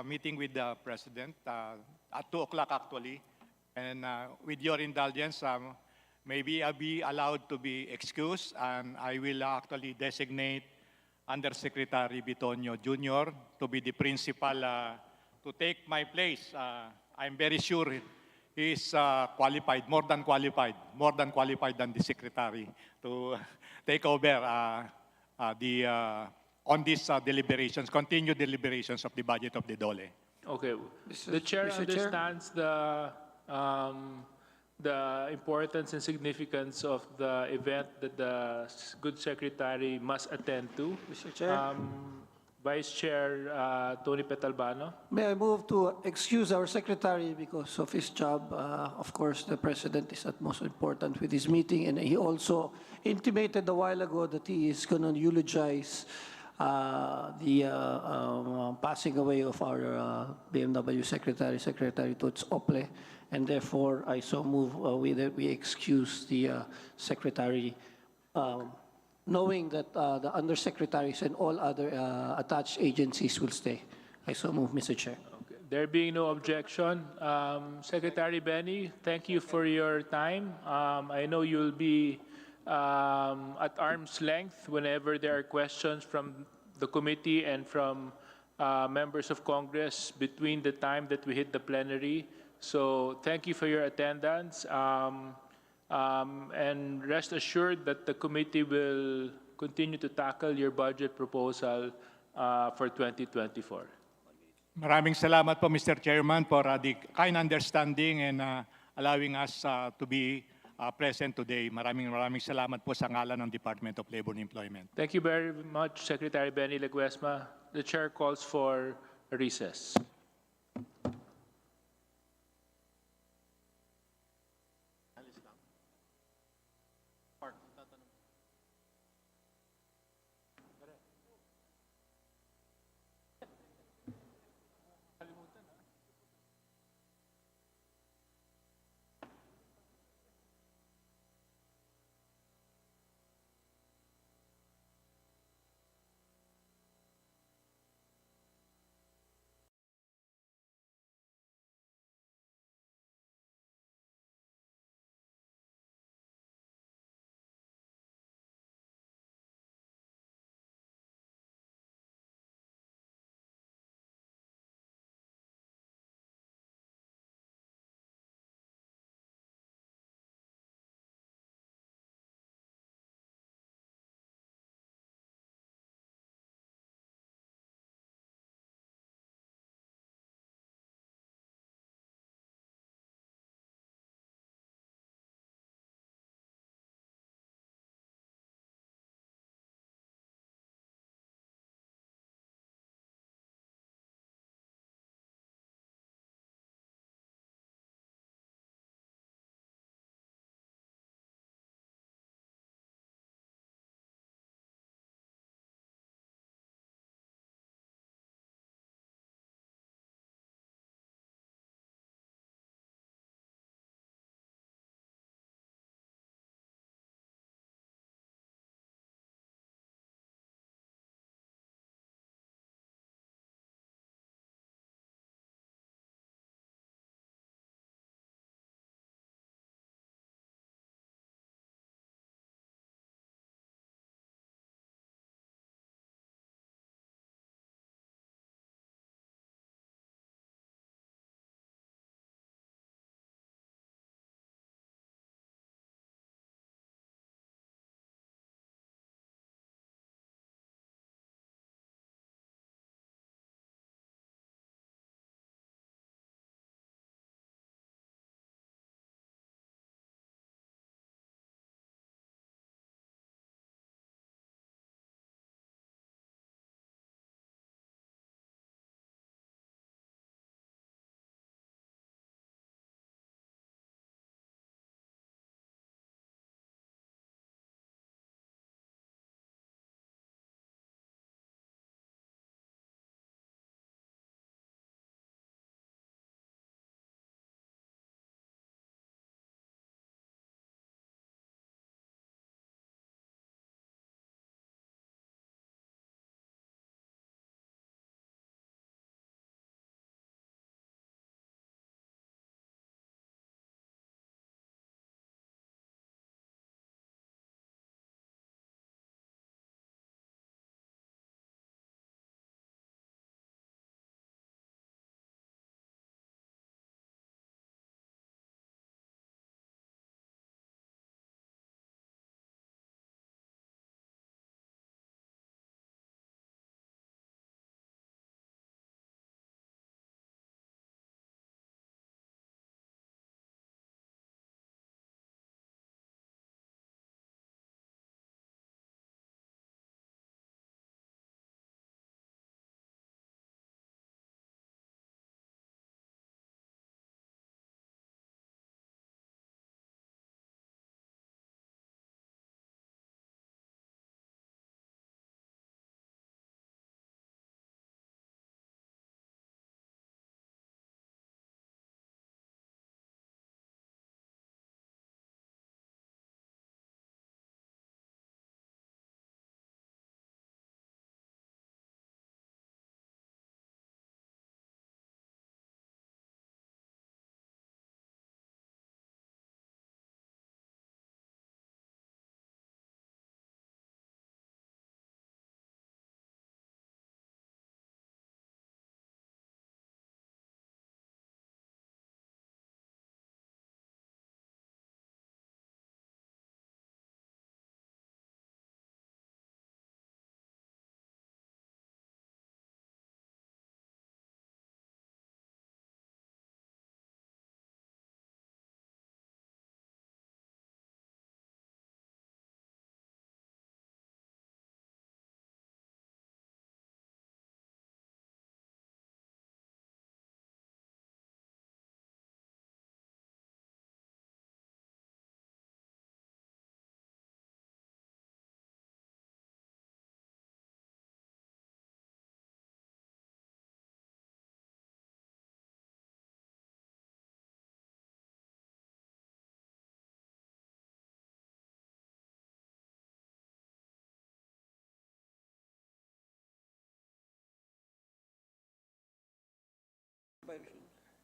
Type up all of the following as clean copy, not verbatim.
meeting with the President at 2 o'clock actually. And with your indulgence, maybe I'll be allowed to be excused, and I will actually designate Undersecretary Bitonio Jr. to be the principal to take my place. I'm very sure he is qualified, more than qualified than the Secretary to take over on these deliberations, continued deliberations of the budget of the DOLE. Okay. The chair understands the importance and significance of the event that the good secretary must attend to. Mr. Chair. Vice Chair Tony Petalbano. May I move to excuse our secretary because of his job? Of course, the president is at most important with his meeting, and he also intimated a while ago that he is going to eulogize the passing away of our DMW secretary, Secretary Toots Ople, and therefore I so move that we excuse the secretary, knowing that the undersecretaries and all other attached agencies will stay. I so move, Mr. Chair. Okay. There being no objection, Secretary Benny, thank you for your time. I know you'll be at arm's length whenever there are questions from the committee and from members of Congress between the time that we hit the plenary. So thank you for your attendance. And rest assured that the committee will continue to tackle your budget proposal for 2024. Maraming salamat po, Mr. Chairman, for the kind understanding and allowing us to be present today. Maraming salamat po sa ngalan ng Department of Labor and Employment. Thank you very much, Secretary Benny Leguesma. The chair calls for a recess.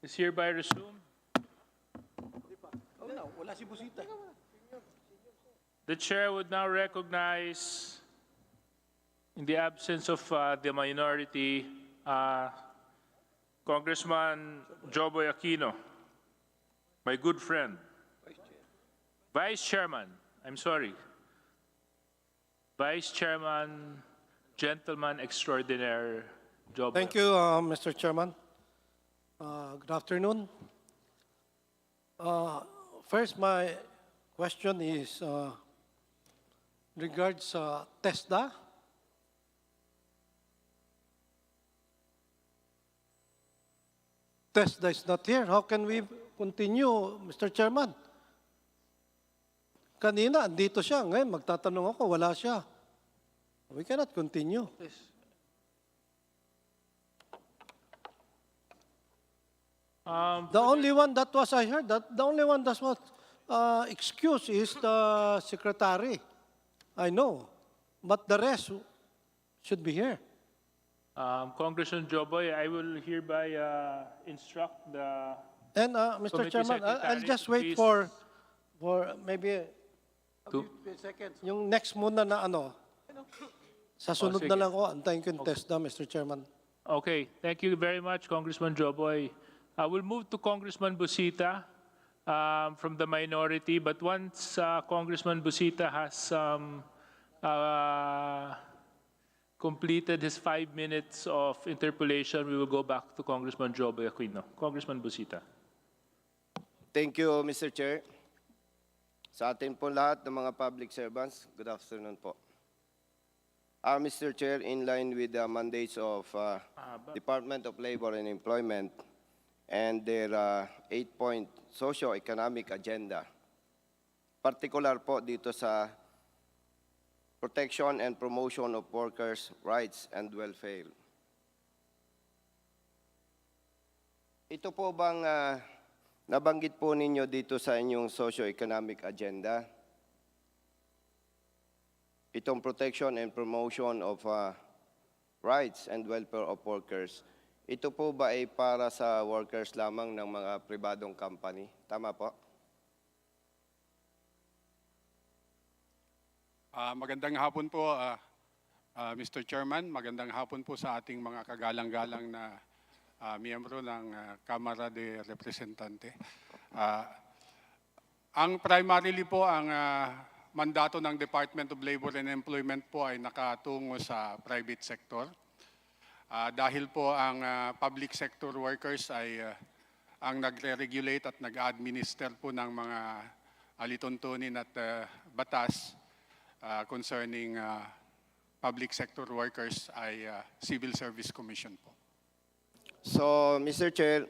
is hereby resumed. Wala si Busita. The chair would now recognize, in the absence of the minority, Congressman Joboy Aquino, my good friend. Vice Chairman, I'm sorry. Vice Chairman, Gentleman Extraordinaire Joboy. Thank you, Mr. Chairman. Good afternoon. First, my question is regards TESDA. TESDA is not here. How can we continue, Mr. Chairman? Kanina, andito siya. Ngayon, magtatanong ako, wala siya. We cannot continue. The only one that was I heard, the only one that was excused is the secretary. I know. But the rest should be here. Congressman Joboy, I will hereby instruct the And Mr. Committee Chairman, I'll Secretary just to wait please- for maybe to, yung next muna na ano. Sa sunod sige. na lang ko, antayin ko yung TESDA, Mr. Chairman. Okay, thank you very much, Congressman Joboy. We'll move to Congressman Busita from the minority, but once Congressman Busita has completed his 5 minutes of interpolation, we will go back to Congressman Joboy Aquino. Congressman Busita. Thank you, Mr. Chair. Sa atin po lahat ng mga public servants, good afternoon po. Mr. Chair, in line with the mandates of Department of Labor and Employment and their 8-point socio-economic agenda, particular po dito sa protection and promotion of workers' rights and welfare. Ito po bang nabanggit po ninyo dito sa inyong socio-economic agenda? Itong protection and promotion of rights and welfare of workers, ito po ba ay para sa workers lamang ng mga pribadong company? Tama po? Magandang hapon po, Mr. Chairman. Magandang hapon po sa ating mga kagalang-galang na miyembro ng Kamara de Representante. Ang primarily po, ang mandato ng Department of Labor and Employment po ay nakatungo sa private sector. Dahil po ang public sector workers ay ang nagre-regulate at nag-administer po ng mga alituntunin at batas concerning public sector workers ay Civil Service Commission po. So, Mr. Chair,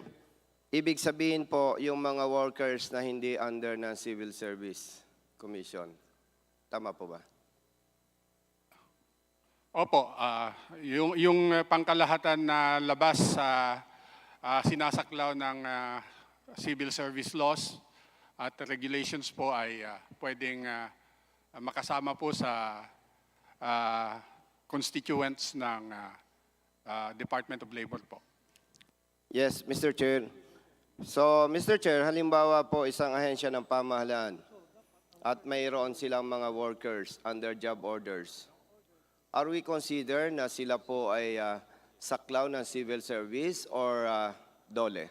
ibig sabihin po yung mga workers na hindi under ng Civil Service Commission. Tama po ba? Opo, yung pangkalahatan na labas sa sinasaklaw ng civil service laws at regulations po ay pwedeng makasama po sa constituents ng Department of Labor po. Yes, Mr. Chair. So, Mr. Chair, halimbawa po isang ahensya ng pamahalaan at mayroon silang mga workers under job orders. Are we consider na sila po ay saklaw ng civil service or DOLE?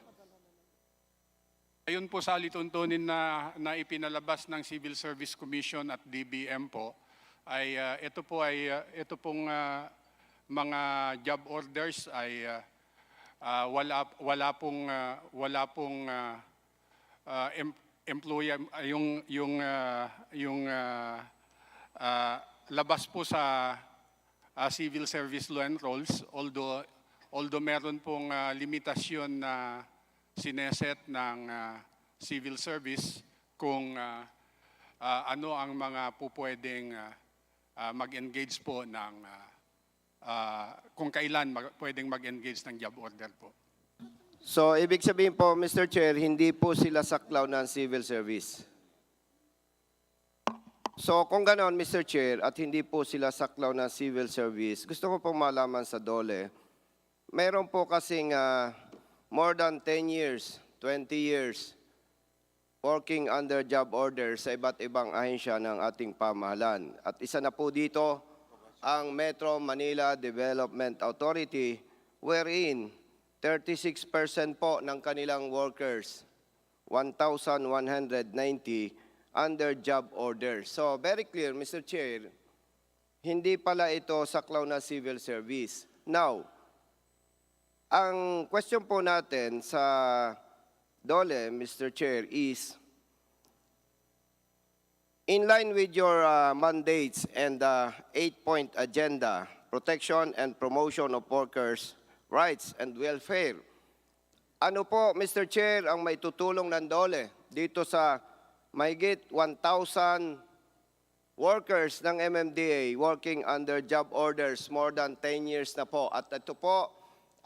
Ayon po sa alituntunin na ipinalabas ng Civil Service Commission at DBM po, ay ito pong mga job orders ay wala pong employer yung labas po sa civil service law and rules, although meron pong limitasyon na sineset ng civil service kung ano ang mga pupwedeng mag-engage po ng kung kailan pwedeng mag-engage ng job order po. So, ibig sabihin po, Mr. Chair, hindi po sila saklaw ng civil service. So, kung ganoon, Mr. Chair, at hindi po sila saklaw ng civil service, gusto ko pong malaman sa DOLE, mayroon po kasing more than 10 years, 20 years, working under job orders sa iba't ibang ahensya ng ating pamahalaan. At isa na po dito ang Metro Manila Development Authority, wherein 36% po ng kanilang workers, 1,190 under job orders. So very clear, Mr. Chair, hindi pala ito saklaw na civil service. Now, ang question po natin sa DOLE, Mr. Chair, is in line with your mandates and the 8-point agenda, protection and promotion of workers' rights and welfare. Ano po, Mr. Chair, ang may tutulong ng DOLE dito sa mahigit 1,000 workers ng MMDA working under job orders more than 10 years na po. At ito po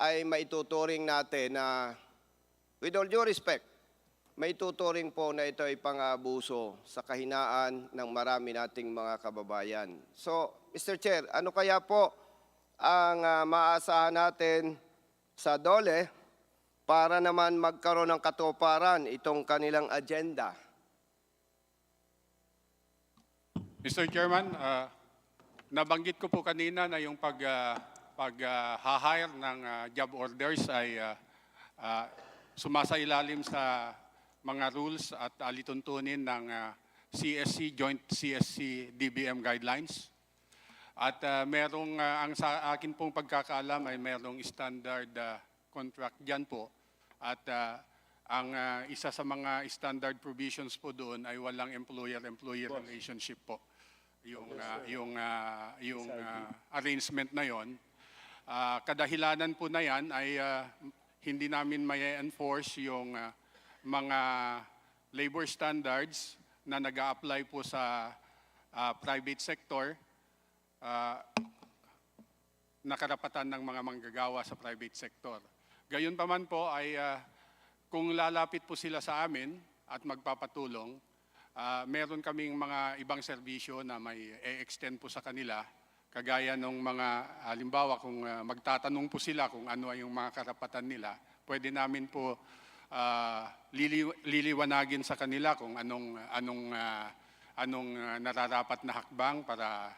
ay maituturing natin na, with all due respect, maituturing po na ito ay pang-abuso sa kahinaan ng marami nating mga kababayan. So, Mr. Chair, ano kaya po ang maaasahan natin sa DOLE para naman magkaroon ng katuparan itong kanilang agenda? Mr. Chairman, nabanggit ko po kanina na yung pag-hire ng job orders ay sumasailalim sa mga rules at alituntunin ng CSC, Joint CSC DBM Guidelines. At merong, ang sa akin pong pagkakaalam ay merong standard contract dyan po. At ang isa sa mga standard provisions po doon ay walang employer-employee relationship po. Yung arrangement na yon. Kadahilanan po na yan ay hindi namin may enforce yung mga labor standards na nag-a-apply po sa private sector na karapatan ng mga manggagawa sa private sector. Gayon pa man po ay kung lalapit po sila sa amin at magpapatulong, meron kaming mga ibang serbisyo na may e-extend po sa kanila, kagaya ng mga, halimbawa kung magtatanong po sila kung ano ay yung mga karapatan nila, pwede namin po liliwanagin sa kanila kung anong nararapat na hakbang para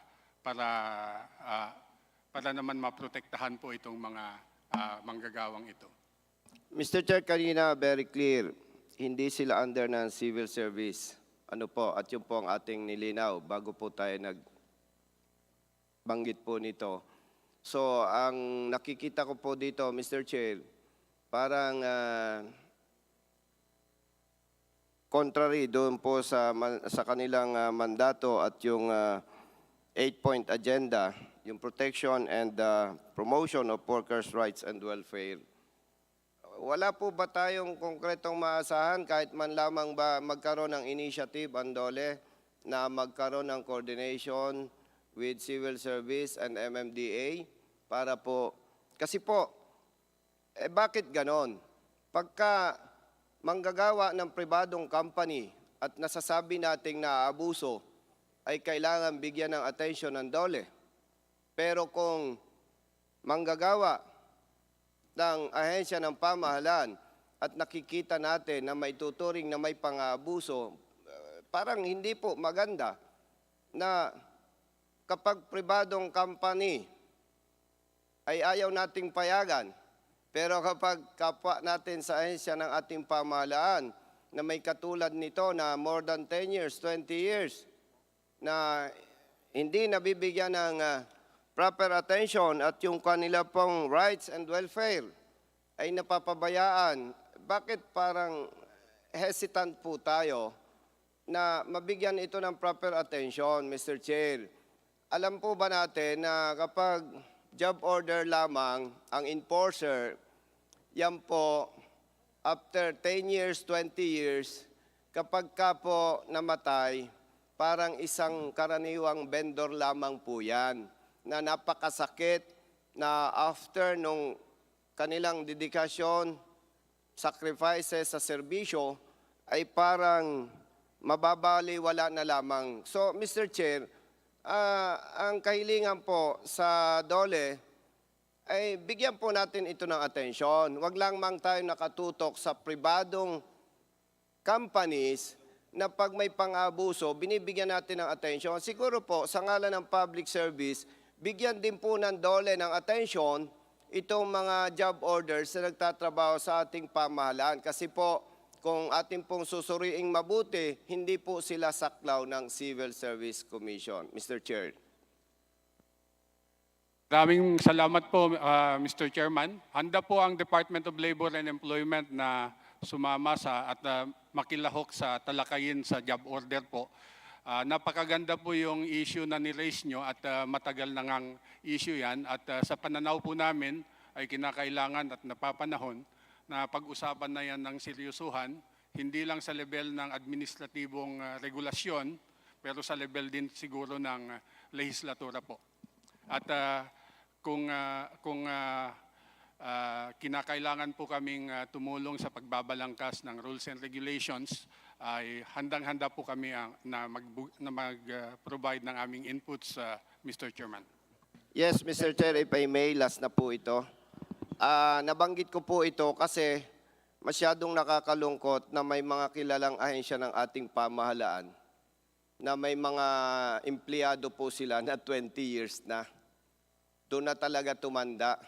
naman maprotektahan po itong mga manggagawang ito. Mr. Chair, kanina very clear, hindi sila under ng civil service. Ano po, at yun po ang ating nilinaw bago po tayo nagbanggit po nito. So, ang nakikita ko po dito, Mr. Chair, parang contrary doon po sa kanilang mandato at yung 8-point agenda, yung protection and promotion of workers' rights and welfare. Wala po ba tayong konkretong maasahan kahit man lamang ba magkaroon ng initiative ang DOLE na magkaroon ng coordination with civil service and MMDA para po, kasi po, bakit ganon? Pagka manggagawa ng pribadong company at nasasabi nating naaabuso, ay kailangan bigyan ng atensyon ng DOLE. Pero kung manggagawa ng ahensya ng pamahalaan at nakikita natin na may tuturing na may pang-aabuso, parang hindi po maganda na kapag pribadong company ay ayaw nating payagan, pero kapag kapwa natin sa ahensya ng ating pamahalaan na may katulad nito na more than 10 years, 20 years, na hindi nabibigyan ng proper attention at yung kanila pong rights and welfare ay napapabayaan, bakit parang hesitant po tayo na mabigyan ito ng proper attention, Mr. Chair? Alam po ba natin na kapag job order lamang ang enforcer, yan po, after 10 years, 20 years, kapag ka po namatay, parang isang karaniwang vendor lamang po yan, na napakasakit na after nung kanilang dedikasyon, sacrifices sa serbisyo, ay parang mababaliwala na lamang. So, Mr. Chair, ang kahilingan po sa DOLE ay bigyan po natin ito ng atensyon. Huwag lang mang tayo nakatutok sa pribadong companies na pag may pang-abuso, binibigyan natin ng atensyon. Siguro po, sa ngalan ng public service, bigyan din po ng DOLE ng atensyon itong mga job orders na nagtatrabaho sa ating pamahalaan. Kasi po, kung ating pong susuriing mabuti, hindi po sila saklaw ng Civil Service Commission. Mr. Chair. Maraming salamat po, Mr. Chairman. Handa po ang Department of Labor and Employment na sumama sa at makilahok sa talakayin sa job order po. Napakaganda po yung issue na ni-raise nyo at matagal na ngang issue yan. At sa pananaw po namin ay kinakailangan at napapanahon na pag-usapan na yan ng seryosuhan, hindi lang sa level ng administratibong regulasyon, pero sa level din siguro ng lehislatura po. At kung kinakailangan po kaming tumulong sa pagbabalangkas ng rules and regulations, ay handang-handa po kami na mag-provide ng aming inputs, Mr. Chairman. Yes, Mr. Chair, if I may, last na po ito. Nabanggit ko po ito kasi masyadong nakakalungkot na may mga kilalang ahensya ng ating pamahalaan na may mga empleyado po sila na 20 years na. Doon na talaga tumanda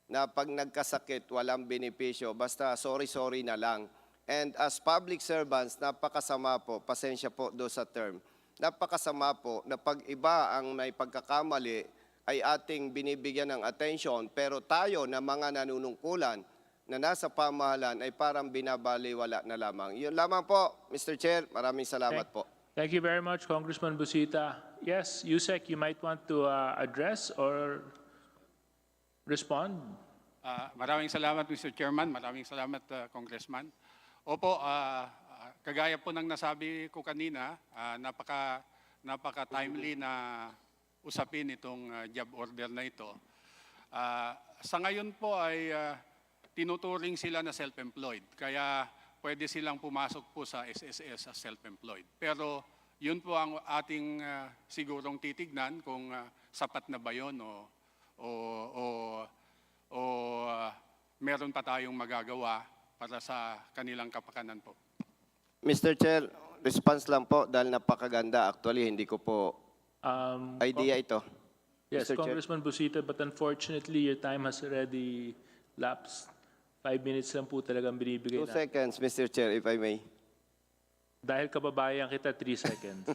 na pag nagkasakit, walang benepisyo. Basta sorry na lang. And as public servants, napakasama po, pasensya po do sa term, napakasama po na pag iba ang may pagkakamali ay ating binibigyan ng atensyon, pero tayo na mga nanunungkulan na nasa pamahalan ay parang binabaliwala na lamang. Yun lamang po, Mr. Chair. Maraming salamat po. Thank you very much, Congressman Busita. Yes, Yusek, you might want to address or respond. Maraming salamat, Mr. Chairman. Maraming salamat, Congressman. Opo, kagaya po ng nasabi ko kanina, napaka-timely na usapin itong job order na ito. Sa ngayon po ay tinuturing sila na self-employed. Kaya pwede silang pumasok po sa SSS as self-employed. Pero yun po ang ating sigurong titignan kung sapat na ba yun o meron pa tayong magagawa para sa kanilang kapakanan po. Mr. Chair, response lang po dahil napakaganda. Actually, hindi ko po idea ito. Yes, Mr. Chair. Congressman Busita, but unfortunately, your time has already lapsed. 5 minutes lang po talagang binibigay 2 na. seconds, Mr. Chair, if I may. Dahil kababayan kita, 3 seconds.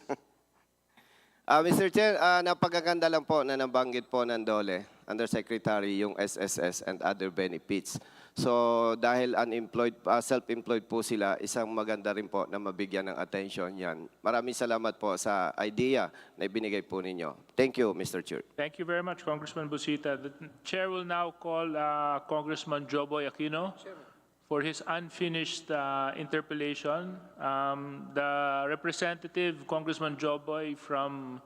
Mr. Chair, napakaganda lang po na nabanggit po ng DOLE, Undersecretary, yung SSS and other benefits. So dahil unemployed, self-employed po sila, isang maganda rin po na mabigyan ng attention yan. Maraming salamat po sa idea na ibinigay po ninyo. Thank you, Mr. Chair. Thank you very much, Congressman Busita. The chair will now call Congressman Joboy Aquino for his unfinished interpellation. The representative, Congressman Joboy from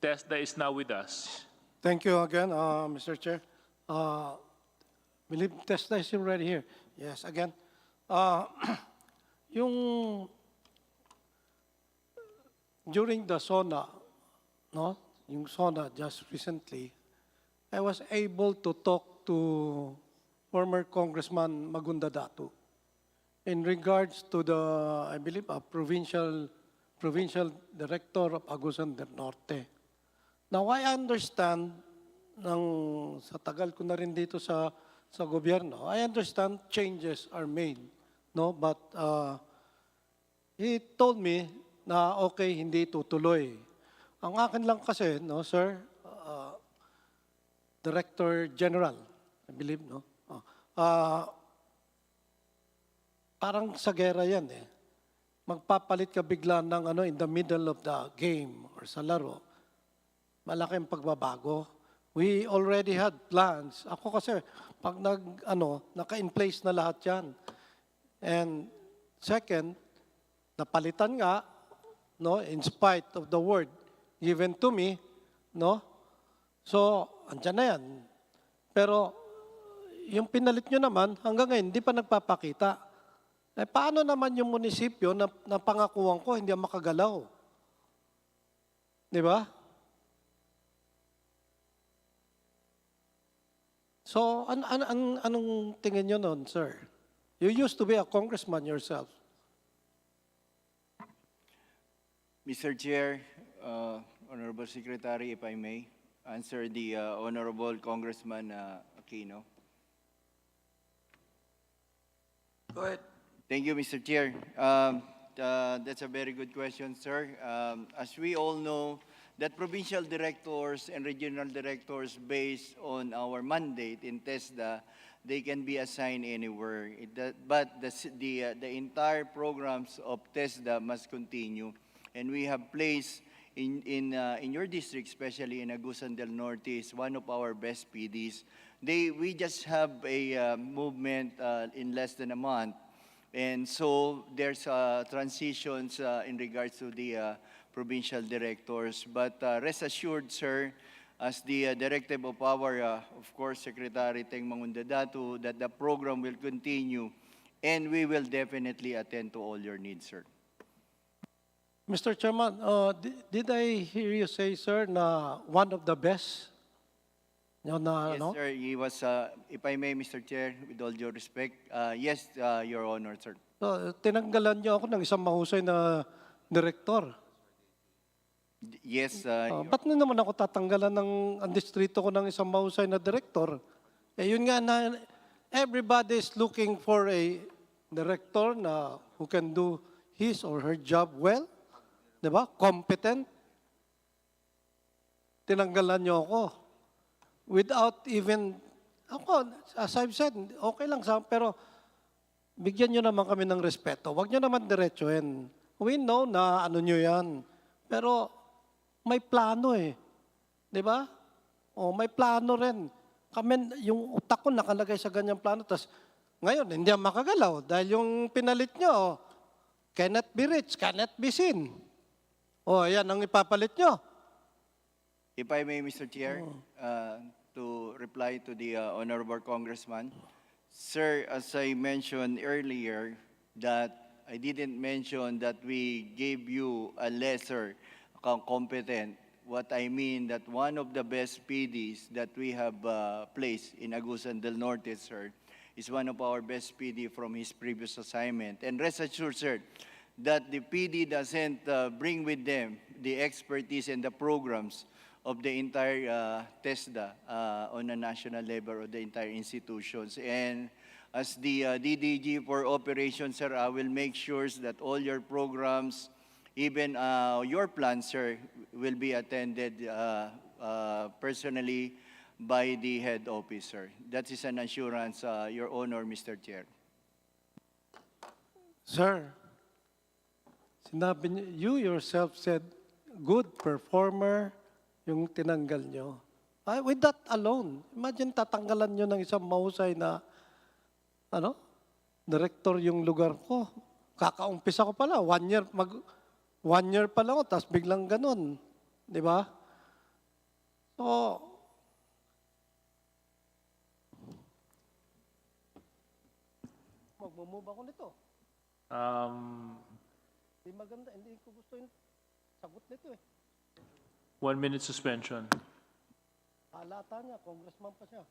TESDA, is now with us. Thank you again, Mr. Chair. Believe Tesla is already here. Yes, again. During the SONA, no, yung SONA just recently, I was able to talk to former Congressman Magunda Datu in regards to the, I believe, a provincial director of Agusan del Norte. Now, I understand, sa tagal ko na rin dito sa gobyerno, I understand changes are made, no? But he told me na okay, hindi tutuloy. Ang akin lang kasi, no, sir, Director General, I believe, no? Parang sa gera yan eh. Magpapalit ka bigla ng in the middle of the game or sa laro. Malaking pagbabago. We already had plans. Ako kasi, pag naka-in place na lahat yan. And second, napalitan nga, no, in spite of the word given to me, no? So, andyan na yan. Pero, yung pinalit nyo naman, hanggang ngayon, hindi pa nagpapakita. Eh, paano naman yung munisipyo na pangakuan ko, hindi makagalaw? Di ba? So, anong tingin nyo nun, sir? You used to be a congressman yourself. Mr. Chair, Honorable Secretary, if I may, answer the Honorable Congressman Aquino. Go ahead. Thank you, Mr. Chair. That's a very good question, sir. As we all know, that provincial directors and regional directors, based on our mandate in TESDA, they can be assigned anywhere. But the entire programs of TESDA must continue. And we have placed in your district, especially in Agusan del Norte, is one of our best PDs. We just have a movement in less than a month. And so there's transitions in regards to the provincial directors. But rest assured, sir, as the directive of our, of course, Secretary Teng Mangundadatu, that the program will continue and we will definitely attend to all your needs, sir. Mr. Chairman, did I hear you say, sir, na one of the best? Yun na, Yes, ano? sir. He was, if I may, Mr. Chair, with all due respect, yes, Your Honor, sir. So, tinanggalan niyo ako ng isang mahusay na direktor. Yes, Ba't na naman ako tatanggalan ng ang distrito ko ng isang mahusay na direktor? Eh, yun nga na everybody is looking for a director na who can do his or her job well. Di ba? Competent. Tinanggalan niyo ako. Without even, ako, as I've said, okay lang sa, pero bigyan niyo naman kami ng respeto. Huwag niyo naman diretsuhin. We know na ano niyo yan. Pero may plano eh. Di ba? O, may plano rin. Kami, yung utak ko nakalagay sa ganyang plano. Tapos, ngayon, hindi ang makagalaw. Dahil yung pinalit nyo, cannot be reached, cannot be seen. O, yan ang ipapalit nyo. if I may, Mr. Chair, to reply to the Honorable Congressman. Sir, as I mentioned earlier, that I didn't mention that we gave you a lesser competent. What I mean that one of the best PDs that we have placed in Agusan del Norte, sir, is one of our best PD from his previous assignment. And rest assured, sir, that the PD doesn't bring with them the expertise and the programs of the entire TESDA on a national level or the entire institutions. And as the DDG for operations, sir, I will make sure that all your programs, even your plans, sir, will be attended personally by the head officer. That is an assurance, Your Honor, Mr. Chair. Sir, sinabi niyo, you yourself said, good performer yung tinanggal nyo. With that alone, imagine tatanggalan nyo ng isang mahusay na, director yung lugar ko. Kakaumpisa ko pala, 1 year, 1 year pa lang ako, tapos biglang ganun. Di ba? So, magmumove ako nito. Hindi maganda, hindi ko gusto yung sagot nito eh. 1 minute suspension. Halata niya, congressman pa siya.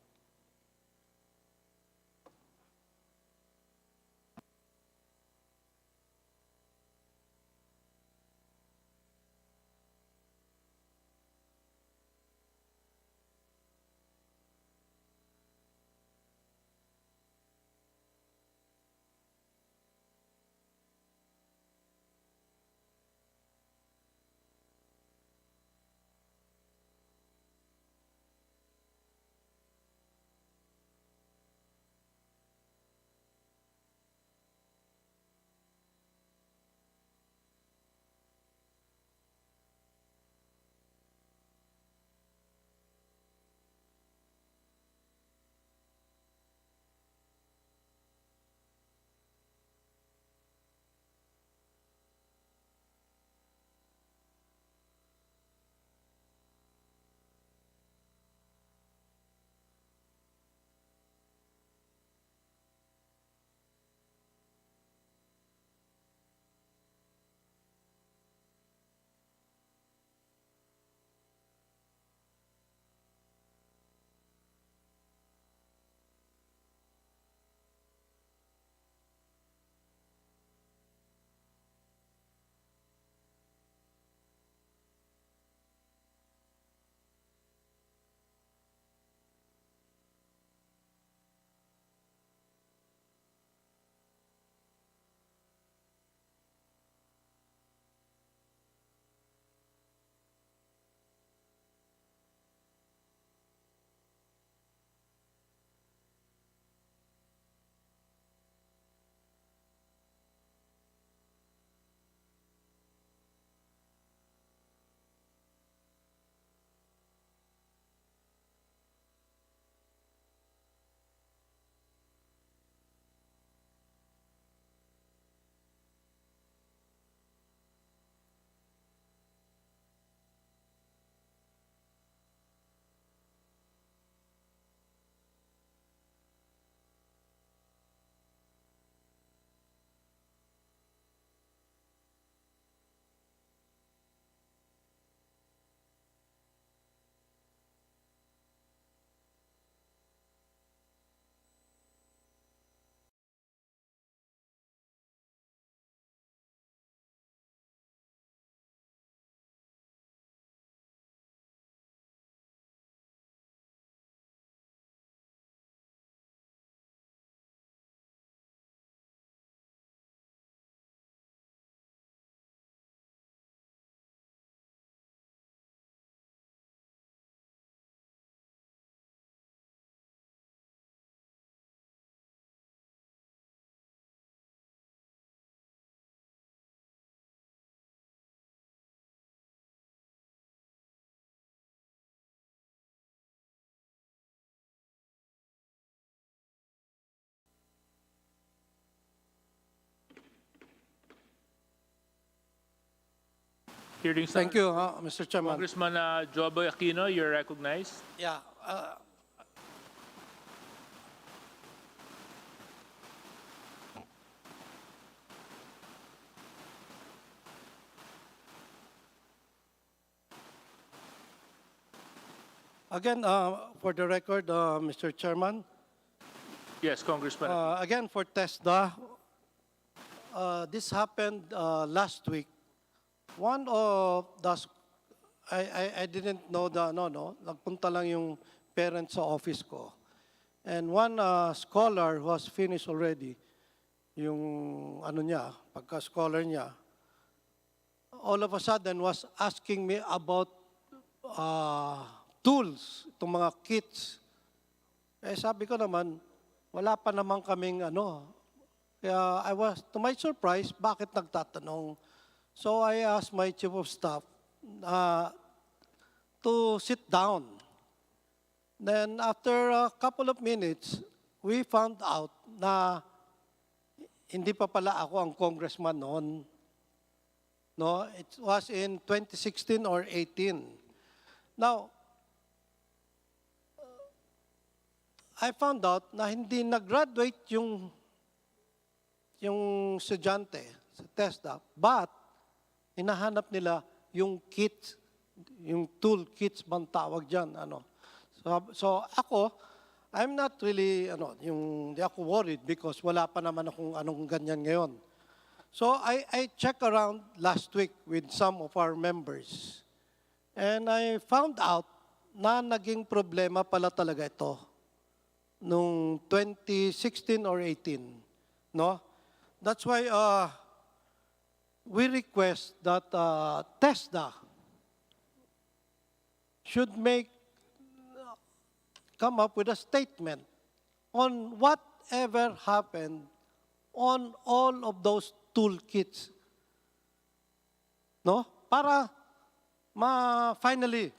Hearing Thank you, Mr. Chairman. Congressman Jobo Aquino, you're recognized. Yeah. Again, for the record, Mr. Chairman, Yes, Congressman. again for TESDA, this happened last week. One of the, I didn't know nagpunta lang yung parents sa office ko. And one scholar who has finished already, yung ano niya, pagka-scholar niya, all of a sudden was asking me about tools, itong mga kits. Eh sabi ko naman, wala pa naman kaming ano. Kaya I was, to my surprise, bakit nagtatanong? So I asked my chief of staff to sit down. Then after a couple of minutes, we found out na hindi pa pala ako ang congressman noon. No, it was in 2016 or 18. Now, I found out na hindi nag-graduate yung estudyante sa TESDA, but hinahanap nila yung kits, yung tool kits bang tawag dyan. Ano. So ako, I'm not really, hindi ako worried because wala pa naman akong anong ganyan ngayon. So I checked around last week with some of our members, and I found out na naging problema pala talaga ito nung 2016 or 18. No? That's why we request that TESDA should come up with a statement on whatever happened on all of those toolkits. No? Para finally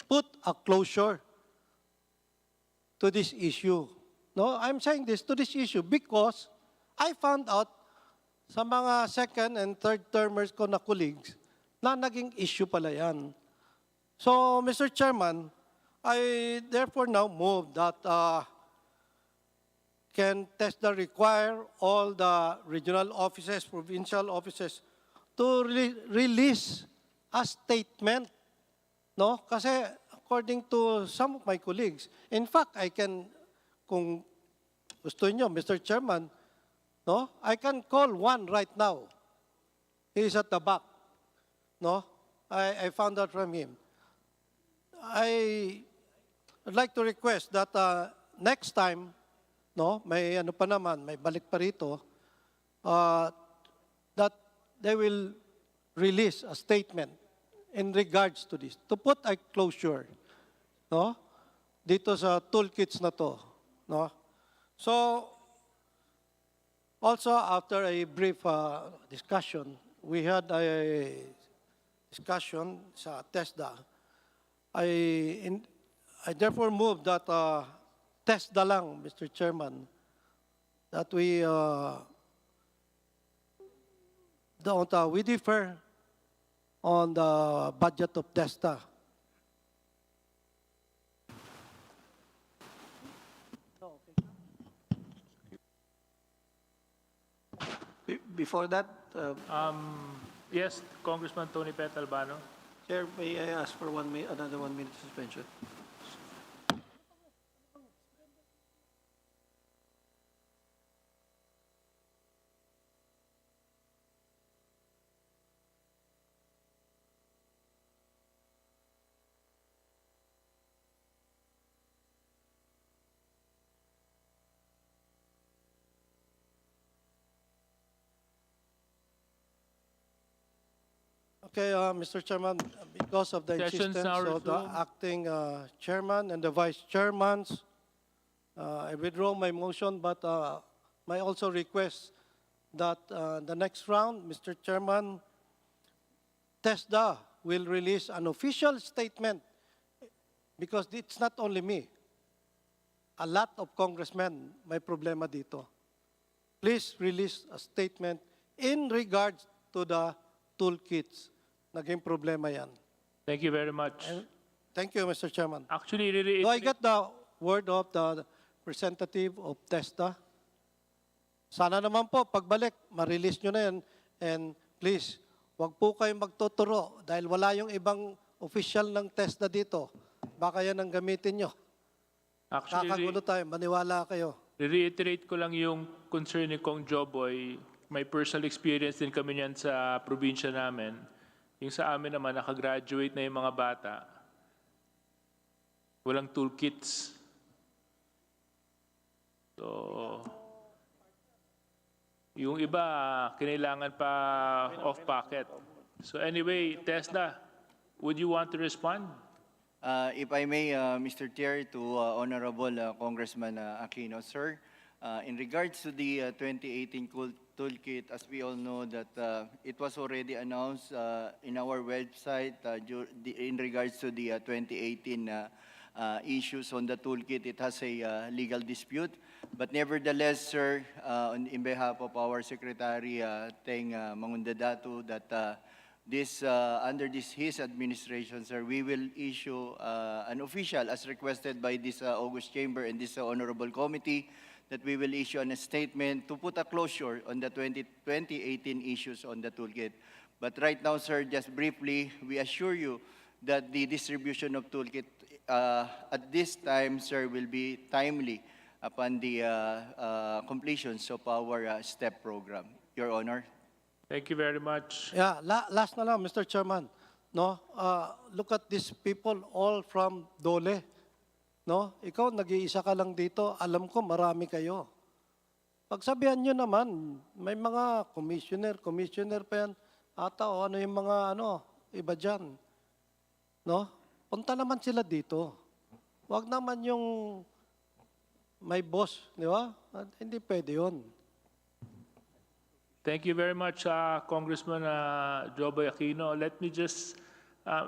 put a closure to this issue. No, I'm saying this to this issue because I found out sa mga second and third termers ko na colleagues na naging issue pala yan. So, Mr. Chairman, I therefore now move that can TESDA require all the regional offices, provincial offices to release a statement. No? Kasi according to some of my colleagues, in fact, I can, kung gusto niyo, Mr. Chairman, no? I can call one right now. He is at the back. No? I found out from him. I would like to request that next time, no, may ano pa naman, may balik pa rito, that they will release a statement in regards to this, to put a closure, no, dito sa toolkits na to, no. So, also after a brief discussion, we had a discussion sa TESDA. I therefore move that TESDA lang, Mr. Chairman, that we defer on the budget of TESDA. Before that, Yes, Congressman Tony Petalbano. Chair, may I ask for another 1 minute suspension? Okay, Mr. Chairman, because of the Session's insistence now of the resumed. acting chairman and the vice chairmans, I withdraw my motion, but I also request that the next round, Mr. Chairman, TESDA will release an official statement because it's not only me. A lot of congressmen may problema dito. Please release a statement in regards to the toolkits naging problema yan. Thank you very much. Thank you, Mr. Chairman. Actually, Do I get the word of the representative of TESDA? Sana naman po, pagbalik, ma-release nyo na yan. And please, wag po kayong magtuturo dahil wala yung ibang official ng TESDA dito. Baka yan ang gamitin nyo. Actually, Kakagulo tayo, maniwala kayo. reiterate ko lang yung concern ni Kong Joboy. May personal experience din kami niyan sa probinsya namin. Yung sa amin naman, nakagraduate na yung mga bata. Walang toolkits. So, yung iba, kinailangan pa off-pocket. So anyway, Tesla, would you want to respond? If I may, Mr. Chair, to Honorable Congressman Aquino, sir, in regards to the 2018 toolkit, as we all know that it was already announced in our website in regards to the 2018 issues on the toolkit. It has a legal dispute. But nevertheless, sir, in behalf of our Secretary, Teng Mangundadatu, that under his administration, sir, we will issue an official, as requested by this August Chamber and this Honorable Committee, that we will issue a statement to put a closure on the 2018 issues on the toolkit. But right now, sir, just briefly, we assure you that the distribution of toolkit at this time, sir, will be timely upon the completions of our STEP program. Your Honor. Thank you very much. Yeah, last na lang, Mr. Chairman. No, look at these people all from DOLE. No, ikaw nag-iisa ka lang dito. Alam ko marami kayo. Pagsabihan nyo naman, may mga commissioner pa yan. Ata o ano yung mga iba dyan. No? Punta naman sila dito. Huwag naman yung may boss, di ba? Hindi pwede yun. Thank you very much, Congressman Joboy Aquino. Let me just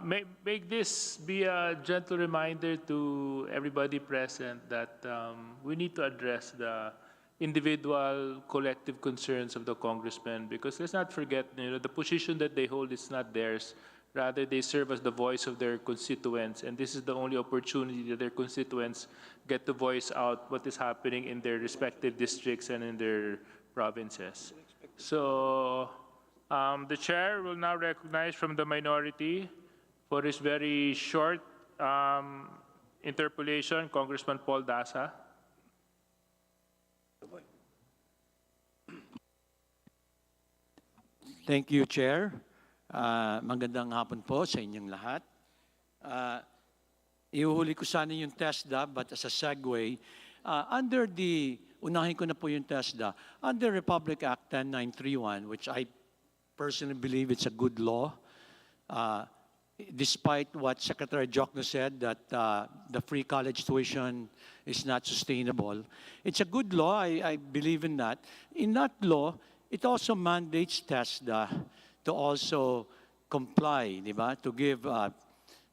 make this be a gentle reminder to everybody present that we need to address the individual, collective concerns of the congressmen, because let's not forget, the position that they hold is not theirs. Rather, they serve as the voice of their constituents, and this is the only opportunity that their constituents get to voice out what is happening in their respective districts and in their provinces. So, the chair will now recognize from the minority for his very short interpolation, Congressman Paul Dasa. Thank you, Chair. Magandang hapon po sa inyong lahat. Iuhuli ko sana yung TESDA, but as a segue, unahin ko na po yung TESDA, under Republic Act 10931, which I personally believe it's a good law, despite what Secretary Jokno said, that the free college tuition is not sustainable. It's a good law, I believe in that. In that law, it also mandates TESDA to also comply, di ba? To give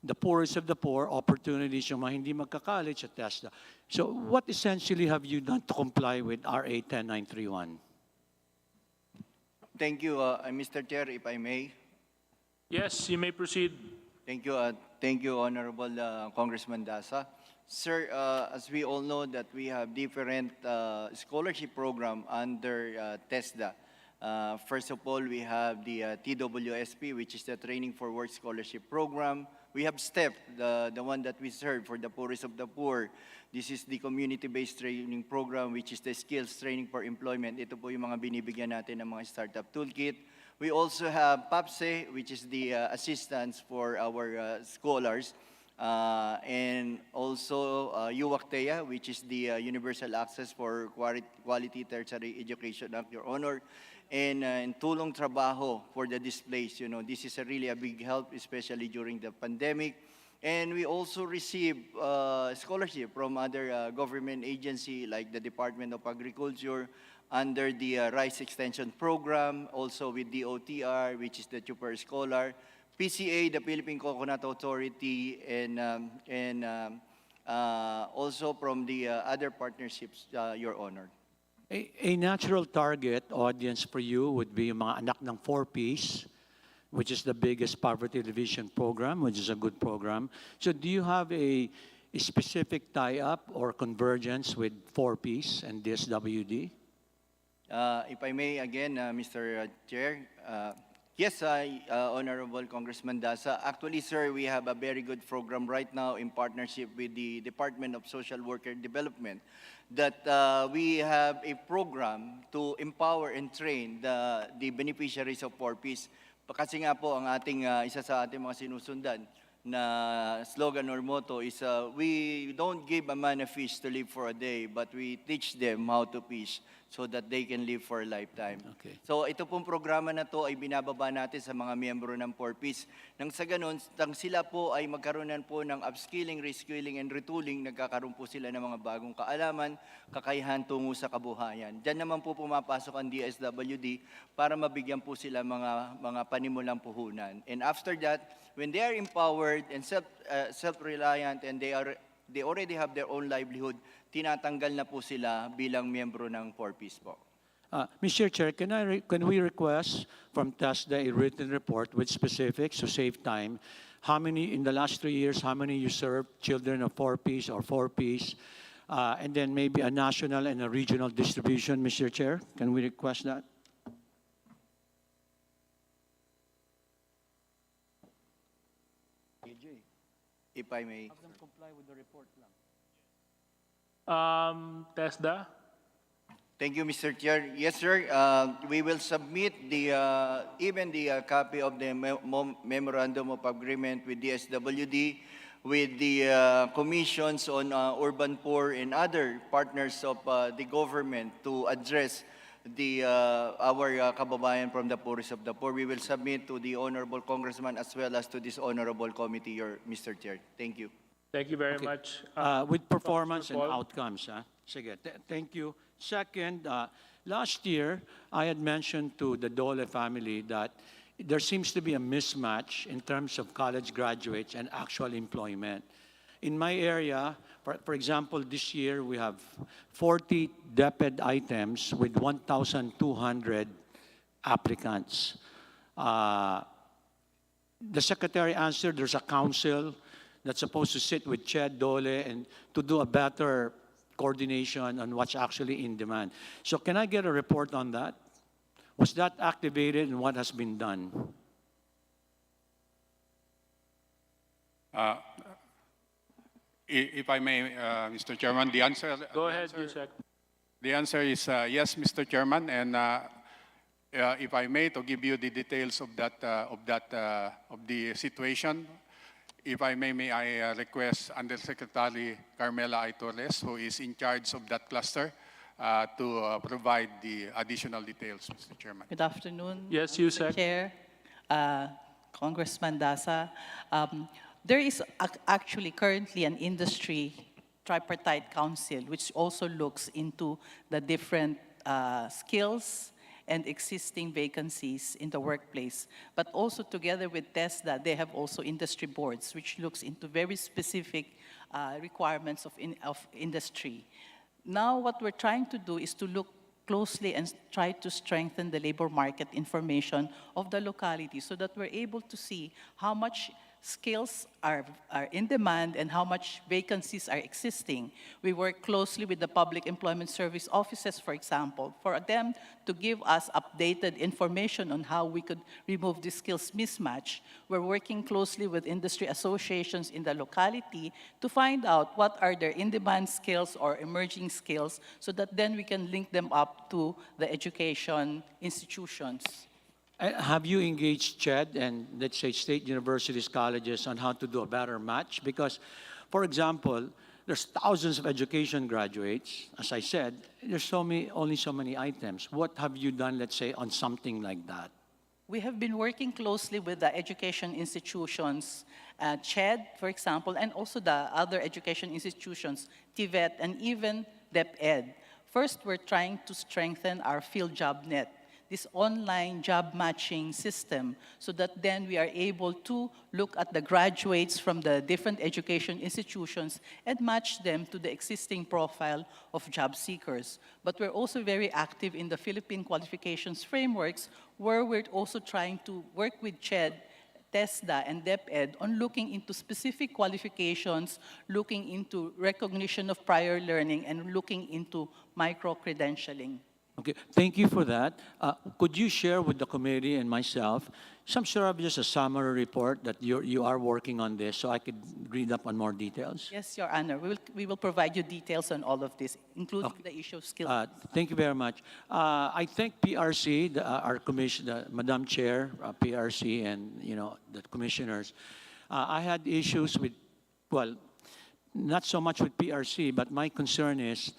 the poorest of the poor opportunities yung mga hindi magka-college at TESDA. So what essentially have you done to comply with RA 10931? Thank you, Mr. Chair, if I may. Yes, you may proceed. Thank you, Honorable Congressman Dasa. Sir, as we all know that we have different scholarship program under TESDA. First of all, we have the TWSP, which is the Training for Work Scholarship Program. We have STEP, the one that we serve for the poorest of the poor. This is the community-based training program, which is the skills training for employment. Ito po yung mga binibigyan natin ng mga startup toolkit. We also have PAPSE, which is the assistance for our scholars. And also UWACTEA, which is the universal access for quality tertiary education, Your Honor. And Tulong Trabaho for the displaced. This is really a big help, especially during the pandemic. And we also receive scholarship from other government agency like the Department of Agriculture under the Rice Extension Program, also with DOTR, which is the Super Scholar, PCA, the Philippine Coconut Authority, and also from the other partnerships, Your Honor. A natural target audience for you would be yung mga anak ng 4Ps which is the biggest poverty alleviation program, which is a good program. So do you have a specific tie-up or convergence with 4Ps and DSWD? If I may, again, Mr. Chair, yes, Honorable Congressman Dasa. Actually, sir, we have a very good program right now in partnership with the Department of Social Worker Development that we have a program to empower and train the beneficiaries of 4Ps. Kasi nga po, ang ating, isa sa ating mga sinusundan na slogan or motto is, we don't give a man a fish to live for a day, but we teach them how to fish so that they can live for a lifetime. Okay. So ito pong programa na to ay binababa natin sa mga miyembro ng 4Ps. Nang sa ganun, nang sila po ay magkaroon po ng upskilling, reskilling, and retooling, nagkakaroon po sila ng mga bagong kaalaman, kakayahan tungo sa kabuhayan. Diyan naman po pumapasok ang DSWD para mabigyan po sila mga panimulang puhunan. And after that, when they are empowered and self-reliant and they already have their own livelihood, tinatanggal na po sila bilang miyembro ng 4Ps po. Mr. Chair, can we request from TESDA a written report with specifics to save time? How many, in the last 3 years, how many you served children of 4Ps or 4Ps? And then maybe a national and a regional distribution, Mr. Chair? Can we request that? If I may. TESDA? Thank you, Mr. Chair. Yes, sir. We will submit even the copy of the Memorandum of Agreement with DSWD, with the commissions on urban poor and other partners of the government to address our kababayan from the poorest of the poor. We will submit to the Honorable Congressman as well as to this Honorable Committee, Mr. Chair. Thank you. Thank you very much. With performance and Paul. outcomes. Sige, thank you. Second, last year, I had mentioned to the DOLE family that there seems to be a mismatch in terms of college graduates and actual employment. In my area, for example, this year we have 40 DepEd items with 1,200 applicants. The secretary answered there's a council that's supposed to sit with CHED, DOLE, and to do a better coordination on what's actually in demand. So can I get a report on that? Was that activated and what has been done? If I may, Mr. Chairman, the answer... Go ahead, Yusek. The answer is yes, Mr. Chairman, and if I may, to give you the details of the situation, if I may I request Undersecretary Carmela I. Torres, who is in charge of that cluster, to provide the additional details, Mr. Chairman. Good afternoon. Yes, Mr. Yusek. Chair, Congressman Dasa. There is actually currently an industry tripartite council which also looks into the different skills and existing vacancies in the workplace. But also together with TESDA, they have also industry boards which looks into very specific requirements of industry. Now what we're trying to do is to look closely and try to strengthen the labor market information of the locality so that we're able to see how much skills are in demand and how much vacancies are existing. We work closely with the Public Employment Service offices, for example, for them to give us updated information on how we could remove the skills mismatch. We're working closely with industry associations in the locality to find out what are their in-demand skills or emerging skills so that then we can link them up to the education institutions. Have you engaged CHED and, let's say, state universities, colleges on how to do a better match? Because, for example, there's thousands of education graduates. As I said, there's only so many items. What have you done, let's say, on something like that? We have been working closely with the education institutions, CHED, for example, and also the other education institutions, TVET, and even DepEd. First, we're trying to strengthen our field job net. this online job matching system so that then we are able to look at the graduates from the different education institutions and match them to the existing profile of job seekers. But we're also very active in the Philippine qualifications frameworks, where we're also trying to work with CHED, TESDA, and DepEd on looking into specific qualifications, looking into recognition of prior learning, and looking into micro-credentialing. Okay, thank you for that. Could you share with the committee and myself some sort of just a summary report that you are working on this so I could read up on more details? Yes, Your Honor. We will provide you details on all of this, including the issue of skills. Thank you very much. I think PRC, our commission, Madam Chair, PRC, and the commissioners, I had issues with, well, not so much with PRC, but my concern is,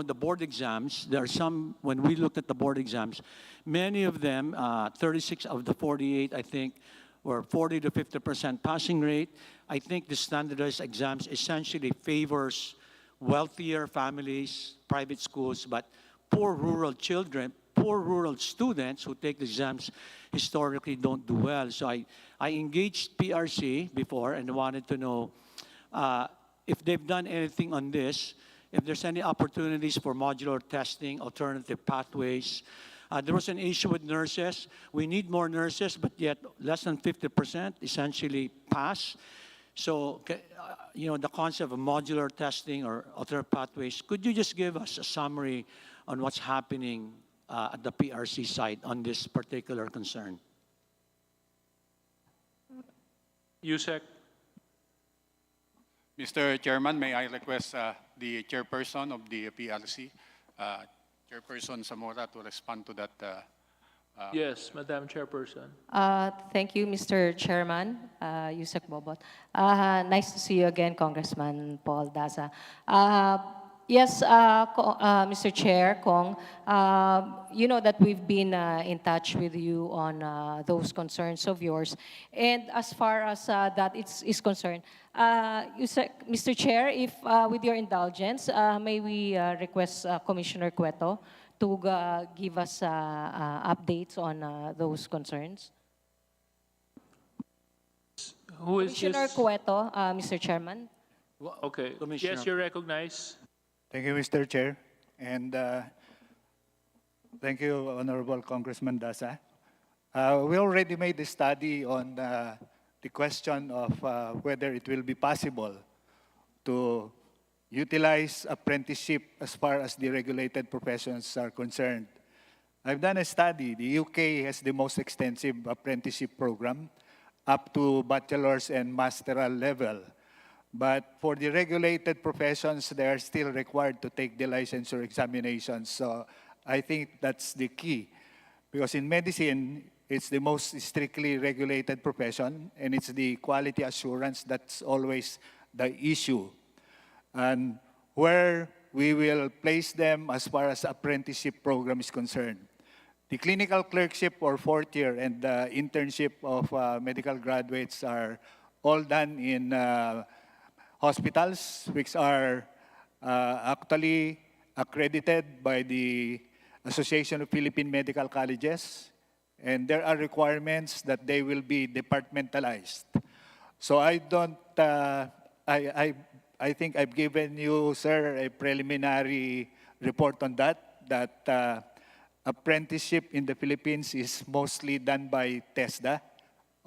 the board exams. There are some, when we looked at the board exams, many of them, 36 of the 48, I think, were 40 to 50% passing rate. I think the standardized exams essentially favors wealthier families, private schools, but poor rural children, poor rural students who take the exams historically don't do well. So I engaged PRC before and wanted to know if they've done anything on this, if there's any opportunities for modular testing, alternative pathways. There was an issue with nurses. We need more nurses, but yet less than 50% essentially pass. So, the concept of modular testing or alternative pathways, could you just give us a summary on what's happening at the PRC side on this particular concern? Yusek. Mr. Chairman, may I request the chairperson of the PRC, Chairperson Zamora, to respond to that? Yes, Madam Chairperson. Thank you, Mr. Chairman, Yusek Bobot. Nice to see you again, Congressman Paul Daza. Yes, Mr. Chair, Kong, you know that we've been in touch with you on those concerns of yours. And as far as that is concerned, Mr. Chair, if with your indulgence, may we request Commissioner Cueto to give us updates on those concerns? Who is Commissioner this? Cueto, Mr. Chairman. Okay. Commissioner. Yes, you're recognized. Thank you, Mr. Chair. And thank you, Honorable Congressman Daza. We already made a study on the question of whether it will be possible to utilize apprenticeship as far as the regulated professions are concerned. I've done a study. The UK has the most extensive apprenticeship program up to bachelor's and masteral level. But for the regulated professions, they are still required to take the licensure examinations. So I think that's the key. Because in medicine, it's the most strictly regulated profession, and it's the quality assurance that's always the issue. And where we will place them as far as apprenticeship program is concerned. The clinical clerkship or fourth year and the internship of medical graduates are all done in hospitals, which are actually accredited by the Association of Philippine Medical Colleges, and there are requirements that they will be departmentalized. So I don't, I think I've given you, sir, a preliminary report on that apprenticeship in the Philippines is mostly done by TESDA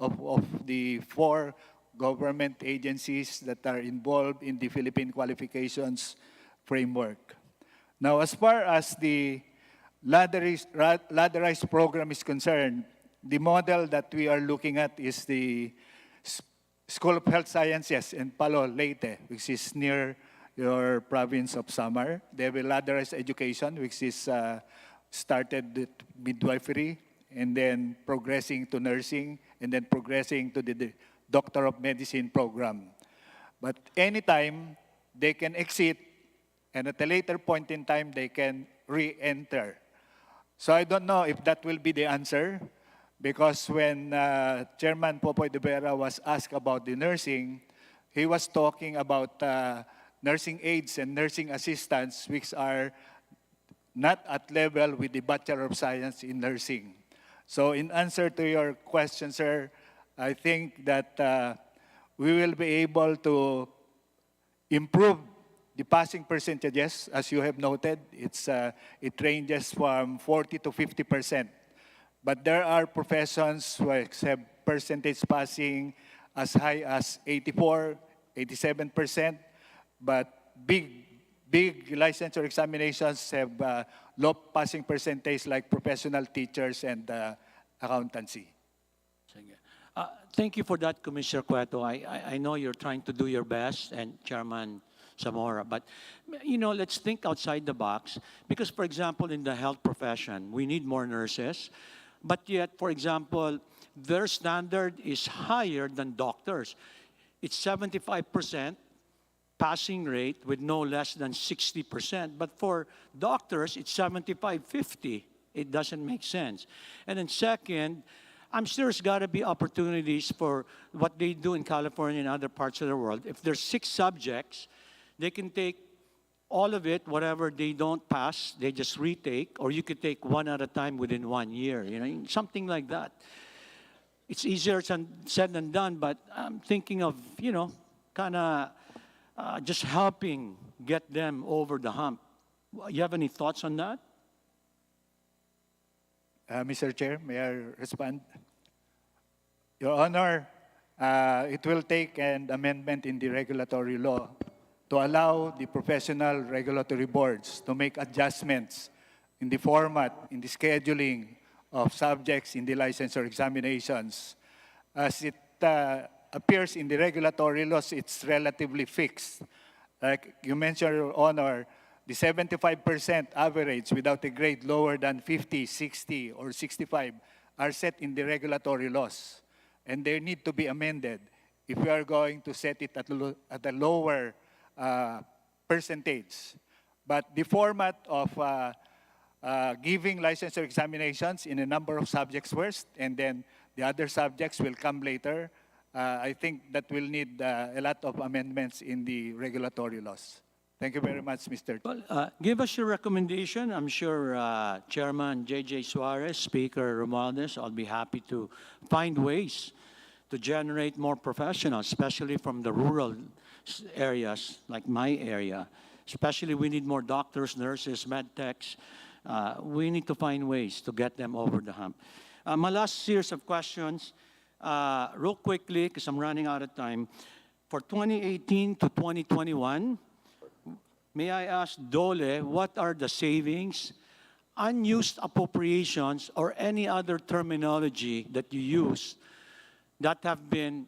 of the 4 government agencies that are involved in the Philippine qualifications framework. Now, as far as the ladderized program is concerned, the model that we are looking at is the School of Health Sciences in Palo, Leyte, which is near your province of Samar. They have a ladderized education, which is started with midwifery, and then progressing to nursing, and then progressing to the Doctor of Medicine program. But anytime they can exit, and at a later point in time, they can re-enter. So I don't know if that will be the answer, because when Chairman Popoy de Vera was asked about the nursing, he was talking about nursing aides and nursing assistants, which are not at level with the Bachelor of Science in Nursing. So in answer to your question, sir, I think that we will be able to improve the passing percentages. As you have noted, it ranges from 40 to 50%. But there are professions who have percentage passing as high as 84, 87%, but big licensure examinations have low passing percentage like professional teachers and accountancy. Sige. Thank you for that, Commissioner Cueto. I know you're trying to do your best, and Chairman Zamora, but let's think outside the box, because, for example, in the health profession, we need more nurses, but yet, for example, their standard is higher than doctors. It's 75% passing rate with no less than 60%, but for doctors, it's 75-50. It doesn't make sense. And then second, I'm sure there's got to be opportunities for what they do in California and other parts of the world. If there's 6 subjects, they can take all of it, whatever they don't pass, they just retake, or you could take one at a time within 1 year, something like that. It's easier said than done, but I'm thinking of, kind of just helping get them over the hump. You have any thoughts on that? Mr. Chair, may I respond? Your Honor, it will take an amendment in the regulatory law to allow the professional regulatory boards to make adjustments in the format, in the scheduling of subjects in the licensure examinations. As it appears in the regulatory laws, it's relatively fixed. Like you mentioned, Your Honor, the 75% average without a grade lower than 50, 60, or 65 are set in the regulatory laws. And they need to be amended if we are going to set it at a lower percentage. But the format of giving licensure examinations in a number of subjects first, and then the other subjects will come later, I think that will need a lot of amendments in the regulatory laws. Thank you very much, Mr. Well, give us your recommendation. I'm sure Chairman J.J. Suarez, Speaker Romualdez, I'll be happy to find ways to generate more professionals, especially from the rural areas like my area. Especially we need more doctors, nurses, med techs. We need to find ways to get them over the hump. My last series of questions, real quickly, because I'm running out of time. For 2018 to 2021, may I ask DOLE, what are the savings, unused appropriations, or any other terminology that you use that have been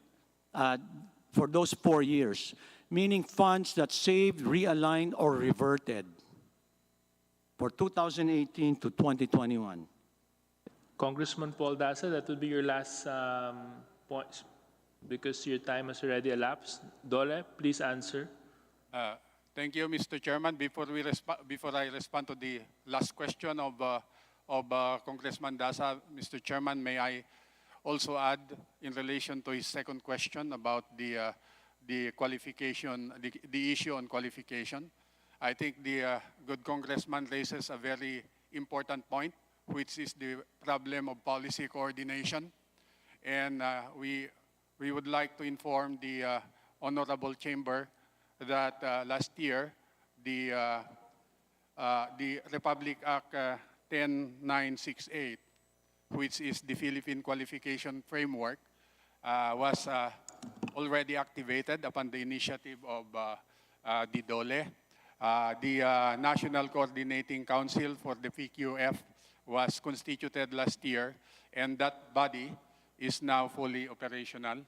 for those 4 years, meaning funds that saved, realigned, or reverted for 2018 to 2021? Congressman Paul Daza, that will be your last point because your time has already elapsed. Dole, please answer. Thank you, Mr. Chairman. Before I respond to the last question of Congressman Daza, Mr. Chairman, may I also add in relation to his second question about the qualification, the issue on qualification. I think the good congressman raises a very important point, which is the problem of policy coordination. And we would like to inform the Honorable Chamber that last year, the Republic Act 10968, which is the Philippine Qualification Framework, was already activated upon the initiative of the DOLE. The National Coordinating Council for the PQF was constituted last year, and that body is now fully operational.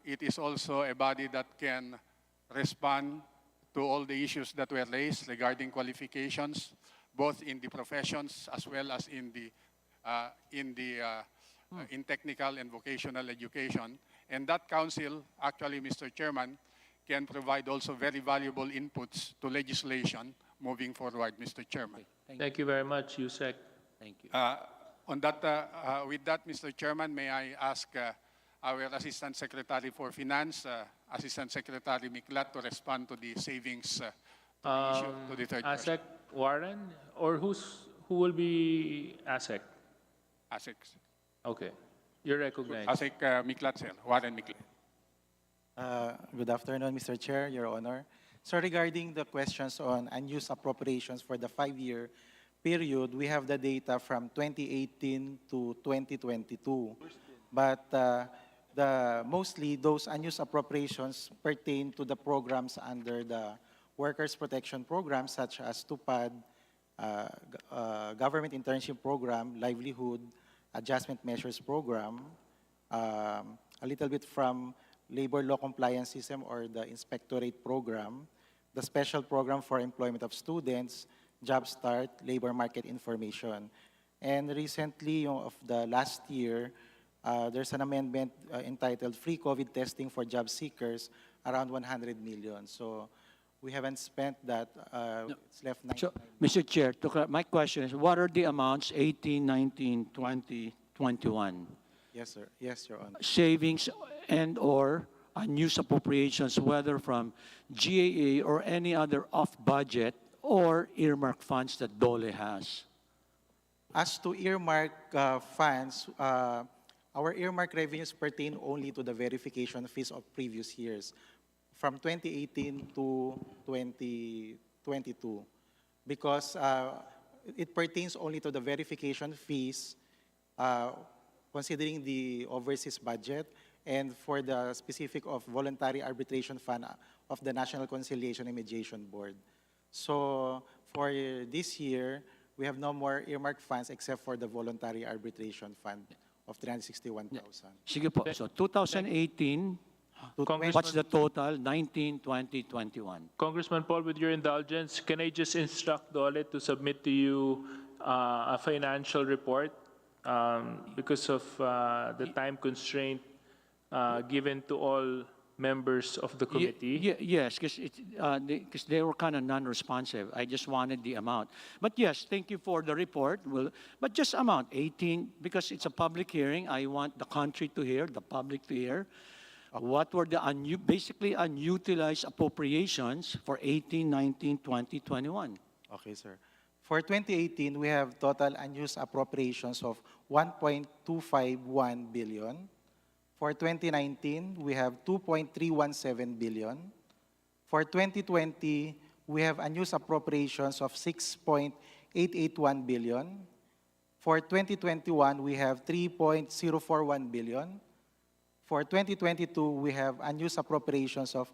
It is also a body that can respond to all the issues that were raised regarding qualifications, both in the professions as well as in technical and vocational education. And that council, actually, Mr. Chairman, can provide also very valuable inputs to legislation moving forward, Mr. Chairman. Thank you very much, Yusek. Thank you. With that, Mr. Chairman, may I ask our Assistant Secretary for Finance, Assistant Secretary Miklat, to respond to the savings to the third question. Warren, or who will be ASEC? ASIC. Okay, you're recognized. ASIC Miklat, sir. Warren Miklat. Good afternoon, Mr. Chair, Your Honor. So regarding the questions on unused appropriations for the 5-year period, we have the data from 2018 to 2022. But mostly those unused appropriations pertain to the programs under the Workers' Protection Program, such as TUPAD, Government Internship Program, Livelihood Adjustment Measures Program, a little bit from Labor Law Compliance System or the Inspectorate Program, the Special Program for Employment of Students, Job Start, Labor Market Information. And recently, of the last year, there's an amendment entitled Free COVID Testing for Job Seekers, around 100 million. So we haven't spent that. It's left 99 So, Mr. Chair, my question is, what are the amounts 18, 19, 20, 21? Yes, sir. Yes, Your Honor. Savings and/or unused appropriations, whether from GAA or any other off-budget or earmark funds that DOLE has? As to earmark funds, our earmark revenues pertain only to the verification fees of previous years, from 2018 to 2022, because it pertains only to the verification fees considering the overseas budget and for the specific of voluntary arbitration fund of the National Conciliation and Mediation Board. So for this year, we have no more earmark funds except for the voluntary arbitration fund of 361,000. Sige po. So 2018, what's the total? 19, 20, 21. Congressman Paul, with your indulgence, can I just instruct DOLE to submit to you a financial report because of the time constraint given to all members of the committee? Yes, because they were kind of non-responsive. I just wanted the amount. But yes, thank you for the report. But just amount, 18, because it's a public hearing. I want the country to hear, the public to hear. What were the basically unutilized appropriations for 18, 19, 20, 21? Okay, sir. For 2018, we have total unused appropriations of 1.251 billion. For 2019, we have 2.317 billion. For 2020, we have unused appropriations of 6.881 billion. For 2021, we have 3.041 billion. For 2022, we have unused appropriations of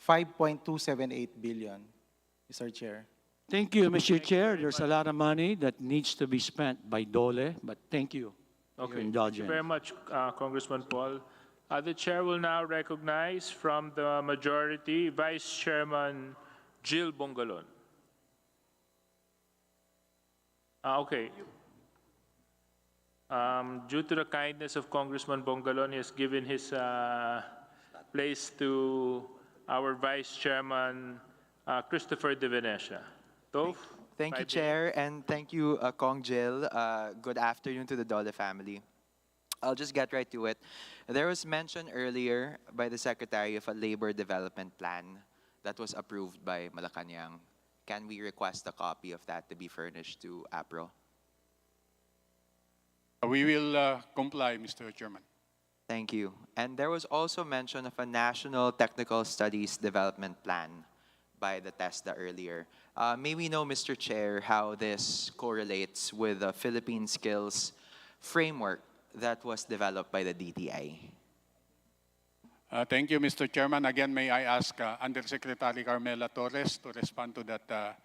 5.278 billion, Mr. Chair. Thank you, Mr. Chair. There's a lot of money that needs to be spent by DOLE, but thank you for your Okay, thank indulgence. you very much, Congressman Paul. The chair will now recognize from the majority, Vice Chairman Jill Bongalon. Okay. Due to the kindness of Congressman Bongalon, he has given his place to our Vice Chairman, Christopher De Venecia. Toph? Thank you, 5 minutes. Chair, and thank you, Kong Jill. Good afternoon to the DOLE family. I'll just get right to it. There was mention earlier by the Secretary of a labor development plan that was approved by Malacanang. Can we request a copy of that to be furnished to APRO? We will comply, Mr. Chairman. Thank you. And there was also mention of a National Technical Studies Development Plan by the TESDA earlier. May we know, Mr. Chair, how this correlates with the Philippine Skills Framework that was developed by the DTI? Thank you, Mr. Chairman. Again, may I ask Undersecretary Carmela Torres to respond to that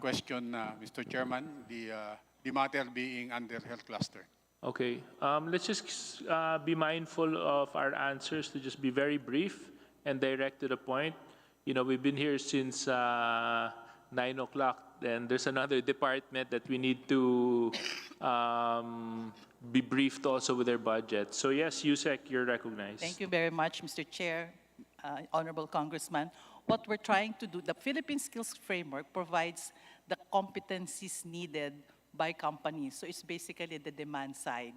question, Mr. Chairman, the matter being under her cluster. Okay, let's just be mindful of our answers to just be very brief and direct to the point. You know, we've been here since 9 o'clock, and there's another department that we need to be briefed also with their budget. So yes, Yusek, you're recognized. Thank you very much, Mr. Chair, Honorable Congressman. What we're trying to do, the Philippine Skills Framework provides the competencies needed by companies. So it's basically the demand side.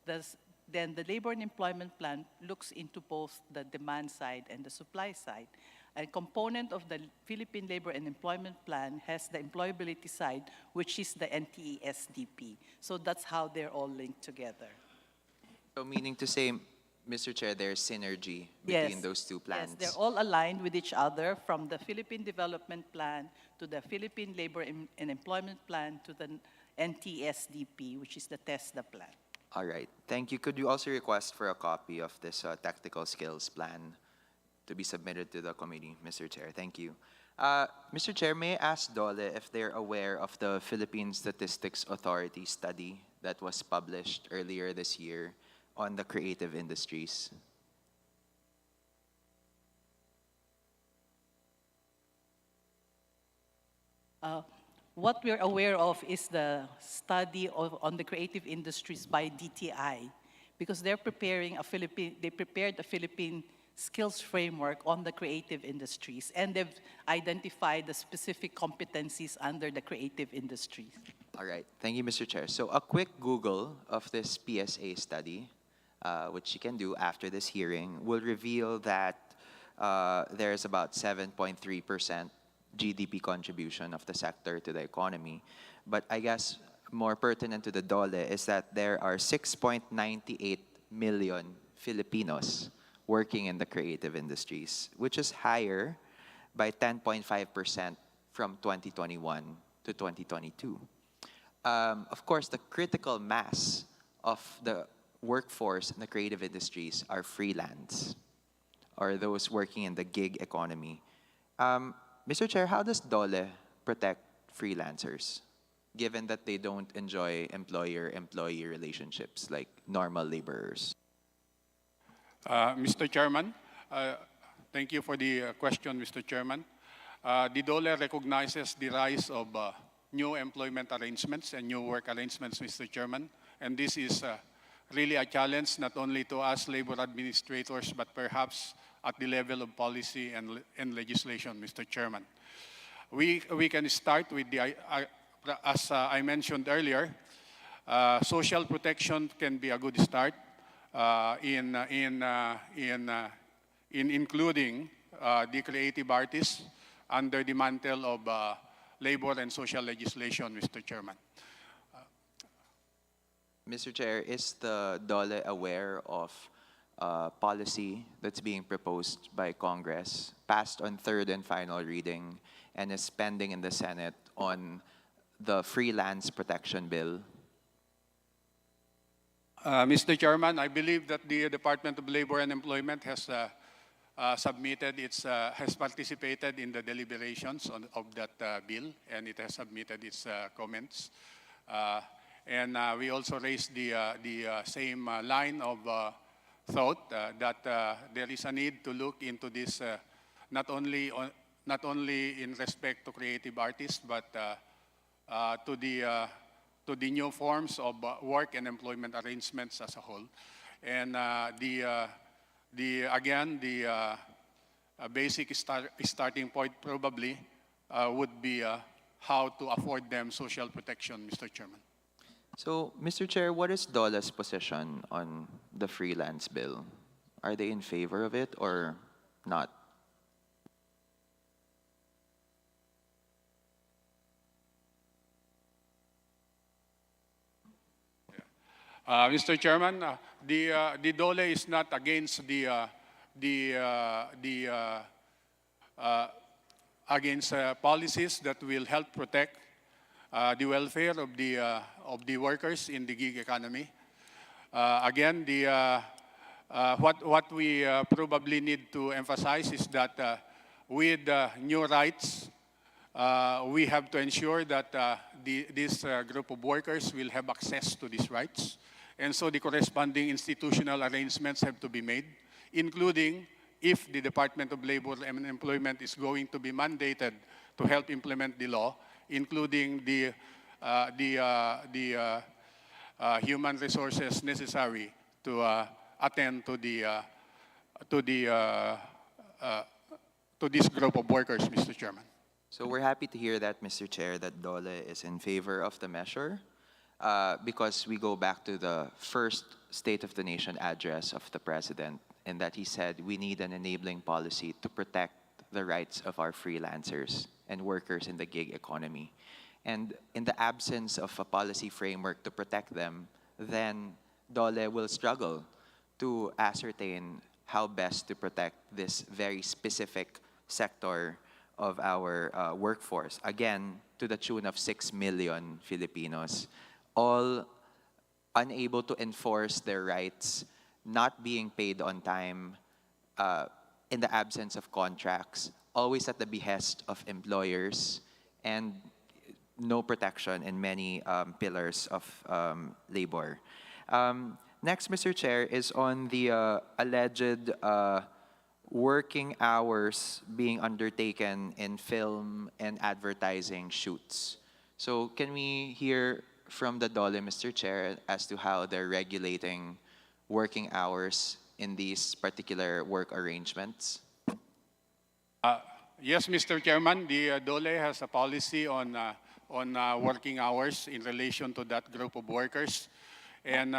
Then the Labor and Employment Plan looks into both the demand side and the supply side. A component of the Philippine Labor and Employment Plan has the employability side, which is the NTESDP. So that's how they're all linked together. So meaning to say, Mr. Chair, there's synergy between those two plans. Yes, they're all aligned with each other, from the Philippine Development Plan to the Philippine Labor and Employment Plan to the NTSDP, which is the TESDA plan. All right, thank you. Could you also request for a copy of this tactical skills plan to be submitted to the committee, Mr. Chair? Thank you. Mr. Chair, may I ask DOLE if they're aware of the Philippine Statistics Authority study that was published earlier this year on the creative industries? What we're aware of is the study on the creative industries by DTI, because they prepared a Philippine skills framework on the creative industries, and they've identified the specific competencies under the creative industries. All right, thank you, Mr. Chair. So a quick Google of this PSA study, which you can do after this hearing, will reveal that there's about 7.3% GDP contribution of the sector to the economy. But I guess more pertinent to the DOLE is that there are 6.98 million Filipinos working in the creative industries, which is higher by 10.5% from 2021 to 2022. Of course, the critical mass of the workforce in the creative industries are freelance, or those working in the gig economy. Mr. Chair, how does DOLE protect freelancers, given that they don't enjoy employer-employee relationships like normal laborers? Mr. Chairman, thank you for the question, Mr. Chairman. The DOLE recognizes the rise of new employment arrangements and new work arrangements, Mr. Chairman. And this is really a challenge not only to us labor administrators, but perhaps at the level of policy and legislation, Mr. Chairman. We can start with the, as I mentioned earlier, social protection can be a good start in including the creative artists under the mantle of labor and social legislation, Mr. Chairman. Mr. Chair, is the DOLE aware of policy that's being proposed by Congress, passed on third and final reading, and is pending in the Senate on the freelance protection bill? Mr. Chairman, I believe that the Department of Labor and Employment has has participated in the deliberations of that bill, and it has submitted its comments. And we also raised the same line of thought that there is a need to look into this not only in respect to creative artists, but to the new forms of work and employment arrangements as a whole. And the basic starting point probably would be how to afford them social protection, Mr. Chairman. So, Mr. Chair, what is DOLE's position on the freelance bill? Are they in favor of it or not? Mr. Chairman, the DOLE is not against against policies that will help protect the welfare of the workers in the gig economy. Again, what we probably need to emphasize is that with new rights, we have to ensure that this group of workers will have access to these rights. And so the corresponding institutional arrangements have to be made, including if the Department of Labor and Employment is going to be mandated to help implement the law, including the human resources necessary to attend to this group of workers, Mr. Chairman. So we're happy to hear that, Mr. Chair, that DOLE is in favor of the measure because we go back to the first State of the Nation address of the President, in that he said we need an enabling policy to protect the rights of our freelancers and workers in the gig economy. And in the absence of a policy framework to protect them, then DOLE will struggle to ascertain how best to protect this very specific sector of our workforce. Again, to the tune of 6 million Filipinos, all unable to enforce their rights, not being paid on time, in the absence of contracts, always at the behest of employers, and no protection in many pillars of labor. Next, Mr. Chair, is on the alleged working hours being undertaken in film and advertising shoots. So can we hear from the DOLE, Mr. Chair, as to how they're regulating working hours in these particular work arrangements? Yes, Mr. Chairman, the DOLE has a policy on working hours in relation to that group of workers. And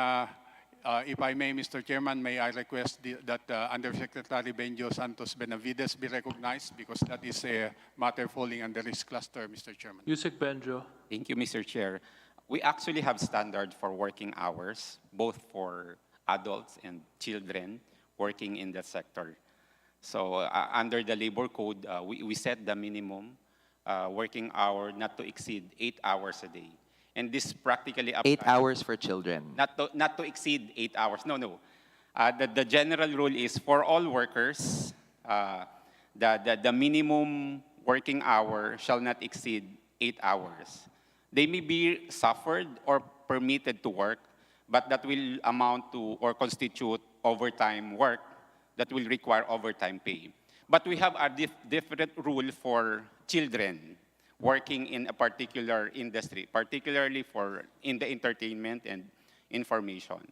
if I may, Mr. Chairman, may I request that Undersecretary Benjo Santos Benavides be recognized, because that is a matter falling under his cluster, Mr. Chairman. Yusek Benjo. Thank you, Mr. Chair. We actually have standards for working hours, both for adults and children working in that sector. So under the labor code, we set the minimum working hour not to exceed 8 hours a day. And this practically applies. 8 hours for children. Not to exceed 8 hours. No. The general rule is for all workers, the minimum working hour shall not exceed 8 hours. They may be suffered or permitted to work, but that will amount to or constitute overtime work that will require overtime pay. But we have a different rule for children working in a particular industry, particularly in the entertainment and information.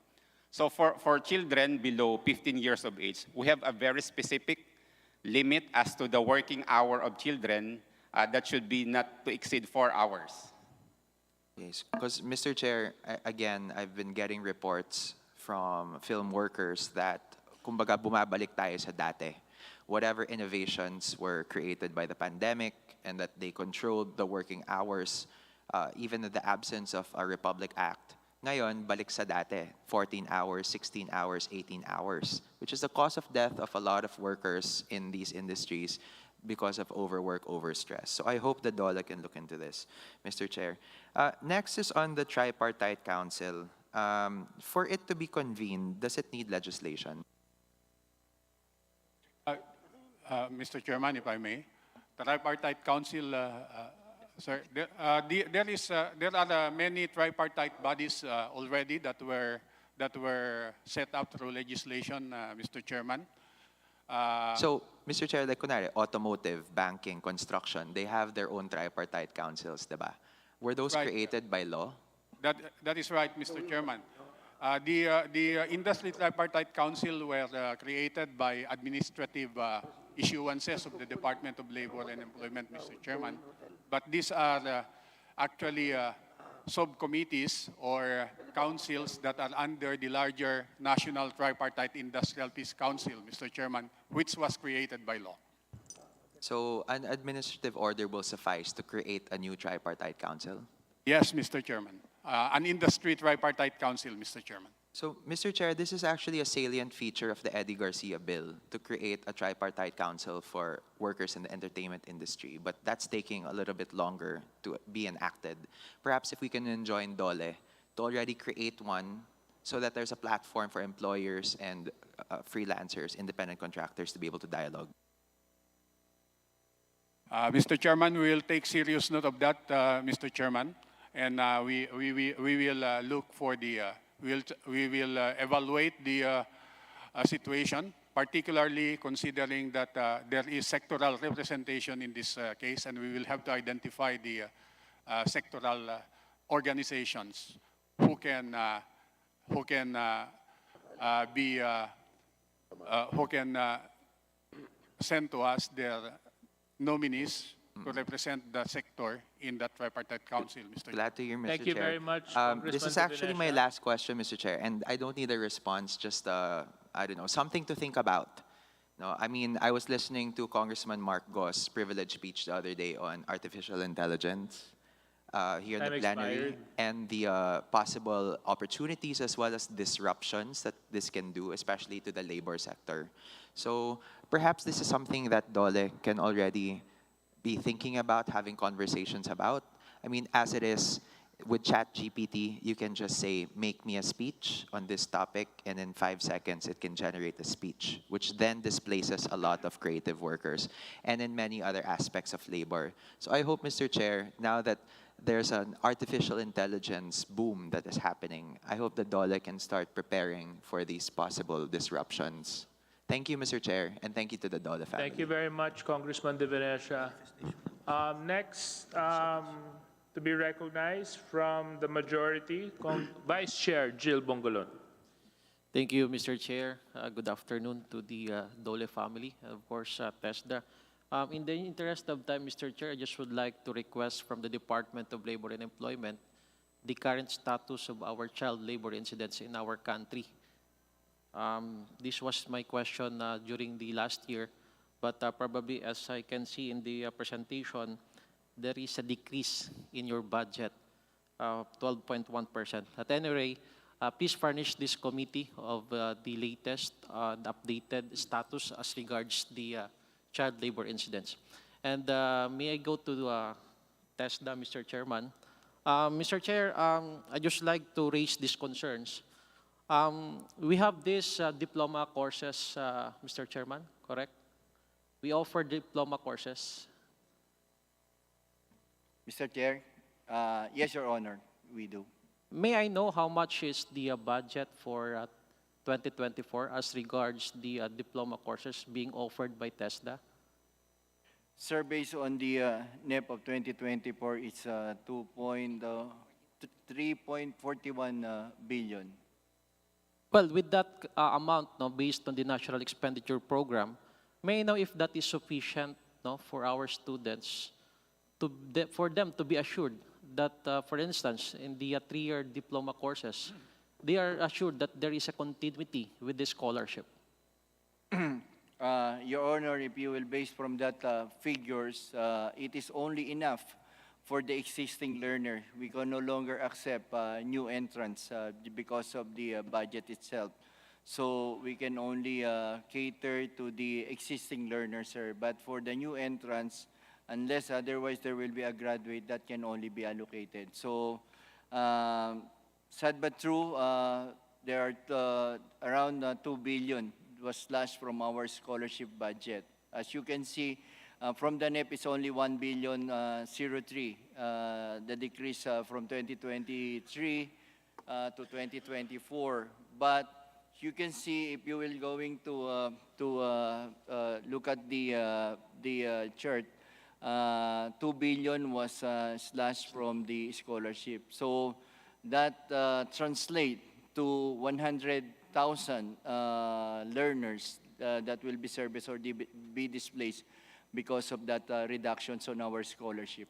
So for children below 15 years of age, we have a very specific limit as to the working hour of children that should be not to exceed 4 hours. Yes, because Mr. Chair, again, I've been getting reports from film workers that, kumbaga, bumabalik tayo sa dati. Whatever innovations were created by the pandemic and that they controlled the working hours, even in the absence of a Republic Act. Ngayon, balik sa dati, 14 hours, 16 hours, 18 hours, which is the cause of death of a lot of workers in these industries because of overwork, overstress. So I hope the DOLE can look into this, Mr. Chair. Next is on the Tripartite Council. For it to be convened, does it need legislation? Mr. Chairman, if I may, the Tripartite Council, sir, there are many tripartite bodies already that were set up through legislation, Mr. Chairman. So, Mr. Chair, like kunwari, automotive, banking, construction, they have their own tripartite councils, diba? Were those Right. created by law? That is right, Mr. Chairman. The Industry Tripartite Council were created by administrative issuances of the Department of Labor and Employment, Mr. Chairman. But these are actually subcommittees or councils that are under the larger National Tripartite Industrial Peace Council, Mr. Chairman, which was created by law. So, an administrative order will suffice to create a new tripartite council? Yes, Mr. Chairman. An Industry Tripartite Council, Mr. Chairman. So, Mr. Chair, this is actually a salient feature of the Eddie Garcia bill to create a tripartite council for workers in the entertainment industry, but that's taking a little bit longer to be enacted. Perhaps if we can enjoin DOLE to already create one so that there's a platform for employers and freelancers, independent contractors to be able to dialogue. Mr. Chairman, we will take serious note of that, Mr. Chairman, and we will look for the. We will evaluate the situation, particularly considering that there is sectoral representation in this case, and we will have to identify the sectoral organizations who can send to us their nominees to represent the sector in that tripartite council, Mr. Chair. Glad to hear, Mr. Thank you Chair. very much, This Congressman is actually my Divinesha. last question, Mr. Chair, and I don't need a response, just, I don't know, something to think about. No, I mean, I was listening to Congressman Mark Goss' privileged speech the other day on artificial intelligence here in the Time plenary expired. and the possible opportunities as well as disruptions that this can do, especially to the labor sector. So perhaps this is something that DOLE can already be thinking about, having conversations about. I mean, as it is, with ChatGPT, you can just say, make me a speech on this topic, and in 5 seconds, it can generate a speech, which then displaces a lot of creative workers and in many other aspects of labor. So I hope, Mr. Chair, now that there's an artificial intelligence boom that is happening, I hope the DOLE can start preparing for these possible disruptions. Thank you, Mr. Chair, and thank you to the DOLE family. Thank you very much, Congressman De Venecia. Next, to be recognized from the majority, Vice Chair Jill Bongolon. Thank you, Mr. Chair. Good afternoon to the DOLE family, and of course, TESDA. In the interest of time, Mr. Chair, I just would like to request from the Department of Labor and Employment the current status of our child labor incidents in our country. This was my question during the last year, but probably as I can see in the presentation, there is a decrease in your budget, 12.1%. At any rate, please furnish this committee of the latest updated status as regards the child labor incidents. And may I go to TESDA, Mr. Chairman? Mr. Chair, I just like to raise these concerns. We have these diploma courses, Mr. Chairman, correct? We offer diploma courses. Mr. Chair, yes, Your Honor, we do. May I know how much is the budget for 2024 as regards the diploma courses being offered by TESDA? Sir, based on the NEP of 2024, it's 3.41 billion. Well, with that amount, no, based on the National Expenditure Program, may I know if that is sufficient, no, for our students, for them to be assured that, for instance, in the 3-year diploma courses, they are assured that there is a continuity with the scholarship? Your Honor, if you will base from that figures, it is only enough for the existing learner. We can no longer accept new entrants because of the budget itself. So we can only cater to the existing learners, sir. But for the new entrants, unless otherwise there will be a graduate that can only be allocated. So sad but true, there are around 2 billion was slashed from our scholarship budget. As you can see, from the NEP, it's only 1 billion 03, the decrease from 2023 to 2024. But you can see, if you will going to look at the chart, 2 billion was slashed from the scholarship. So that translates to 100,000 learners that will be serviced or be displaced because of that reductions on our scholarship.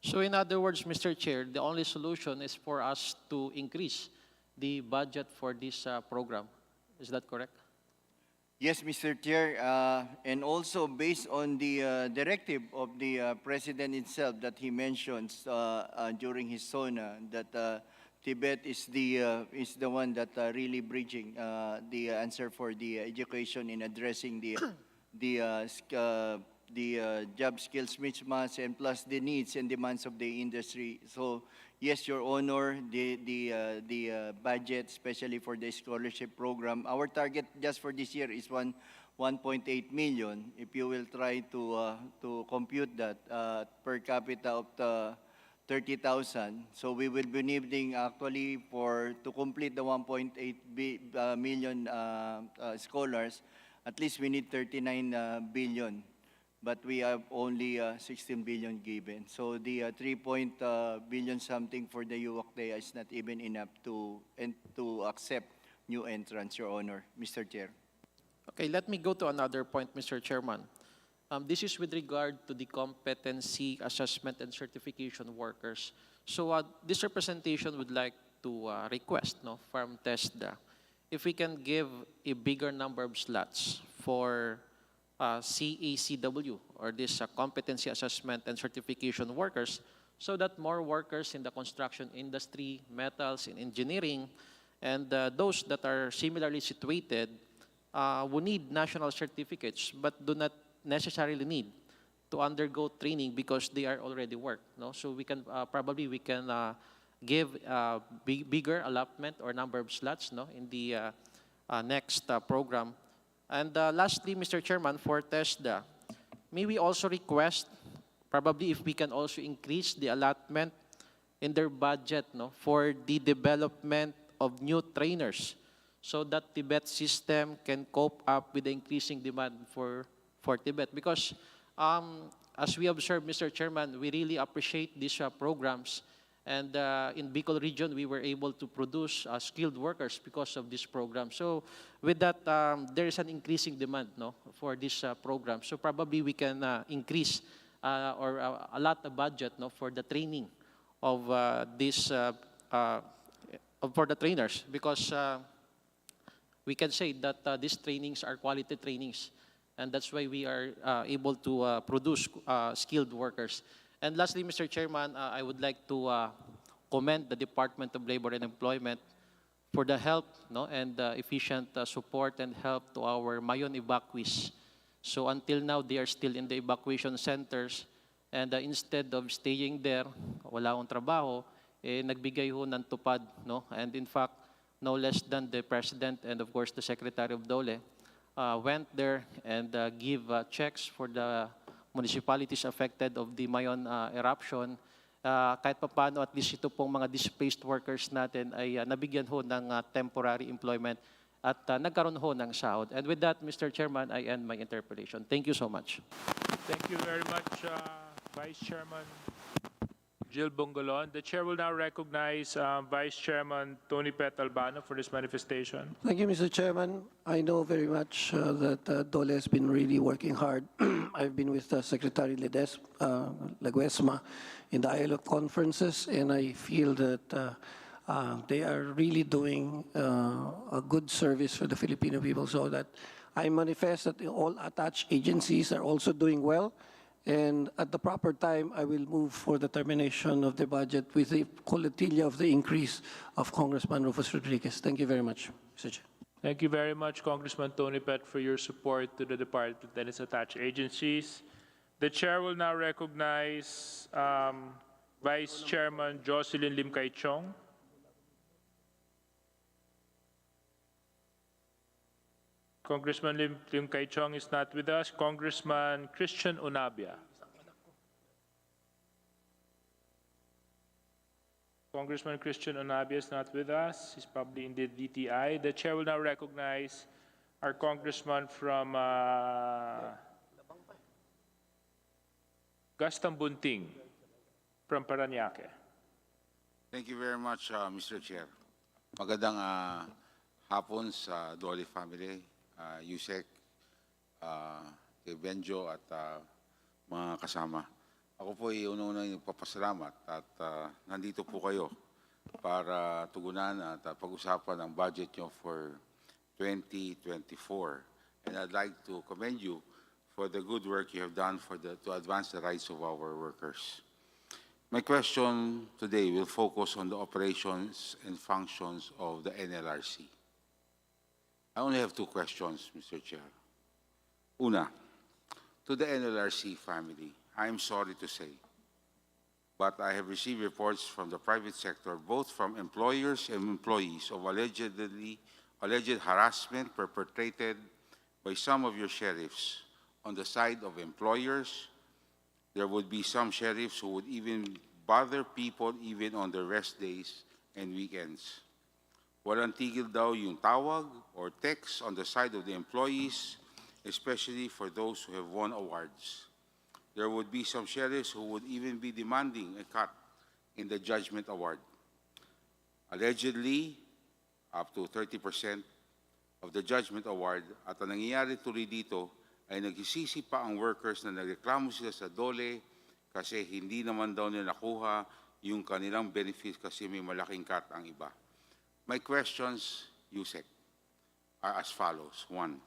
So in other words, Mr. Chair, the only solution is for us to increase the budget for this program. Is that correct? Yes, Mr. Chair, and also based on the directive of the President itself that he mentions during his SONA, that Tibet is the one that really bridging the answer for the education in addressing the job skills mismatch and plus the needs and demands of the industry. So yes, Your Honor, the budget, especially for the scholarship program, our target just for this year is 1.8 million. If you will try to compute that per capita of 30,000, so we will be needing actually to complete the 1.8 million scholars, at least we need 39 billion. But we have only 16 billion given. So the 3 billion something for the UWACDEA is not even enough to accept new entrants, Your Honor, Mr. Chair. Okay, let me go to another point, Mr. Chairman. This is with regard to the competency assessment and certification workers. So this representation would like to request from TESDA if we can give a bigger number of slots for CACW, or this competency assessment and certification workers, so that more workers in the construction industry, metals, in engineering, and those that are similarly situated who need national certificates but do not necessarily need to undergo training because they are already work. No? So we can probably we can give bigger allotment or number of slots, no, in the next program. And lastly, Mr. Chairman, for TESDA, may we also request probably if we can also increase the allotment in their budget, no, for the development of new trainers, so that Tibet system can cope up with the increasing demand for Tibet. Because as we observed, Mr. Chairman, we really appreciate these programs. And in Bicol region, we were able to produce skilled workers because of this program. So with that, there is an increasing demand, no, for this program. So probably we can increase or allot a budget, no, for the training of this for the trainers, because we can say that these trainings are quality trainings, and that's why we are able to produce skilled workers. And lastly, Mr. Chairman, I would like to commend the Department of Labor and Employment for the help, no, and efficient support and help to our Mayon evacuees. So until now, they are still in the evacuation centers, and instead of staying there, wala akong trabaho, nagbigay ho ng tupad, no? And in fact, no less than the President and of course the Secretary of DOLE went there and give checks for the municipalities affected of the Mayon eruption. Kahit paano, at least ito pong mga displaced workers natin ay nabigyan ho ng temporary employment at nagkaroon ho ng sahod. And with that, Mr. Chairman, I end my interpellation. Thank you so much. Thank you very much, Vice Chairman Jill Bongalon. The Chair will now recognize Vice Chairman Tony Pet Albano for this manifestation. Thank you, Mr. Chairman. I know very much that DOLE has been really working hard. I've been with Secretary Laguesma in the ILO conferences, and I feel that they are really doing a good service for the Filipino people, so that I manifest that all attached agencies are also doing well. And at the proper time, I will move for the termination of the budget with the collatilla of the increase of Congressman Rufus Rodriguez. Thank you very much, Mr. Chair. Thank you very much, Congressman Tony Pet, for your support to the department and its attached agencies. The Chair will now recognize Vice Chairman Jocelyn Lim Kai Chong. Congressman Lim Kai Chong is not with us. Congressman Christian Onabia. Congressman Christian Onabia is not with us. He's probably in the DTI. The Chair will now recognize our Congressman from Gaston Bunting from Parañaque. Thank you very much, Mr. Chair. Magandang hapon sa DOLE family, Yusek, kay Benjo at mga kasama. Ako po ay una-una nagpapasalamat at nandito po kayo para tugunan at pag-usapan ang budget nyo for 2024. And I'd like to commend you for the good work you have done to advance the rights of our workers. My question today will focus on the operations and functions of the NLRC. I only have two questions, Mr. Chair. Una, to the NLRC family, I am sorry to say, but I have received reports from the private sector, both from employers and employees, of alleged harassment perpetrated by some of your sheriffs on the side of employers. There would be some sheriffs who would even bother people even on their rest days and weekends. Walang tigil daw yung tawag or text on the side of the employees, especially for those who have won awards. There would be some sheriffs who would even be demanding a cut in the judgment award. Allegedly, up to 30% of the judgment award, at ang nangyayari tuloy dito ay nagsisisi pa ang workers na nagreklamo sila sa DOLE kasi hindi naman daw nila nakuha yung kanilang benefits kasi may malaking cut ang iba. My questions, Yusek, are as follows. One,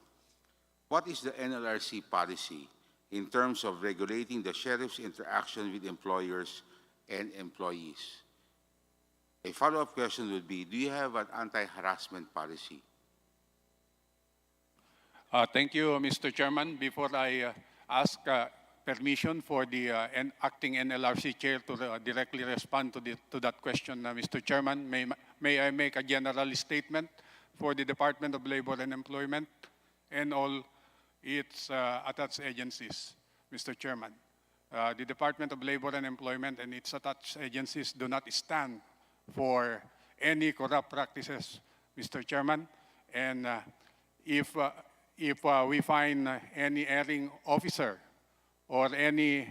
what is the NLRC policy in terms of regulating the sheriff's interaction with employers and employees? A follow-up question would be, do you have an anti-harassment policy? Thank you, Mr. Chairman. Before I ask permission for the acting NLRC chair to directly respond to that question, Mr. Chairman, may I make a general statement for the Department of Labor and Employment and all its attached agencies, Mr. Chairman. The Department of Labor and Employment and its attached agencies do not stand for any corrupt practices, Mr. Chairman. And if we find any erring officer or any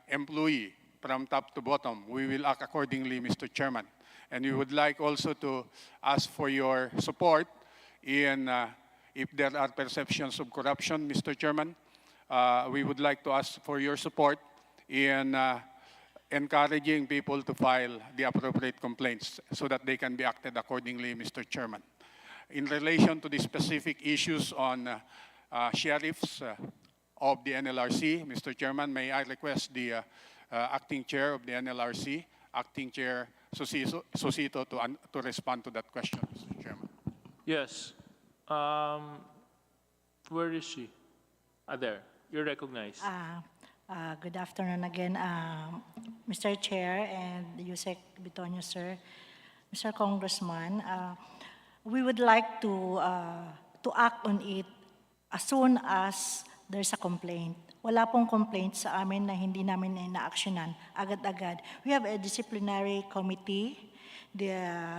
employee from top to bottom, we will act accordingly, Mr. Chairman. And we would like also to ask for your support in if there are perceptions of corruption, Mr. Chairman. We would like to ask for your support in encouraging people to file the appropriate complaints so that they can be acted accordingly, Mr. Chairman. In relation to the specific issues on sheriffs of the NLRC, Mr. Chairman, may I request the acting chair of the NLRC, acting chair Susito, to respond to that question, Mr. Chairman. Yes. Where is she? There. You're recognized. Good afternoon again, Mr. Chair and Yusek Bitonio, sir. Mr. Congressman, we would like to act on it as soon as there's a complaint. Wala pong complaint sa amin na hindi namin ina-actionan agad-agad. We have a disciplinary committee, the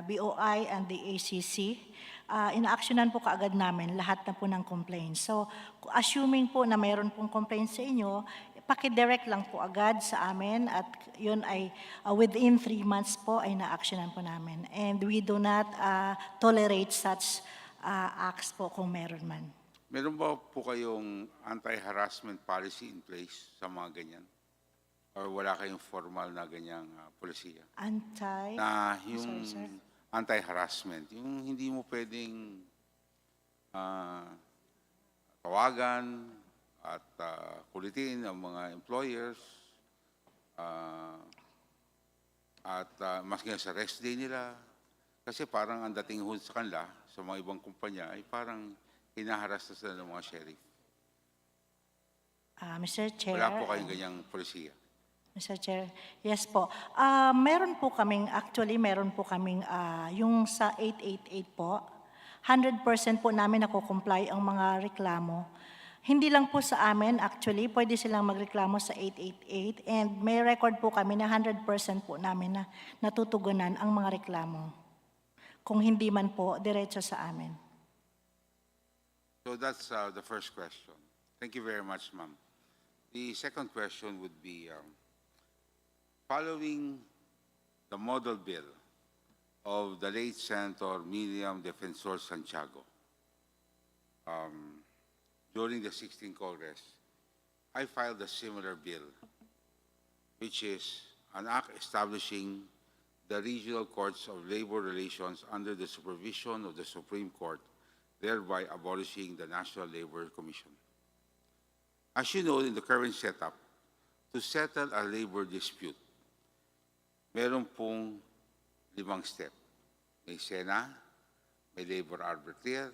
BOI and the ACC. Ina-actionan po kaagad namin lahat na po ng complaints. So, assuming po na mayroon pong complaint sa inyo, paki-direct lang po agad sa amin at yun ay within 3 months po ay na-actionan po namin. And we do not tolerate such acts po kung meron man. Meron ba po kayong anti-harassment policy in place sa mga ganyan? Or wala kayong formal na ganyang polisiya? Na yung Sorry, sir. anti-harassment, yung hindi mo pwedeng tawagan at kulitin ang mga employers at maski sa rest day nila. Kasi parang ang dating ho sa kanila, sa mga ibang kumpanya, ay parang hinaharas na sila ng mga sheriff. Mr. Chair. Wala po kayong ganyang polisiya. Mr. Chair, yes po. Meron po kaming yung sa 888 po, 100% po namin nakukomply ang mga reklamo. Hindi lang po sa amin, actually, pwede silang magreklamo sa 888 and may record po kami na 100% po namin na natutugunan ang mga reklamo. Kung hindi man po, diretso sa amin. So that's the first question. Thank you very much, ma'am. The second question would be, following the model bill of the late Senator Miriam Defensor Santiago, during the 16th Congress, I filed a similar bill, which is an act establishing the regional courts of labor relations under the supervision of the Supreme Court, thereby abolishing the National Labor Commission. As you know, in the current setup, to settle a labor dispute, meron pong 5 step. May SENA, may labor arbitrator,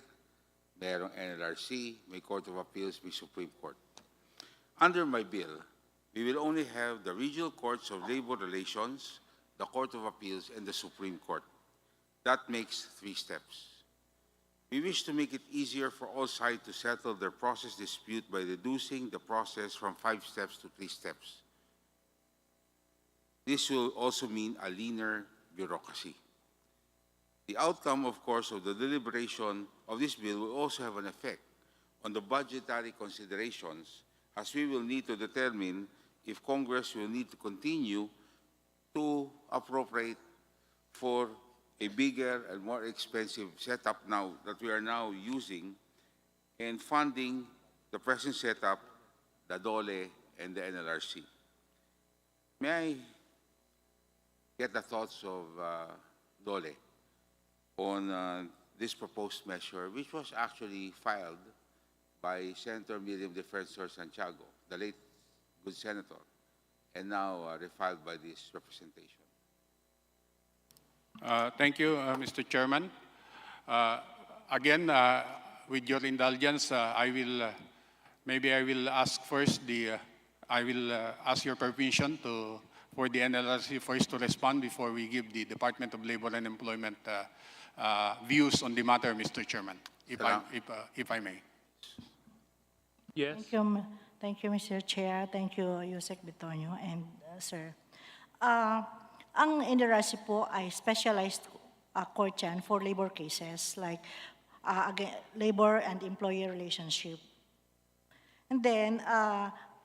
merong NLRC, may Court of Appeals, may Supreme Court. Under my bill, we will only have the regional courts of labor relations, the Court of Appeals, and the Supreme Court. That makes 3 steps. We wish to make it easier for all sides to settle their process dispute by reducing the process from 5 steps to 3 steps. This will also mean a leaner bureaucracy. The outcome, of course, of the deliberation of this bill will also have an effect on the budgetary considerations, as we will need to determine if Congress will need to continue to appropriate for a bigger and more expensive setup now that we are now using and funding the present setup, the DOLE and the NLRC. May I get the thoughts of DOLE on this proposed measure, which was actually filed by Senator Miriam Defensor Santiago, the late good senator, and now refiled by this representation. Thank you, Mr. Chairman. Again, with your indulgence, maybe I will ask first I will ask your permission for the NLRC first to respond before we give the Department of Labor and Employment views on the matter, Mr. Chairman, if I may. Yes. Thank you, Mr. Chair. Thank you, Yusek Bitonio and sir. Ang NLRC po ay specialized court yan for labor cases like labor and employee relationship. And then,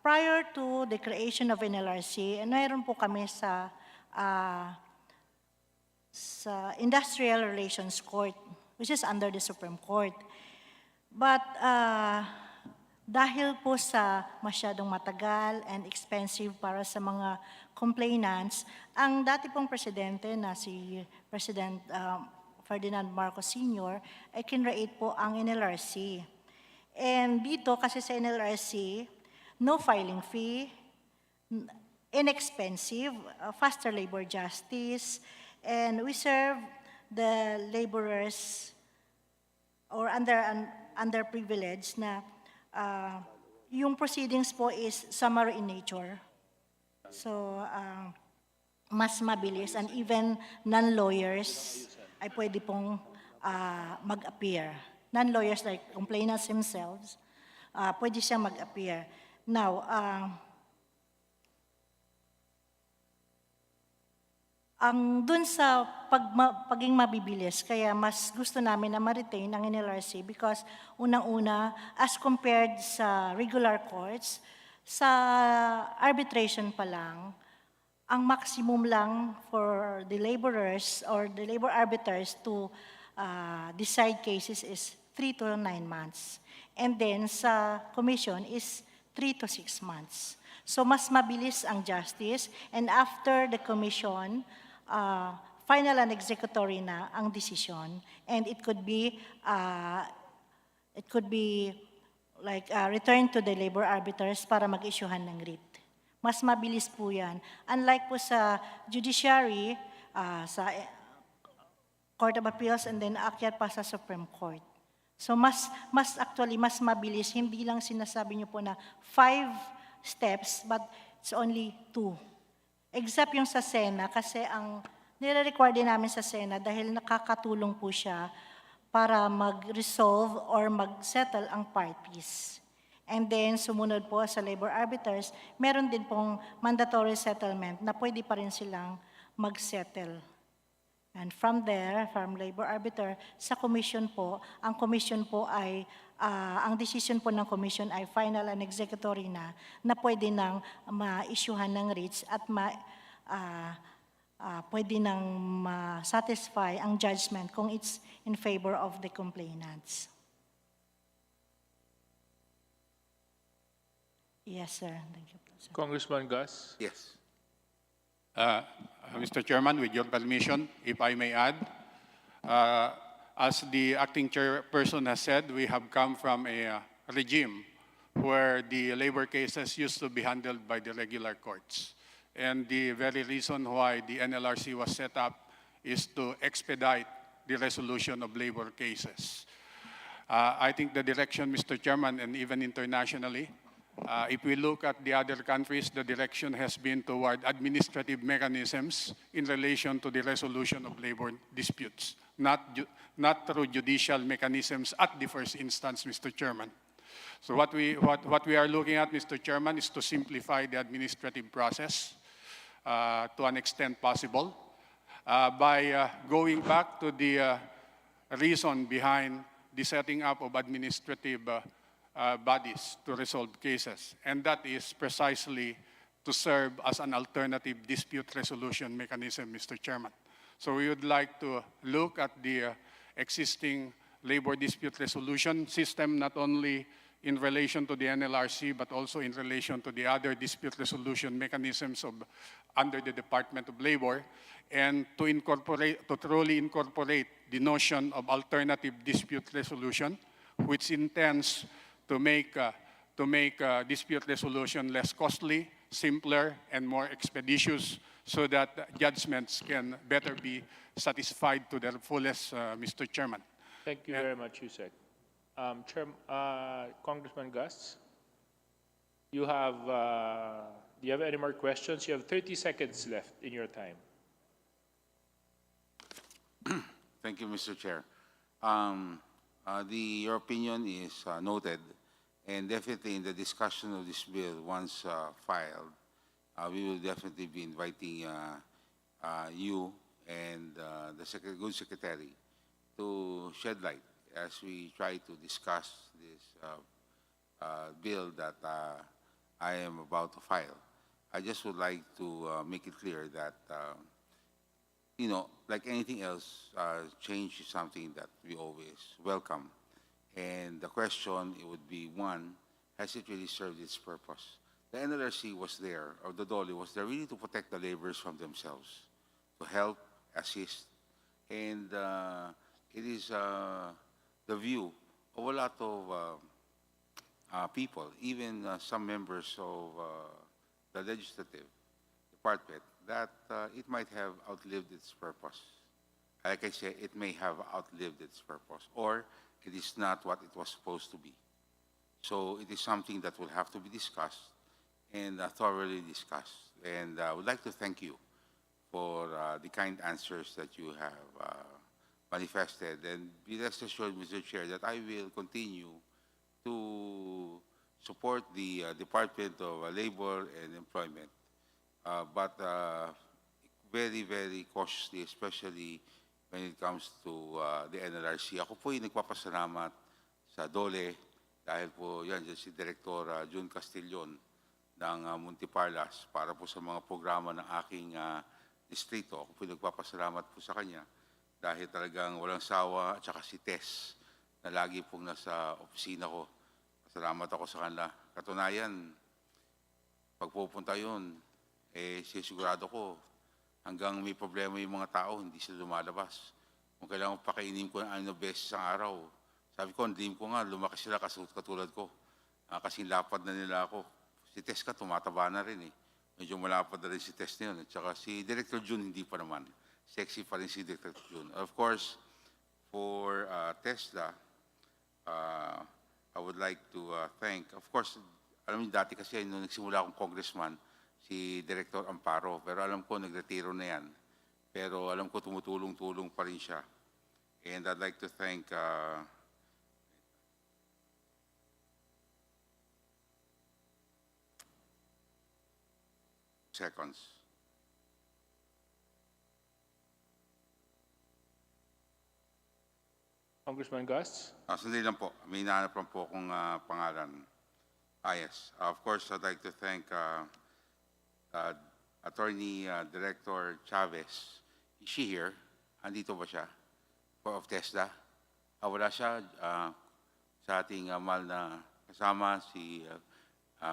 prior to the creation of NLRC, mayroon po kami sa Industrial Relations Court, which is under the Supreme Court. But dahil po sa masyadong matagal and expensive para sa mga complainants, ang dati pong presidente na si President Ferdinand Marcos Sr. ay kinreate po ang NLRC. And dito kasi sa NLRC, no filing fee, inexpensive, faster labor justice, and we serve the laborers or underprivileged na yung proceedings po is summary in nature. So, mas mabilis and even non-lawyers ay pwede pong mag-appear. Non-lawyers like complainants themselves, pwede siyang mag-appear. Now, dun sa pagiging mabibilis, kaya mas gusto namin na ma-retain ang NLRC because unang-una, as compared sa regular courts, sa arbitration pa lang, ang maximum lang for the laborers or the labor arbiters to decide cases is 3 to 9 months. And then sa commission is 3 to 6 months. So mas mabilis ang justice, and after the commission, final and executory na ang decision, and it could be like return to the labor arbiters para mag-issuehan ng writ. Mas mabilis po yan. Unlike po sa judiciary, sa Court of Appeals, and then aakyat pa sa Supreme Court. So mas mabilis. Hindi lang sinasabi niyo po na 5 steps, but it's only 2. Except yung sa SENA, kasi ang nire-require din namin sa SENA dahil nakakatulong po siya para mag-resolve or mag-settle ang parties. And then, sumunod po sa labor arbiters, meron din pong mandatory settlement na pwede pa rin silang mag-settle. And from there, from labor arbiter, sa commission po, ang commission po ay, ang decision po ng commission ay final and executory na pwede nang ma-issuehan ng writs at pwede nang ma-satisfy ang judgment kung it's in favor of the complainants. Yes, sir. Thank you. Sir. Congressman Gus? Yes. Mr. Chairman, with your permission, if I may add, as the acting chairperson has said, we have come from a regime where the labor cases used to be handled by the regular courts. And the very reason why the NLRC was set up is to expedite the resolution of labor cases. I think the direction, Mr. Chairman, and even internationally, if we look at the other countries, the direction has been toward administrative mechanisms in relation to the resolution of labor disputes, not through judicial mechanisms at the first instance, Mr. Chairman. So what we are looking at, Mr. Chairman, is to simplify the administrative process to an extent possible by going back to the reason behind the setting up of administrative bodies to resolve cases. And that is precisely to serve as an alternative dispute resolution mechanism, Mr. Chairman. So we would like to look at the existing labor dispute resolution system, not only in relation to the NLRC, but also in relation to the other dispute resolution mechanisms under the Department of Labor, and to truly incorporate the notion of alternative dispute resolution, which intends to to make dispute resolution less costly, simpler, and more expeditious, so that judgments can better be satisfied to their fullest, Mr. Chairman. Thank you very much, Yusek. Congressman Gus, you have, do you have any more questions? You have 30 seconds left in your time. Thank you, Mr. Chair. Your opinion is noted, and definitely in the discussion of this bill, once filed, we will definitely be inviting you and the good secretary to shed light as we try to discuss this bill that I am about to file. I just would like to make it clear that, you know, like anything else, change is something that we always welcome. And the question, it would be, one, has it really served its purpose? The NLRC was there, or the DOLE was there really to protect the laborers from themselves, to help, assist. And it is the view of a lot of people, even some members of the legislative department, that it might have outlived its purpose. Like I said, it may have outlived its purpose, or it is not what it was supposed to be. So it is something that will have to be discussed and thoroughly discussed. And I would like to thank you for the kind answers that you have manifested. And be rest assured, Mr. Chair, that I will continue to support the Department of Labor and Employment, but very, very cautiously, especially when it comes to the NLRC. Ako po ay nagpapasalamat sa DOLE dahil po yan si Director June Castillon ng Muntiparlas para po sa mga programa ng aking distrito. Ako po ay nagpapasalamat po sa kanya dahil talagang walang sawa, at saka si Tess na lagi pong nasa opisina ko. Salamat ako sa kanila. Katunayan, pag pupunta yun, sisigurado ko, hanggang may problema yung mga tao, hindi sila lumalabas. Kung kailangan pakainin ko ng 6 beses ang araw, sabi ko, ang dream ko nga, lumaki sila katulad ko. Kasing lapad na nila ako. Si Tess ka, tumataba na rin eh. Medyo malapad na rin si Tess na yun. At saka si Director June, hindi pa naman. Sexy pa rin si Director June. Of course, for Tesla, I would like to thank, of course, alam niyo dati kasi nung nagsimula akong congressman, si Director Amparo, pero alam ko nagretiro na yan. Pero alam ko tumutulong-tulong pa rin siya. And I'd like to thank seconds. Congressman Gus? Sandali lang po. May hinahanap lang po akong pangalan. Yes. Of course, I'd like to thank Attorney Director Chavez. Is she here? Andito ba siya? Of TESDA? Wala siya. Sa ating mahal na kasama, si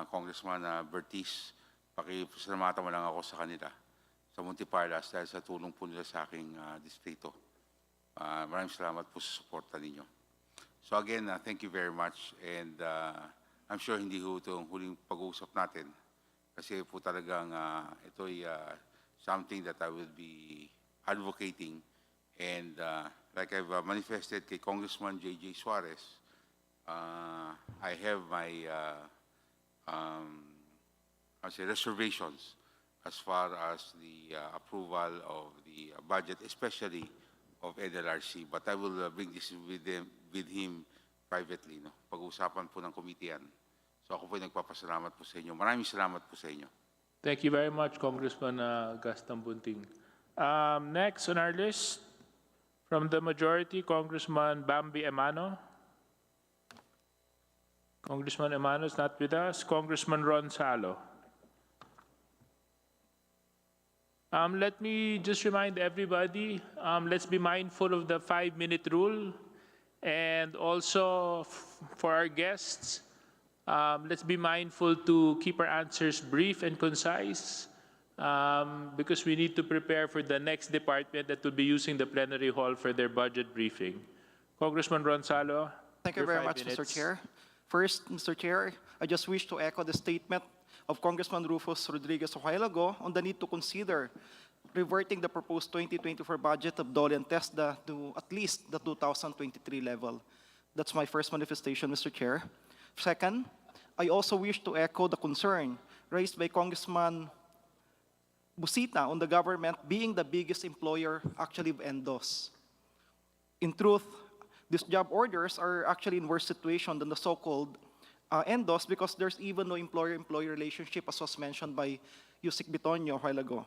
Congressman Bertis. Pakipasalamatan mo lang ako sa kanila, sa Muntiparlas, dahil sa tulong po nila sa aking distrito. Maraming salamat po sa suporta ninyo. So again, thank you very much. And I'm sure hindi ho itong huling pag-uusap natin. Kasi po talagang ito'y something that I will be advocating. And like I've manifested kay Congressman J.J. Suarez, I have my reservations as far as the approval of the budget, especially of NLRC, but I will bring this with him privately. No? Pag-uusapan po ng committee yan. So ako po nagpapasalamat po sa inyo. Maraming salamat po sa inyo. Thank you very much, Congressman Gaston Bunting. Next on our list, from the majority, Congressman Bambi Emano. Congressman Emano is not with us. Congressman Ron Salo. Let me just remind everybody, let's be mindful of the 5-minute rule. And also for our guests, let's be mindful to keep our answers brief and concise because we need to prepare for the next department that will be using the plenary hall for their budget briefing. Congressman Ron Salo. Thank you very much, Mr. Chair. First, Mr. Chair, I just wish to echo the statement of Congressman Rufus Rodriguez a while ago on the need to consider reverting the proposed 2024 budget of DOLE and TESDA to at least the 2023 level. That's my first manifestation, Mr. Chair. Second, I also wish to echo the concern raised by Congressman Busita on the government being the biggest employer actually of endos. In truth, these job orders are actually in worse situation than the so-called endos because there's even no employer-employee relationship as was mentioned by Yusek Bitonio a while ago.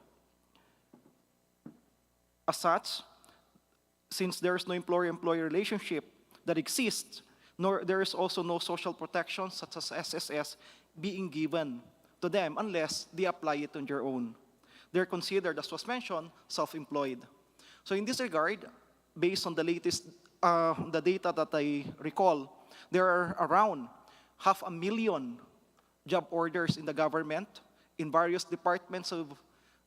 As such, since there's no employer-employee relationship that exists, nor there is also no social protection such as SSS being given to them unless they apply it on their own. They're considered, as was mentioned, self-employed. So in this regard, based on the latest the data that I recall, there are around 500,000 job orders in the government, in various departments of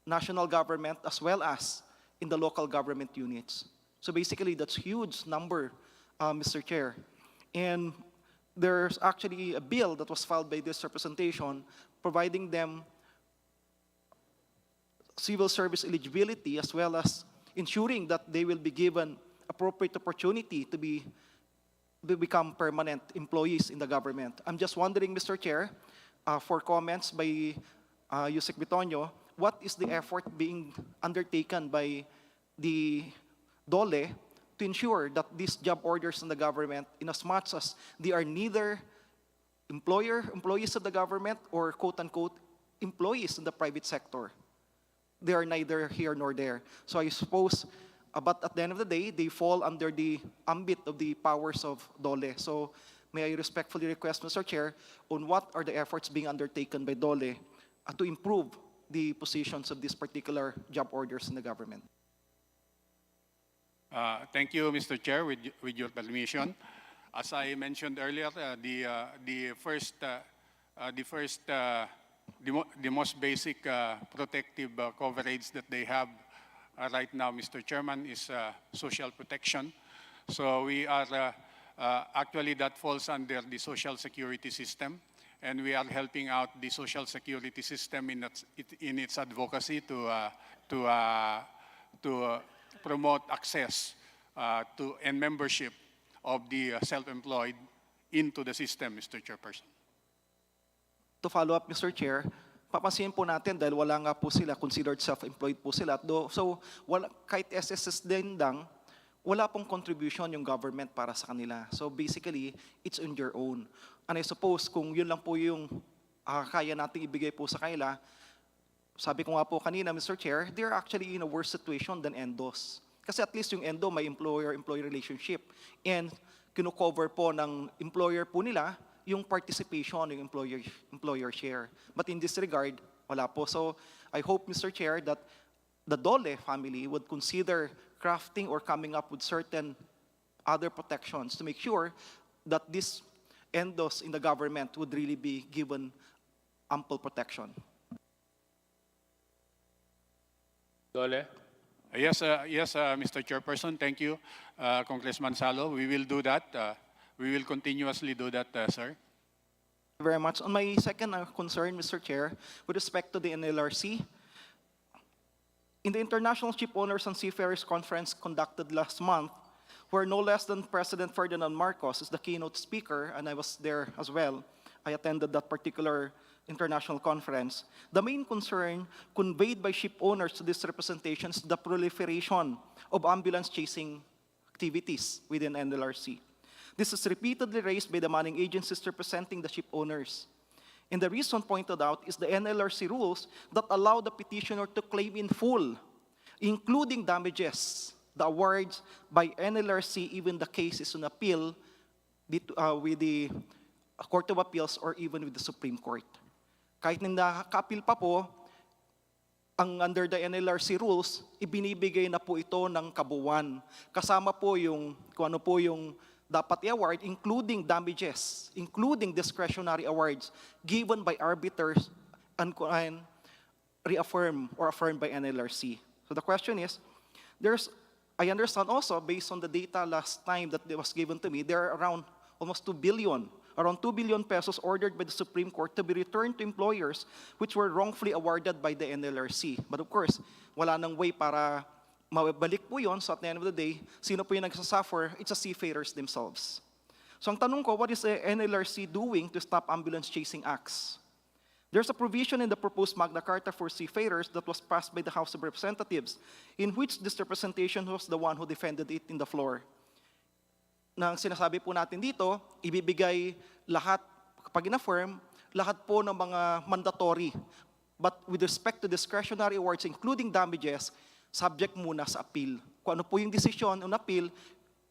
national government, as well as in the local government units. So basically, that's a huge number, Mr. Chair. And there's actually a bill that was filed by this representation providing them civil service eligibility as well as ensuring that they will be given appropriate opportunity to become permanent employees in the government. I'm just wondering, Mr. Chair, for comments by Yusek Bitonio, what is the effort being undertaken by the DOLE to ensure that these job orders in the government, in as much as they are neither employees of the government or quote-unquote employees in the private sector, they are neither here nor there. So I suppose, but at the end of the day, they fall under the ambit of the powers of DOLE. So may I respectfully request, Mr. Chair, on what are the efforts being undertaken by DOLE to improve the positions of these particular job orders in the government? Thank you, Mr. Chair, with your permission. As I mentioned earlier, the most basic protective coverage that they have right now, Mr. Chairman, is social protection. So we are, actually that falls under the social security system, and we are helping out the social security system in its advocacy to promote access to and membership of the self-employed into the system, Mr. Chairperson. To follow up, Mr. Chair, papansin po natin dahil wala nga po sila, considered self-employed po sila. So kahit SSS din lang, wala pong contribution yung government para sa kanila. So basically, it's on your own. And I suppose kung yun lang po yung kaya nating ibigay po sa kanila, sabi ko nga po kanina, Mr. Chair, they're actually in a worse situation than endos. Kasi at least yung endo may employer-employee relationship. And kino-cover po ng employer po nila yung participation, yung employer share. But in this regard, wala po. So I hope, Mr. Chair, that the DOLE family would consider crafting or coming up with certain other protections to make sure that these endos in the government would really be given ample protection. DOLE? Yes, Mr. Chairperson, thank you, Congressman Salo. We will do that. We will continuously do that, sir. Thank you very much. On my second concern, Mr. Chair, with respect to the NLRC, in the International Ship Owners and Seafarers Conference conducted last month, where no less than President Ferdinand Marcos is the keynote speaker, and I was there as well, I attended that particular international conference, the main concern conveyed by ship owners to this representation is the proliferation of ambulance chasing activities within NLRC. This is repeatedly raised by the manning agencies representing the ship owners. And the reason pointed out is the NLRC rules that allow the petitioner to claim in full, including damages, the awards by NLRC, even the case is on appeal with the Court of Appeals or even with the Supreme Court. Kahit nakaka-appeal pa po, under the NLRC rules, ibinibigay na po ito ng kabuuan. Kasama po yung, kung ano po yung dapat i-award, including damages, including discretionary awards given by arbiters and reaffirmed or affirmed by NLRC. So the question is, I understand also, based on the data last time that was given to me, there are around almost 2 billion around 2 billion pesos ordered by the Supreme Court to be returned to employers which were wrongfully awarded by the NLRC. But of course, wala nang way para mabalik po yun. So at the end of the day, sino po yung nagsasuffer? It's the seafarers themselves. So ang tanong ko, what is the NLRC doing to stop ambulance chasing acts? There's a provision in the proposed Magna Carta for seafarers that was passed by the House of Representatives, in which this representation was the one who defended it in the floor. Nang sinasabi po natin dito, ibibigay lahat, kapag in-affirm, lahat po ng mga mandatory. But with respect to discretionary awards, including damages, subject muna sa appeal. Kung ano po yung desisyon on appeal,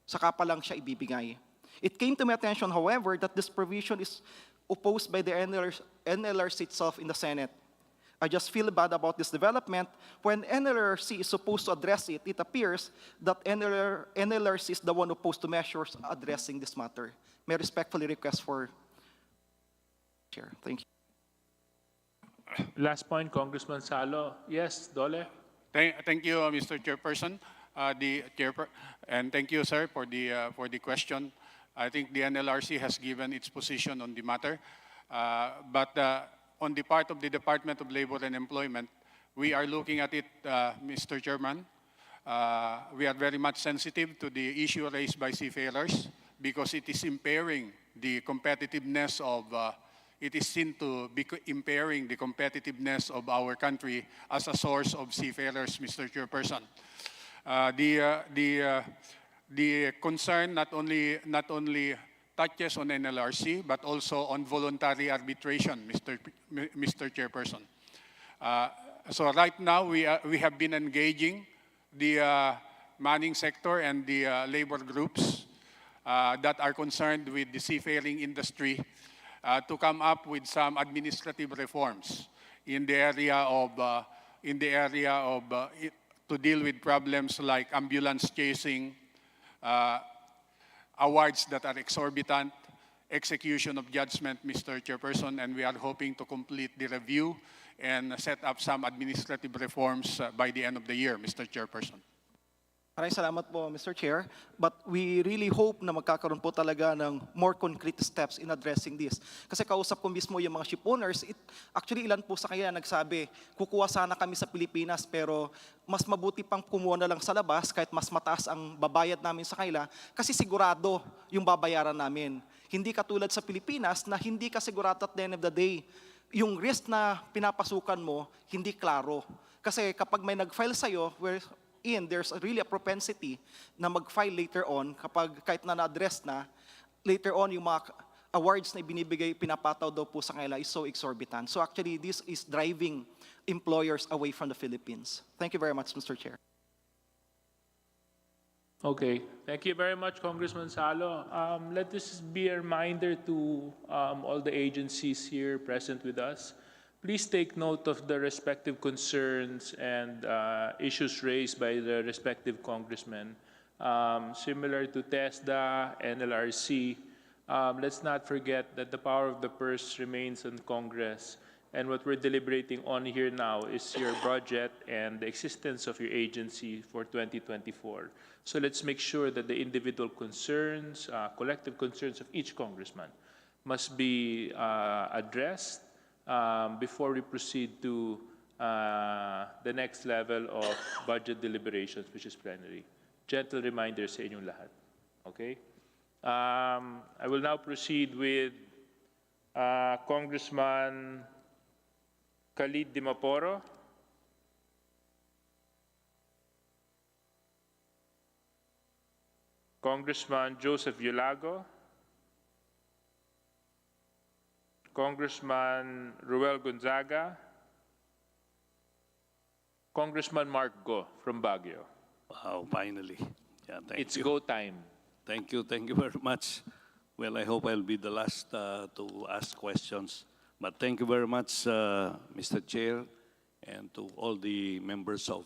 saka pa lang siya ibibigay. It came to my attention, however, that this provision is opposed by the NLRC itself in the Senate. I just feel bad about this development. When NLRC is supposed to address it, it appears that NLRC is the one opposed to measures addressing this matter. May I respectfully request for Chair. Thank you. Last point, Congressman Salo. Yes, Dole. Thank you, Mr. Chairperson, and thank you, sir, for the question. I think the NLRC has given its position on the matter, but on the part of the Department of Labor and Employment, we are looking at it, Mr. Chairman. We are very much sensitive to the issue raised by seafarers because it is impairing the competitiveness of, it is seen to be impairing the competitiveness of our country as a source of seafarers, Mr. Chairperson. The concern not only touches on NLRC, but also on voluntary arbitration, Mr. Chairperson. So right now, we have been engaging the manning sector and the labor groups that are concerned with the seafaring industry to come up with some administrative reforms in the area of to deal with problems like ambulance chasing, awards that are exorbitant, execution of judgment, Mr. Chairperson, and we are hoping to complete the review and set up some administrative reforms by the end of the year, Mr. Chairperson. Maraming salamat po, Mr. Chair. But we really hope na magkakaroon po talaga ng more concrete steps in addressing this. Kasi kausap ko mismo yung mga ship owners, actually ilan po sa kanila nagsabi, kukuha sana kami sa Pilipinas pero mas mabuti pang kumuha na lang sa labas kahit mas mataas ang babayad namin sa kanila kasi sigurado yung babayaran namin. Hindi katulad sa Pilipinas na hindi ka sigurado at the end of the day. Yung risk na pinapasukan mo, hindi klaro. Kasi kapag may nag-file sa'yo, there's really a propensity na mag-file later on kapag kahit na-address na, later on yung mga awards na ibinibigay, pinapataw daw po sa kanila is so exorbitant. So actually, this is driving employers away from the Philippines. Thank you very much, Mr. Chair. Okay, thank you very much, Congressman Salo. Let this be a reminder to all the agencies here present with us. Please take note of the respective concerns and issues raised by the respective congressmen. Similar to TESDA, NLRC, let's not forget that the power of the purse remains in Congress. And what we're deliberating on here now is your budget and the existence of your agency for 2024. So let's make sure that the individual concerns, collective concerns of each congressman must be addressed before we proceed to the next level of budget deliberations, which is plenary. Gentle reminder sa inyong lahat. Okay? I will now proceed with Congressman Khalid Dimaporo. Congressman Joseph Yulago. Congressman Ruel Gonzaga, Congressman Mark Go from Baguio. Wow, finally. Yeah, It's go time. Thank you very much. Well, I hope I'll be the last to ask questions. But thank you very much, Mr. Chair, and to all the members of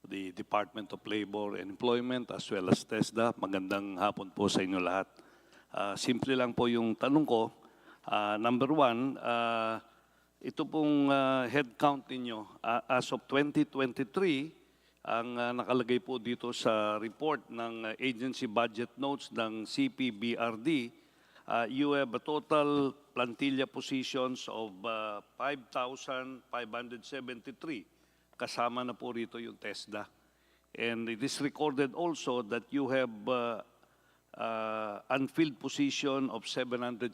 the Department of Labor and Employment, as well as TESDA. Magandang hapon po sa inyo lahat. Simple lang po yung tanong ko. Number one, ito pong head count ninyo, as of 2023, ang nakalagay po dito sa report ng Agency Budget Notes ng CPBRD, you have a total plantilla positions of 5,573. Kasama na po rito yung TESDA. And it is recorded also that you have unfilled position of 761.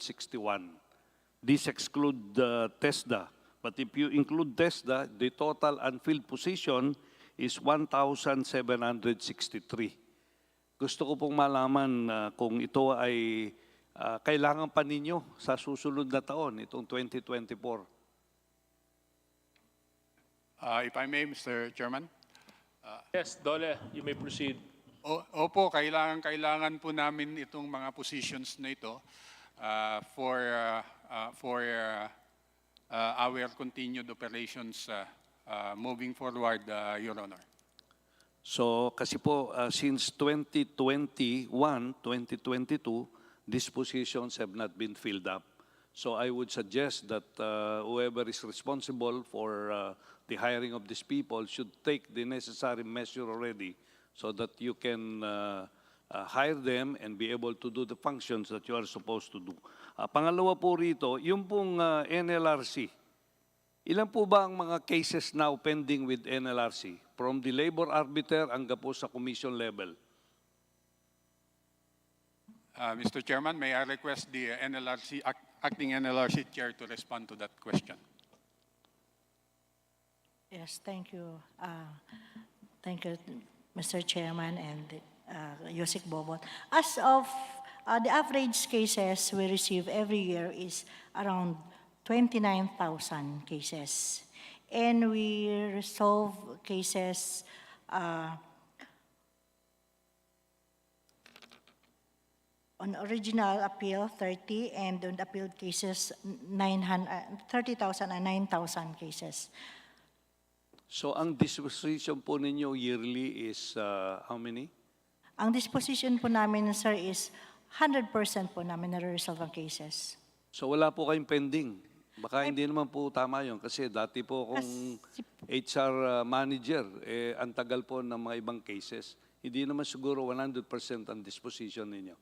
This exclude TESDA. But if you include TESDA, the total unfilled position is 1,763. Gusto ko pong malaman kung ito ay kailangan pa ninyo sa susunod na taon, itong 2024. If I may, Mr. Chairman. Yes, Dole, you may proceed. Opo, kailangan po namin itong mga positions na ito for our continued operations moving forward, Your Honor. So kasi po, since 2021, 2022, these positions have not been filled up. So I would suggest that whoever is responsible for the hiring of these people should take the necessary measure already so that you can hire them and be able to do the functions that you are supposed to do. Pangalawa po rito, yung pong NLRC, ilan po ba ang mga cases now pending with NLRC? From the labor arbiter hanggang po sa commission level? Mr. Chairman, may I request the acting NLRC chair to respond to that question? Yes, thank you. Thank you, Mr. Chairman and Yusek Bobot. As of the average cases we receive every year is around 29,000 cases. And we resolve cases on original appeal, 30, and on appealed cases, 30,000 and 9,000 cases. So ang disposition po ninyo yearly is how many? Ang disposition po namin, sir, is 100% po namin na-resolve ang cases. So wala po kayong pending? Baka hindi naman po tama yun kasi dati po akong HR manager, ang tagal po ng mga ibang cases. Hindi naman siguro 100% ang disposition ninyo.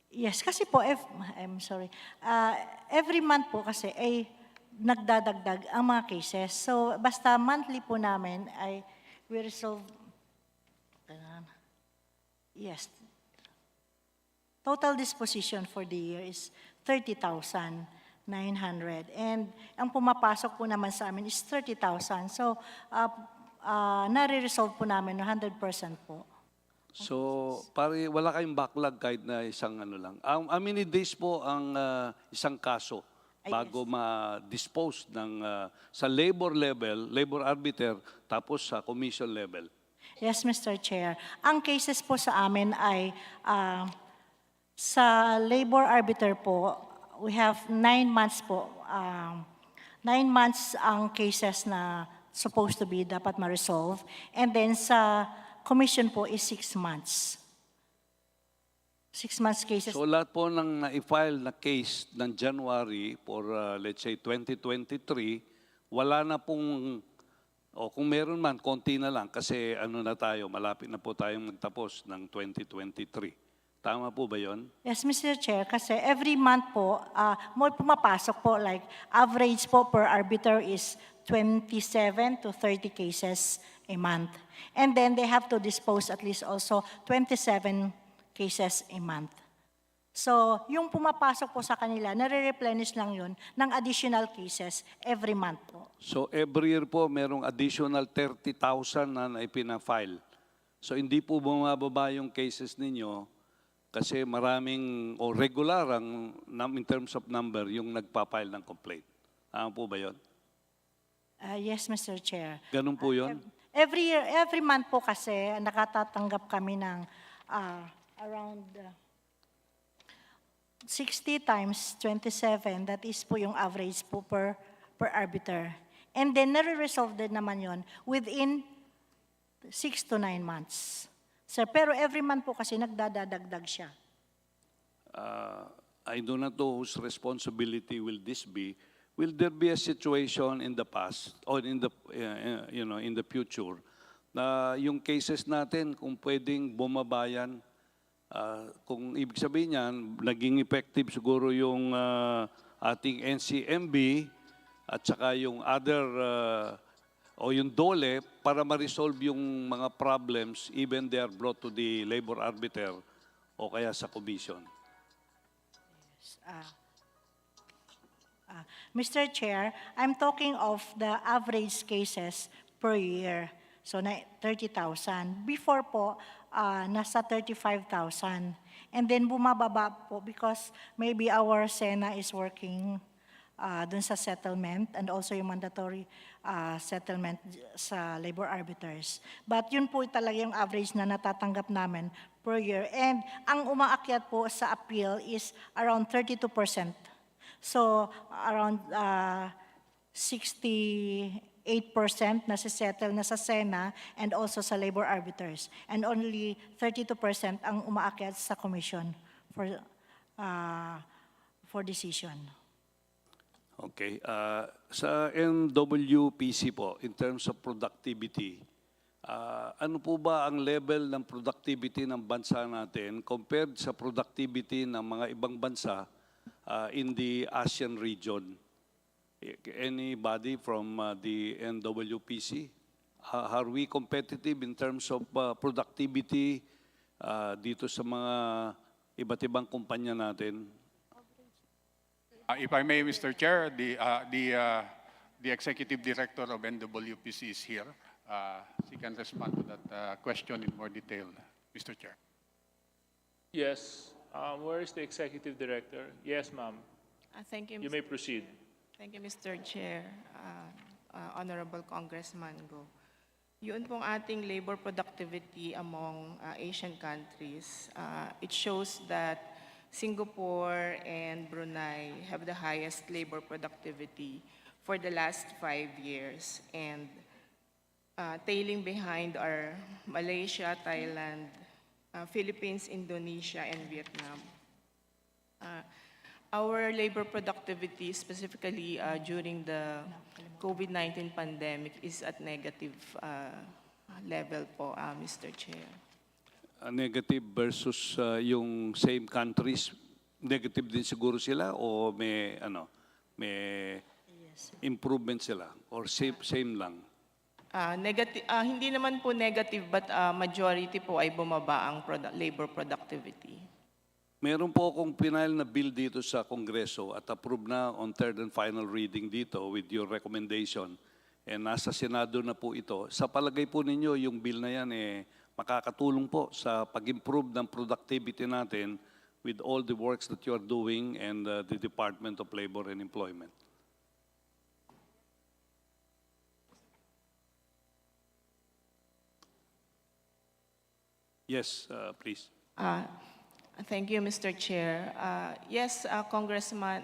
Yes, kasi po, I'm sorry, every month po kasi ay nagdadagdag ang mga cases. So basta monthly po namin ay we resolve, yes, total disposition for the year is 30,900. And ang pumapasok po naman sa amin is 30,000. So, nare-resolve po namin 100% po. So, wala kayong backlog kahit na isang ano lang. How many days po ang isang kaso bago ma-dispose ng sa labor level, labor arbiter, tapos sa commission level? Yes, Mr. Chair. Ang cases po sa amin ay sa labor arbiter po, we have 9 months po. 9 months ang cases na supposed to be dapat ma-resolve. And then sa commission po is 6 months. 6 months cases. So lahat po ng na-file na case ng January for let's say 2023, wala na pong, o kung meron man, konti na lang kasi ano na tayo, malapit na po tayong magtapos ng 2023. Tama po ba yun? Yes, Mr. Chair, kasi every month po, mo pumapasok po, like average po per arbiter is 27 to 30 cases a month. And then they have to dispose at least also 27 cases a month. So, yung pumapasok po sa kanila, nare-replenish lang yun ng additional cases every month po. So every year po, merong additional 30,000 na ipina-file. So hindi po bumababa yung cases ninyo kasi maraming o regular ang in terms of number yung nagpa-file ng complaint. Tama po ba yun? Yes, Mr. Chair. Ganun po yun? Every year, every month po kasi nakatatanggap kami ng around 60 times 27, that is po yung average po per arbiter. And then nare-resolve din naman yon within 6 to 9 months. Sir, pero every month po kasi nagdadagdag siya. I do not know whose responsibility will this be. Will there be a situation in the past or in the in the future na yung cases natin kung pwedeng bumabayan Kung ibig sabihin niyan, naging effective siguro yung ating NCMB at saka yung other o yung DOLE para ma-resolve yung mga problems even they are brought to the labor arbiter o kaya sa commission. Mr. Chair, I'm talking of the average cases per year. So, 30,000. Before po, nasa 35,000. And then bumababa po because maybe our SENA is working dun sa settlement and also yung mandatory settlement sa labor arbiters. But yun po talaga yung average na natatanggap namin per year. And ang umaakyat po sa appeal is around 32%. So, around 68% na settle na sa SENA and also sa labor arbiters. And only 32% ang umaakyat sa commission for decision. Okay. Sa NWPC po, in terms of productivity, ano po ba ang level ng productivity ng bansa natin compared sa productivity ng mga ibang bansa in the ASEAN region? Anybody from the NWPC? Are we competitive in terms of productivity dito sa mga iba't ibang kumpanya natin? If I may, Mr. Chair, the Executive Director of NWPC is here. She can respond to that question in more detail, Mr. Chair. Yes. Where is the Executive Director? Yes, ma'am. Thank you, You may proceed. Thank you, Mr. Chair, Honorable Congressman Go. Yun pong ating labor productivity among Asian countries, it shows that Singapore and Brunei have the highest labor productivity for the last 5 years. And tailing behind are Malaysia, Thailand, Philippines, Indonesia, and Vietnam. Our labor productivity, specifically during the COVID-19 pandemic, is at negative level po, Mr. Chair. Negative versus yung same countries, negative din siguro sila o may improvement sila or same lang? Negative, hindi naman po negative, but majority po ay bumaba ang labor productivity. Meron po akong final na bill dito sa Kongreso at approve na on third and final reading dito with your recommendation. And nasa Senado na po ito. Sa palagay po ninyo, yung bill na yan makakatulong po sa pag-improve ng productivity natin with all the works that you are doing and the Department of Labor and Employment. Yes, please. Thank you, Mr. Chair. Yes, Congressman,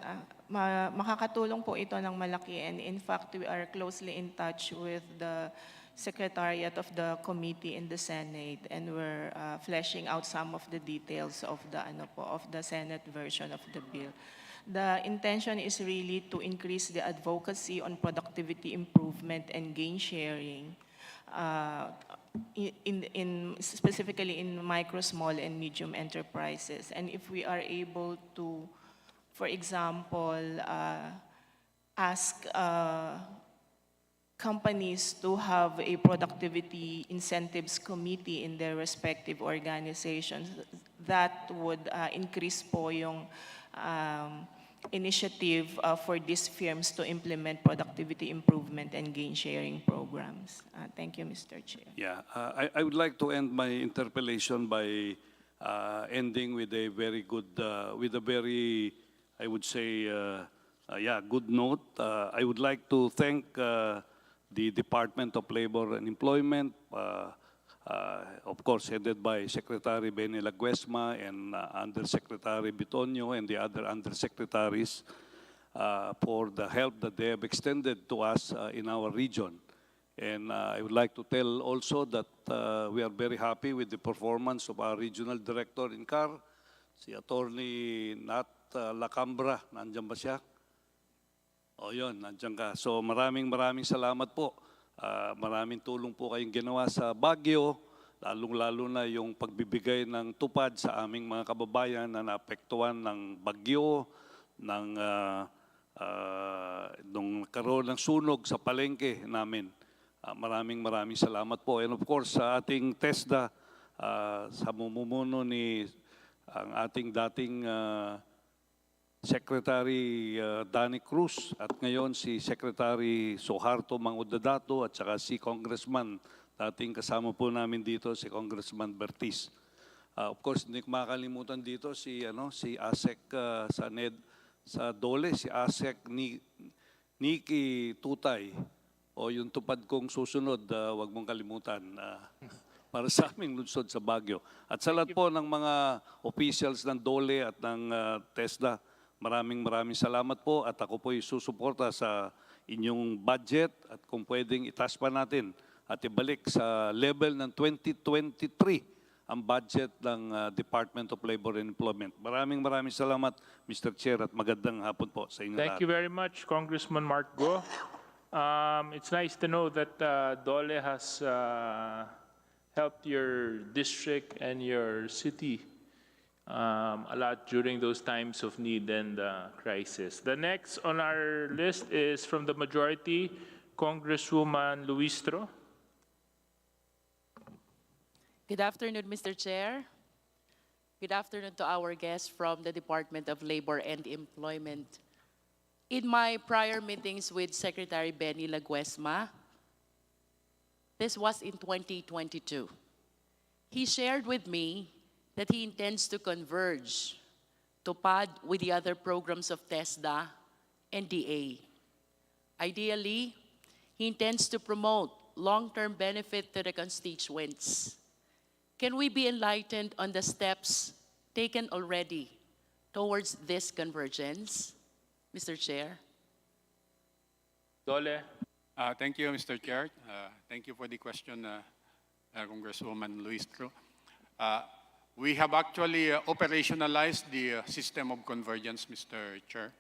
makakatulong po ito ng malaki, and in fact, we are closely in touch with the Secretariat of the Committee in the Senate, and we're fleshing out some of the details of the Senate version of the bill. The intention is really to increase the advocacy on productivity improvement and gain sharing, specifically in micro, small, and medium enterprises. And if we are able to, for example, ask companies to have a productivity incentives committee in their respective organizations, that would increase po yung initiative for these firms to implement productivity improvement and gain sharing programs. Thank you, Mr. Chair. Yeah, I would like to end my interpellation by ending with a very good, I would say, good note. I would like to thank the Department of Labor and Employment, of course headed by Secretary Benny Laguesma and Undersecretary Bitonio and the other undersecretaries for the help that they have extended to us in our region. And I would like to tell also that we are very happy with the performance of our regional director in CAR, si Attorney Nat Lacambra. Nandiyan ba siya? O yun, nandiyan ka. So maraming salamat po. Maraming tulong po kayong ginawa sa Baguio lalong-lalo na yung pagbibigay ng tupad sa aming mga kababayan na naapektuhan ng bagyo, nung karoon ng sunog sa palengke namin. Maraming salamat po. And of course, sa ating TESDA, sa mumumuno ni ang ating dating Secretary Danny Cruz at ngayon si Secretary Suharto Mangudadato at saka si Congressman, dating kasama po namin dito si Congressman Bertis. Of course, hindi ko makakalimutan dito si ASEC sa DOLE, si ASEC Nikki Tutay, o yung tupad kong susunod, wag mong kalimutan, para sa aming lungsod sa Baguio. At sa lahat po ng mga officials ng DOLE at ng TESDA, maraming salamat po at ako po'y susuporta sa inyong budget at kung pwedeng itaas pa natin at ibalik sa level ng 2023 ang budget ng Department of Labor and Employment. Maraming salamat, Mr. Chair, at magandang hapon po sa inyo lahat. Thank you very much, Congressman Mark Go. It's nice to know that DOLE has helped your district and your city a lot during those times of need and crisis. The next on our list is from the majority, Congresswoman Luistro. Good afternoon, Mr. Chair. Good afternoon to our guests from the Department of Labor and Employment. In my prior meetings with Secretary Benny Laguesma, this was in 2022, he shared with me that he intends to converge TUPAD with the other programs of TESDA and DA. Ideally, he intends to promote long-term benefit to the constituents. Can we be enlightened on the steps taken already towards this convergence, Mr. Chair? DOLE. Thank you, Mr. Chair. Thank you for the question, Congresswoman Luistro. We have actually operationalized the system of convergence, Mr. Chair.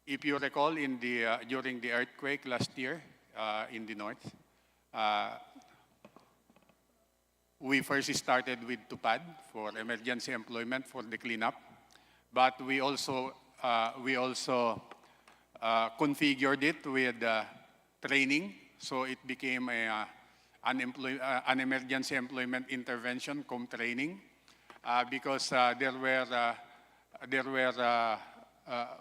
If you recall, during the earthquake last year in the north, we first started with TUPAD for emergency employment for the cleanup, but we also configured it with training, so it became an emergency employment intervention cum training, because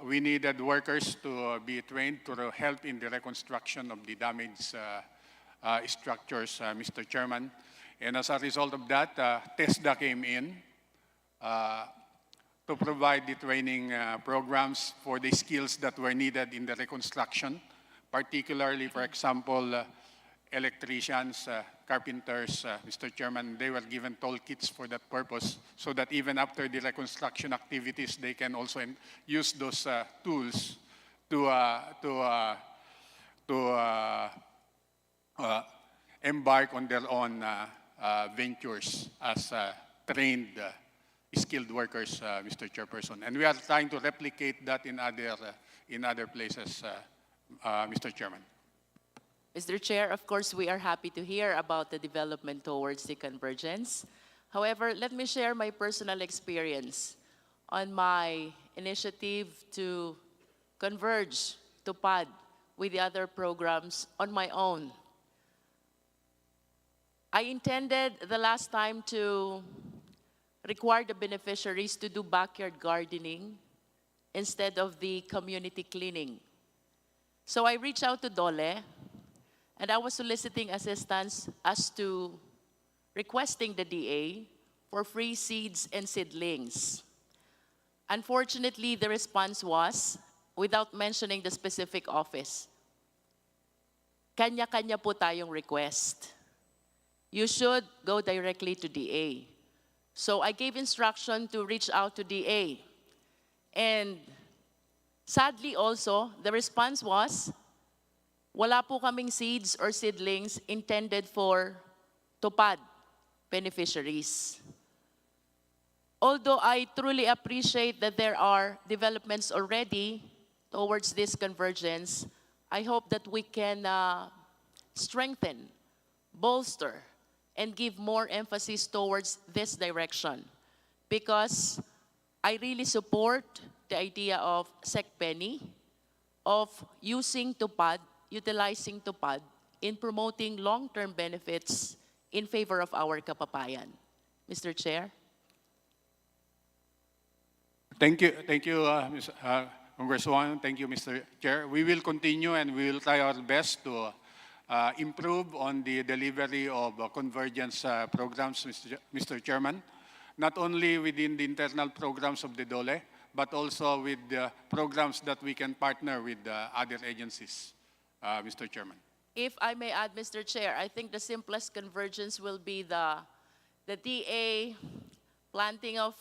we needed workers to be trained to help in the reconstruction of the damaged structures, Mr. Chairman. And as a result of that, TESDA came in to provide the training programs for the skills that were needed in the reconstruction, particularly, for example, electricians, carpenters, Mr. Chairman. They were given toolkits for that purpose, so that even after the reconstruction activities, they can also use those tools to embark on their own ventures as trained, skilled workers, Mr. Chairperson. And we are trying to replicate that in other places, Mr. Chairman. Mr. Chair, of course, we are happy to hear about the development towards the convergence. However, let me share my personal experience on my initiative to converge TUPAD with the other programs on my own. I intended the last time to require the beneficiaries to do backyard gardening instead of the community cleaning. So I reached out to DOLE, and I was soliciting assistance as to requesting the DA for free seeds and seedlings. Unfortunately, the response was, without mentioning the specific office, kanya-kanya po tayong request. You should go directly to DA. So I gave instruction to reach out to DA. And sadly also, the response was, wala po kaming seeds or seedlings intended for TUPAD beneficiaries. Although I truly appreciate that there are developments already towards this convergence, I hope that we can strengthen, bolster and give more emphasis towards this direction, because I really support the idea of Sec Penny, of using TUPAD, utilizing TUPAD in promoting long-term benefits in favor of our kapapayan. Mr. Chair. Thank you, Congresswoman. Thank you, Mr. Chair. We will continue and we will try our best to improve on the delivery of convergence programs, Mr. Chairman, not only within the internal programs of the DOLE, but also with the programs that we can partner with other agencies, Mr. Chairman. If I may add, Mr. Chair, I think the simplest convergence will be the DA planting of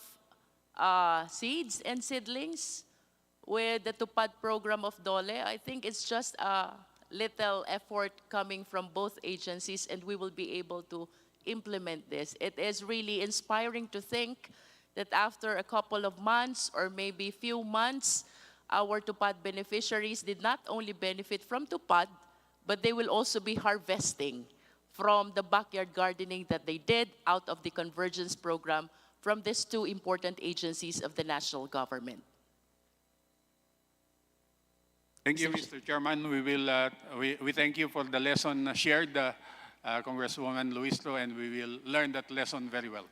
seeds and seedlings with the TUPAD program of DOLE. I think it's just a little effort coming from both agencies, and we will be able to implement this. It is really inspiring to think that after a couple of months or maybe few months, our TUPAD beneficiaries did not only benefit from TUPAD, but they will also be harvesting from the backyard gardening that they did out of the convergence program from these two important agencies of the national government. Thank you, Mr. Chairman. We thank you for the lesson shared, Congresswoman Luistro, and we will learn that lesson very well.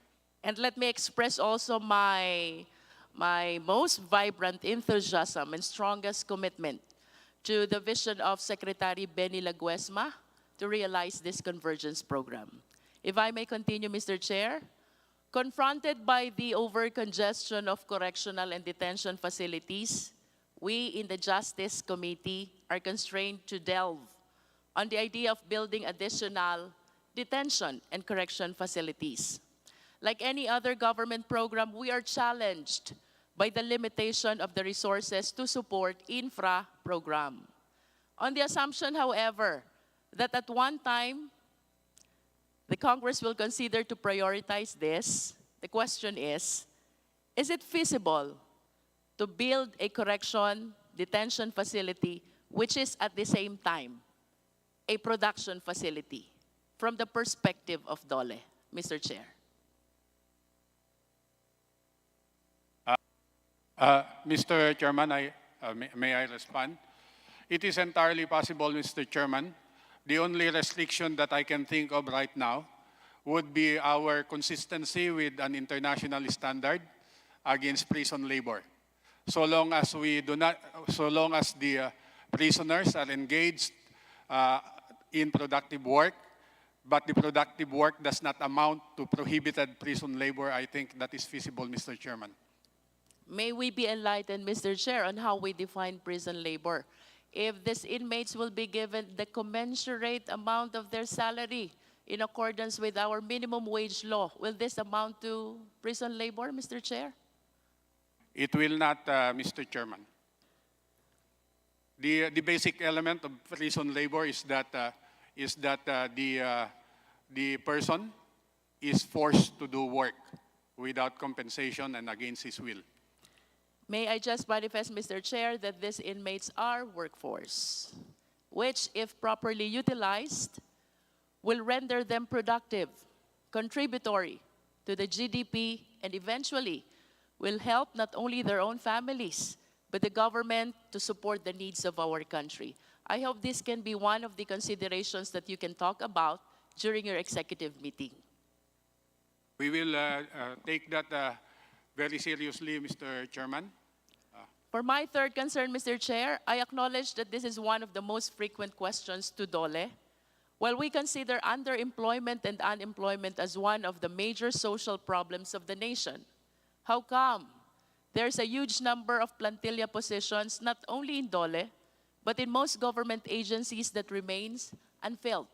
And let me express also my most vibrant enthusiasm and strongest commitment to the vision of Secretary Benny Laguesma to realize this convergence program. If I may continue, Mr. Chair, confronted by the over-congestion of correctional and detention facilities, we in the Justice Committee are constrained to delve on the idea of building additional detention and correction facilities. Like any other government program, we are challenged by the limitation of the resources to support infra program. On the assumption, however, that at one time, the Congress will consider to prioritize this, the question is it feasible to build a correction detention facility which is at the same time a production facility from the perspective of DOLE, Mr. Chair? Mr. Chairman, may I respond? It is entirely possible, Mr. Chairman. The only restriction that I can think of right now would be our consistency with an international standard against prison labor. So long as the prisoners are engaged in productive work, but the productive work does not amount to prohibited prison labor, I think that is feasible, Mr. Chairman. May we be enlightened, Mr. Chair, on how we define prison labor? If these inmates will be given the commensurate amount of their salary in accordance with our minimum wage law, will this amount to prison labor, Mr. Chair? It will not, Mr. Chairman. The basic element of prison labor is that the person is forced to do work without compensation and against his will. May I just manifest, Mr. Chair, that these inmates are workforce, which, if properly utilized, will render them productive, contributory to the GDP, and eventually will help not only their own families, but the government to support the needs of our country. I hope this can be one of the considerations that you can talk about during your executive meeting. We will take that very seriously, Mr. Chairman. For my third concern, Mr. Chair, I acknowledge that this is one of the most frequent questions to DOLE. While we consider underemployment and unemployment as one of the major social problems of the nation, how come there's a huge number of plantilla positions not only in DOLE, but in most government agencies that remains unfilled,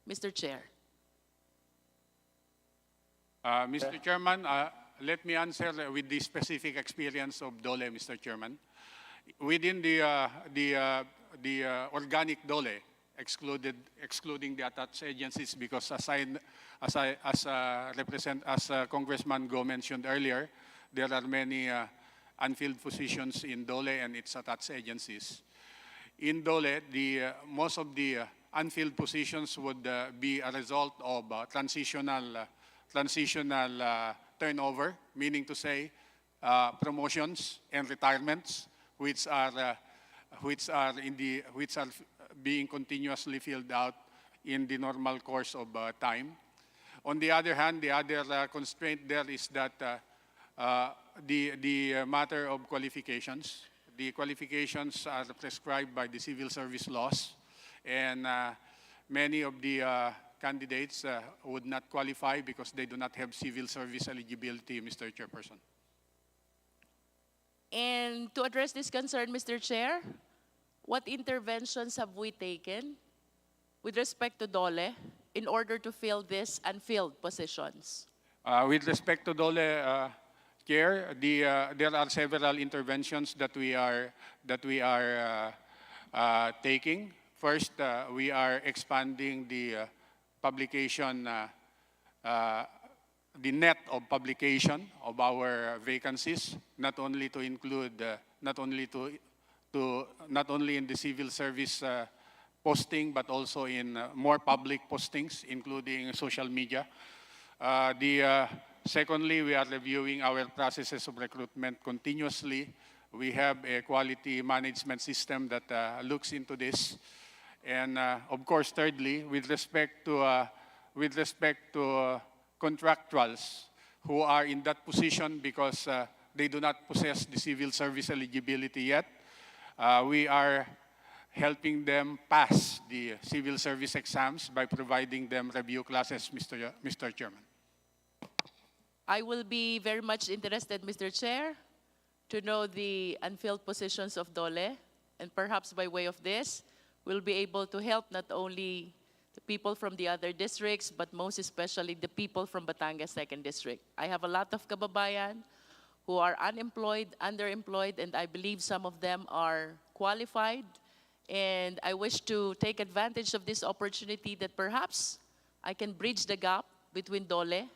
Mr. Chair? Mr. Chairman, let me answer with the specific experience of DOLE, Mr. Chairman. Within the organic DOLE, excluding the attached agencies, because as Congressman Go mentioned earlier, there are many unfilled positions in DOLE and its attached agencies. In DOLE, most of the unfilled positions would be a result of transitional turnover, meaning to say promotions and retirements, which are being continuously filled out in the normal course of time. On the other hand, the other constraint there is that the matter of qualifications. The qualifications are prescribed by the civil service laws, and many of the candidates would not qualify because they do not have civil service eligibility, Mr. Chairperson. And to address this concern, Mr. Chair, what interventions have we taken with respect to DOLE in order to fill these unfilled positions? With respect to DOLE, Chair, there are several interventions that we are taking. First, we are expanding the publication, the net of publication of our vacancies, not only to include, not only in the civil service posting, but also in more public postings, including social media. Secondly, we are reviewing our processes of recruitment continuously. We have a quality management system that looks into this. And of course, thirdly, with respect to contractuals who are in that position because they do not possess the civil service eligibility yet, we are helping them pass the civil service exams by providing them review classes, Mr. Chairman. I will be very much interested, Mr. Chair, to know the unfilled positions of DOLE, and perhaps by way of this, we'll be able to help not only the people from the other districts, but most especially the people from Batangas 2nd District. I have a lot of kababayan who are unemployed, underemployed, and I believe some of them are qualified. And I wish to take advantage of this opportunity that perhaps I can bridge the gap between DOLE,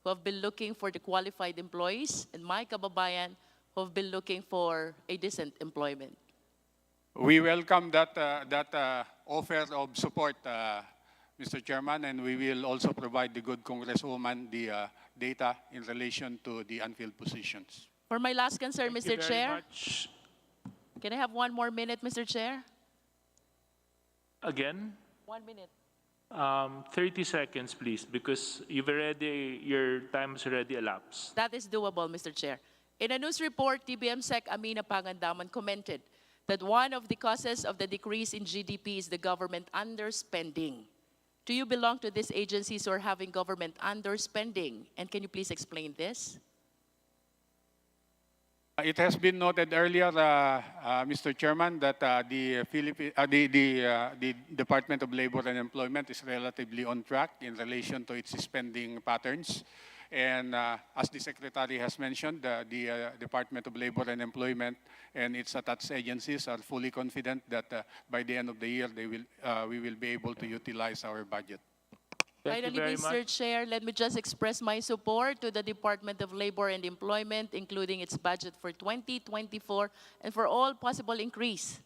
who have been looking for the qualified employees, and my kababayan who have been looking for a decent employment. We welcome that offer of support, Mr. Chairman, and we will also provide the good Congresswoman the data in relation to the unfilled positions. For my last concern, Thank you Mr. very Chair, much. can I have 1 more minute, Mr. Chair? Again? 1 minute. 30 seconds, please, because your time has already elapsed. That is doable, Mr. Chair. In a news report, TBM Sec Amina Pangandaman commented that one of the causes of the decrease in GDP is the government underspending. Do you belong to these agencies who are having government underspending? And can you please explain this? It has been noted earlier, Mr. Chairman, that the Department of Labor and Employment is relatively on track in relation to its spending patterns. And as the Secretary has mentioned, the Department of Labor and Employment and its attached agencies are fully confident that by the end of the year, we will be able to utilize our budget. Thank you Finally, very Mr. much. Chair, let me just express my support to the Department of Labor and Employment, including its budget for 2024 and for all possible increase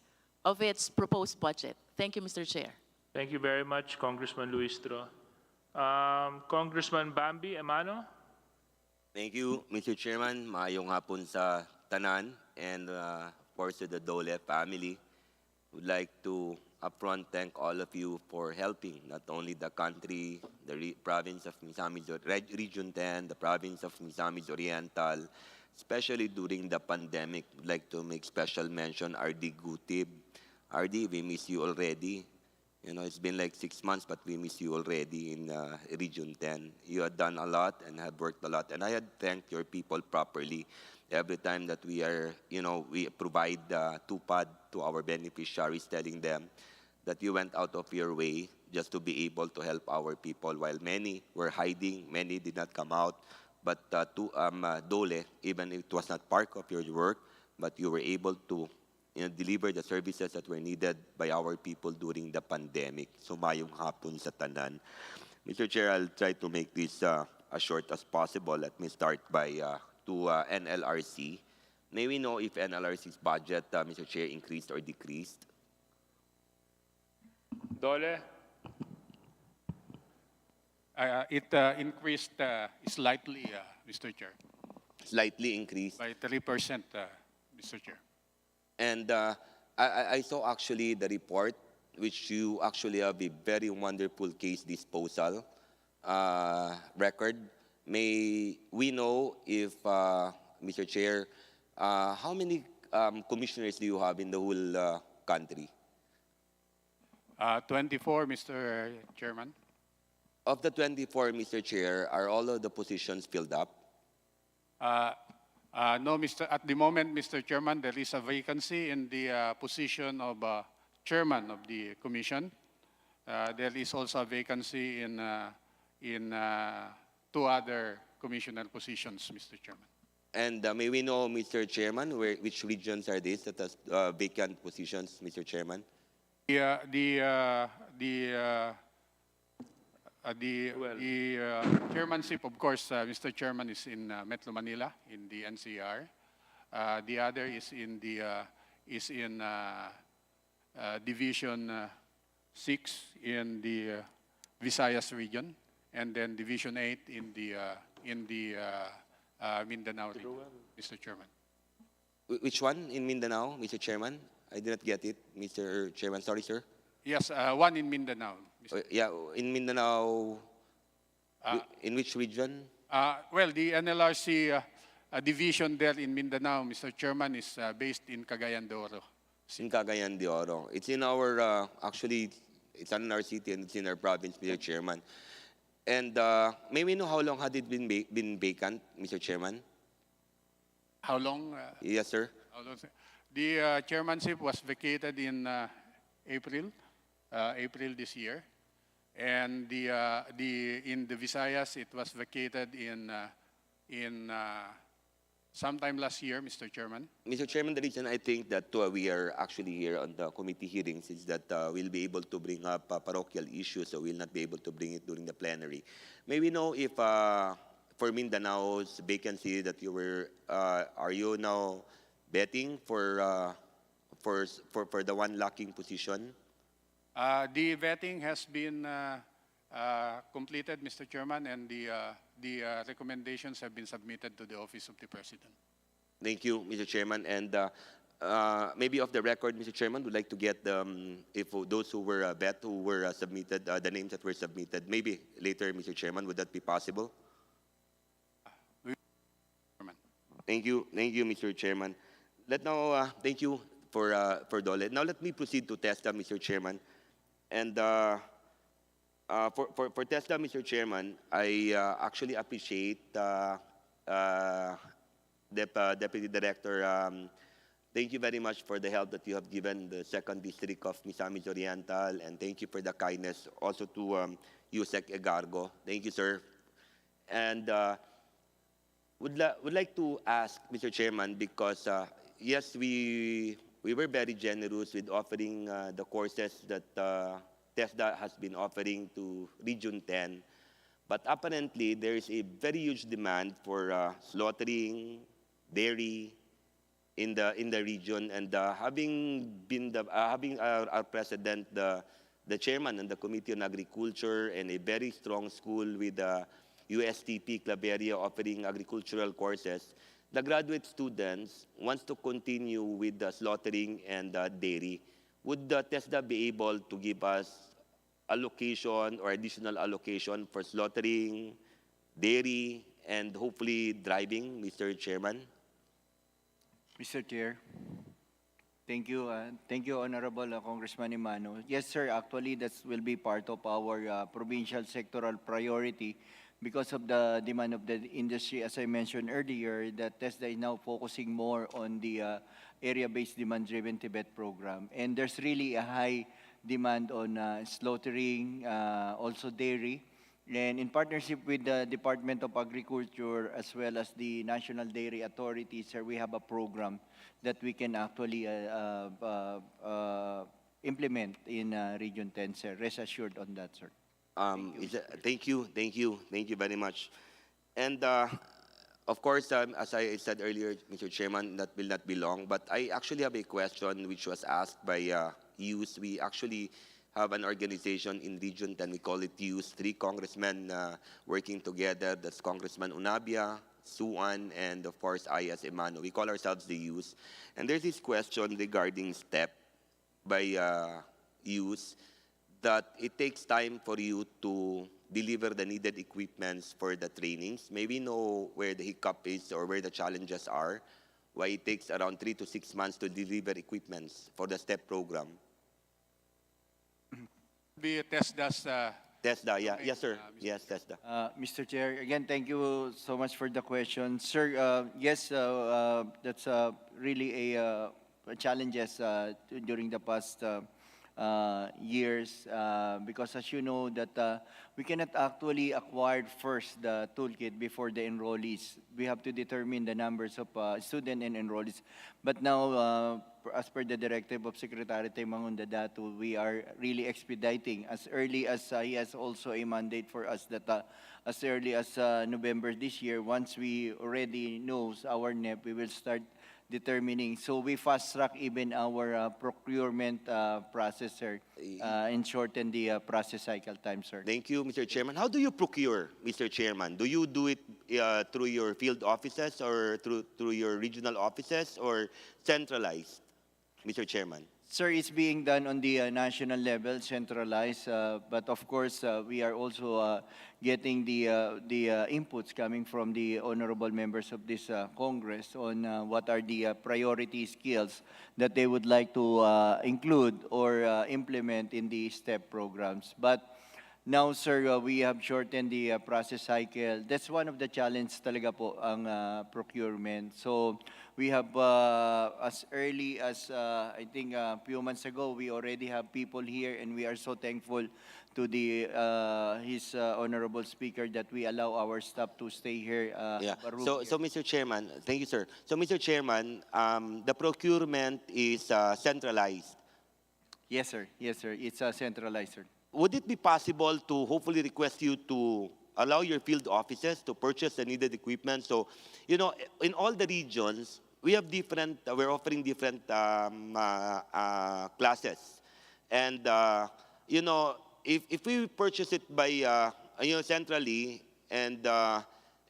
of its proposed budget. Thank you, Mr. Chair. Thank you very much, Congressman Luistro. Congressman Bambi Emano. Thank you, Mr. Chairman. Maayong hapon sa tanan and of course to the DOLE family. Would like to upfront thank all of you for helping not only the country, the province of Misamis, Region 10, the province of Misamis Oriental, especially during the pandemic. Would like to make special mention RD Gutib. RD, we miss you already. You know, it's been like 6 months, but we miss you already in Region 10. You have done a lot and have worked a lot. And I had thanked your people properly every time that we are, we provide tupad to our beneficiaries, telling them that you went out of your way just to be able to help our people. While many were hiding, many did not come out. But DOLE, even if it was not part of your work, but you were able to deliver the services that were needed by our people during the pandemic. So mayong hapon sa tanan. Mr. Chair, I'll try to make this as short as possible. Let me start by to NLRC. May we know if NLRC's budget, Mr. Chair, increased or decreased? DOLE. It increased slightly, Mr. Chair, Slightly increased. by 3%, Mr. Chair. And I saw actually the report, which you actually have a very wonderful case disposal record. May we know if, Mr. Chair, how many commissioners do you have in the whole country? 24, Mr. Chairman. Of the 24, Mr. Chair, are all of the positions filled up? No, at the moment, Mr. Chairman, there is a vacancy in the position of chairman of the commission. There is also a vacancy in 2 other commissioner positions, Mr. Chairman. And may we know, Mr. Chairman, which regions are these that has vacant positions, Mr. Chairman? The chairmanship, of course, Mr. Chairman, is in Metro Manila in the NCR. The other is in Division 6 in the Visayas region, and then Division 8 in the Mindanao region, Mr. Chairman. Which one in Mindanao, Mr. Chairman? I did not get it, Mr. Chairman. Sorry, sir. Yes, one in Mindanao. Yeah, in Mindanao, in which region? Well, the NLRC division there in Mindanao, Mr. Chairman, is based in Cagayan de Oro. In Cagayan de Oro. It's in our, actually, it's in our city and it's in our province, Mr. Chairman. And may we know how long had it been vacant, Mr. Chairman? How long? Yes, sir. How long? The chairmanship was vacated in April this year. And in the Visayas, it was vacated in sometime last year, Mr. Chairman. Mr. Chairman, the reason I think that we are actually here on the committee hearings is that we'll be able to bring up parochial issues, so we'll not be able to bring it during the plenary. May we know if for Mindanao's vacancy that you were, are you now betting for the one lacking position? The vetting has been completed, Mr. Chairman, and the recommendations have been submitted to the Office of the President. Thank you, Mr. Chairman. And maybe off the record, Mr. Chairman, would like to get if those who were who were submitted, the names that were submitted, maybe later, Mr. Chairman, would that be possible? Thank you, Mr. Chairman. Thank you for DOLE. Now let me proceed to TESDA, Mr. Chairman. And for TESDA, Mr. Chairman, I actually appreciate Deputy Director. Thank you very much for the help that you have given the 2nd District of Misamis Oriental, and thank you for the kindness also to Yusek Egargo. Thank you, sir. And would like to ask, Mr. Chairman, because yes, we were very generous with offering the courses that TESDA has been offering to Region 10. But apparently, there is a very huge demand for slaughtering, dairy in the region. And having our president, the chairman and the Committee on Agriculture, and a very strong school with USTP Claveria offering agricultural courses, the graduate students wants to continue with the slaughtering and dairy. Would the TESDA be able to give us allocation or additional allocation for slaughtering, dairy, and hopefully driving, Mr. Chairman? Mr. Chair. Thank you, Honorable Congressman Imano. Yes, sir, actually that will be part of our provincial sectoral priority because of the demand of the industry. As I mentioned earlier, that TESDA is now focusing more on the area-based demand-driven Tibet program. And there's really a high demand on slaughtering, also dairy. And in partnership with the Department of Agriculture as well as the National Dairy Authority, sir, we have a program that we can actually implement in Region 10, sir. Rest assured on that, sir. Thank you very much. And of course, as I said earlier, Mr. Chairman, that will not be long, but I actually have a question which was asked by youth. We actually have an organization in Region 10. We call it Youth. 3 congressmen working together. That's Congressman Unabia, Suan, and of course I as Emano. We call ourselves the Youth. And there's this question regarding STEP by youth that it takes time for you to deliver the needed equipments for the trainings. Maybe know where the hiccup is or where the challenges are, why it takes around 3 to 6 months to deliver equipments for the STEP program. Be TESDA's TESDA, yeah. Yes, sir. Yes, TESDA. Mr. Chair, again, thank you so much for the question. Sir, yes, that's really a challenges during the past years because as you know that we cannot actually acquire first the toolkit before the enrollees. We have to determine the numbers of students and enrollees. But now, as per the directive of Secretary Taymangon Datu, we are really expediting as early as he has also a mandate for us that as early as November this year, once we already knows our NEP, we will start determining. So we fast track even our procurement process, sir, and shorten the process cycle time, sir. Thank you, Mr. Chairman. How do you procure, Mr. Chairman? Do you do it through your field offices or through your regional offices or centralized, Mr. Chairman? Sir, it's being done on the national level, centralized, but of course, we are also getting the inputs coming from the honorable members of this Congress on what are the priority skills that they would like to include or implement in the STEP programs. But now, sir, we have shortened the process cycle. That's one of the challenges talaga po ang procurement. So we have as early as I think a few months ago, we already have people here, and we are so thankful to the his honorable speaker that we allow our staff to stay here. Yeah. So, Mr. Chairman, thank you, sir. So, Mr. Chairman, the procurement is centralized. Yes, sir. Yes, sir. It's centralized, sir. Would it be possible to hopefully request you to allow your field offices to purchase the needed equipment? So, you know, in all the regions, we have different, we're offering different classes. And, you know, if we purchase it by, you know, centrally, and,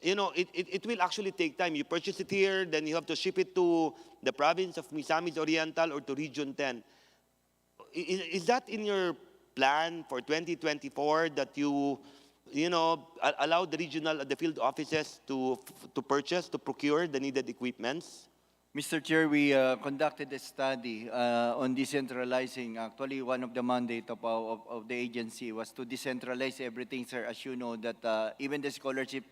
you know, it will actually take time. You purchase it here, then you have to ship it to the province of Misamis Oriental or to Region 10. Is that in your plan for 2024 that you know, allow the regional, the field offices to purchase, to procure the needed equipments? Mr. Chair, we conducted a study on decentralizing. Actually, one of the mandate of the agency was to decentralize everything, sir. As you know, that even the scholarship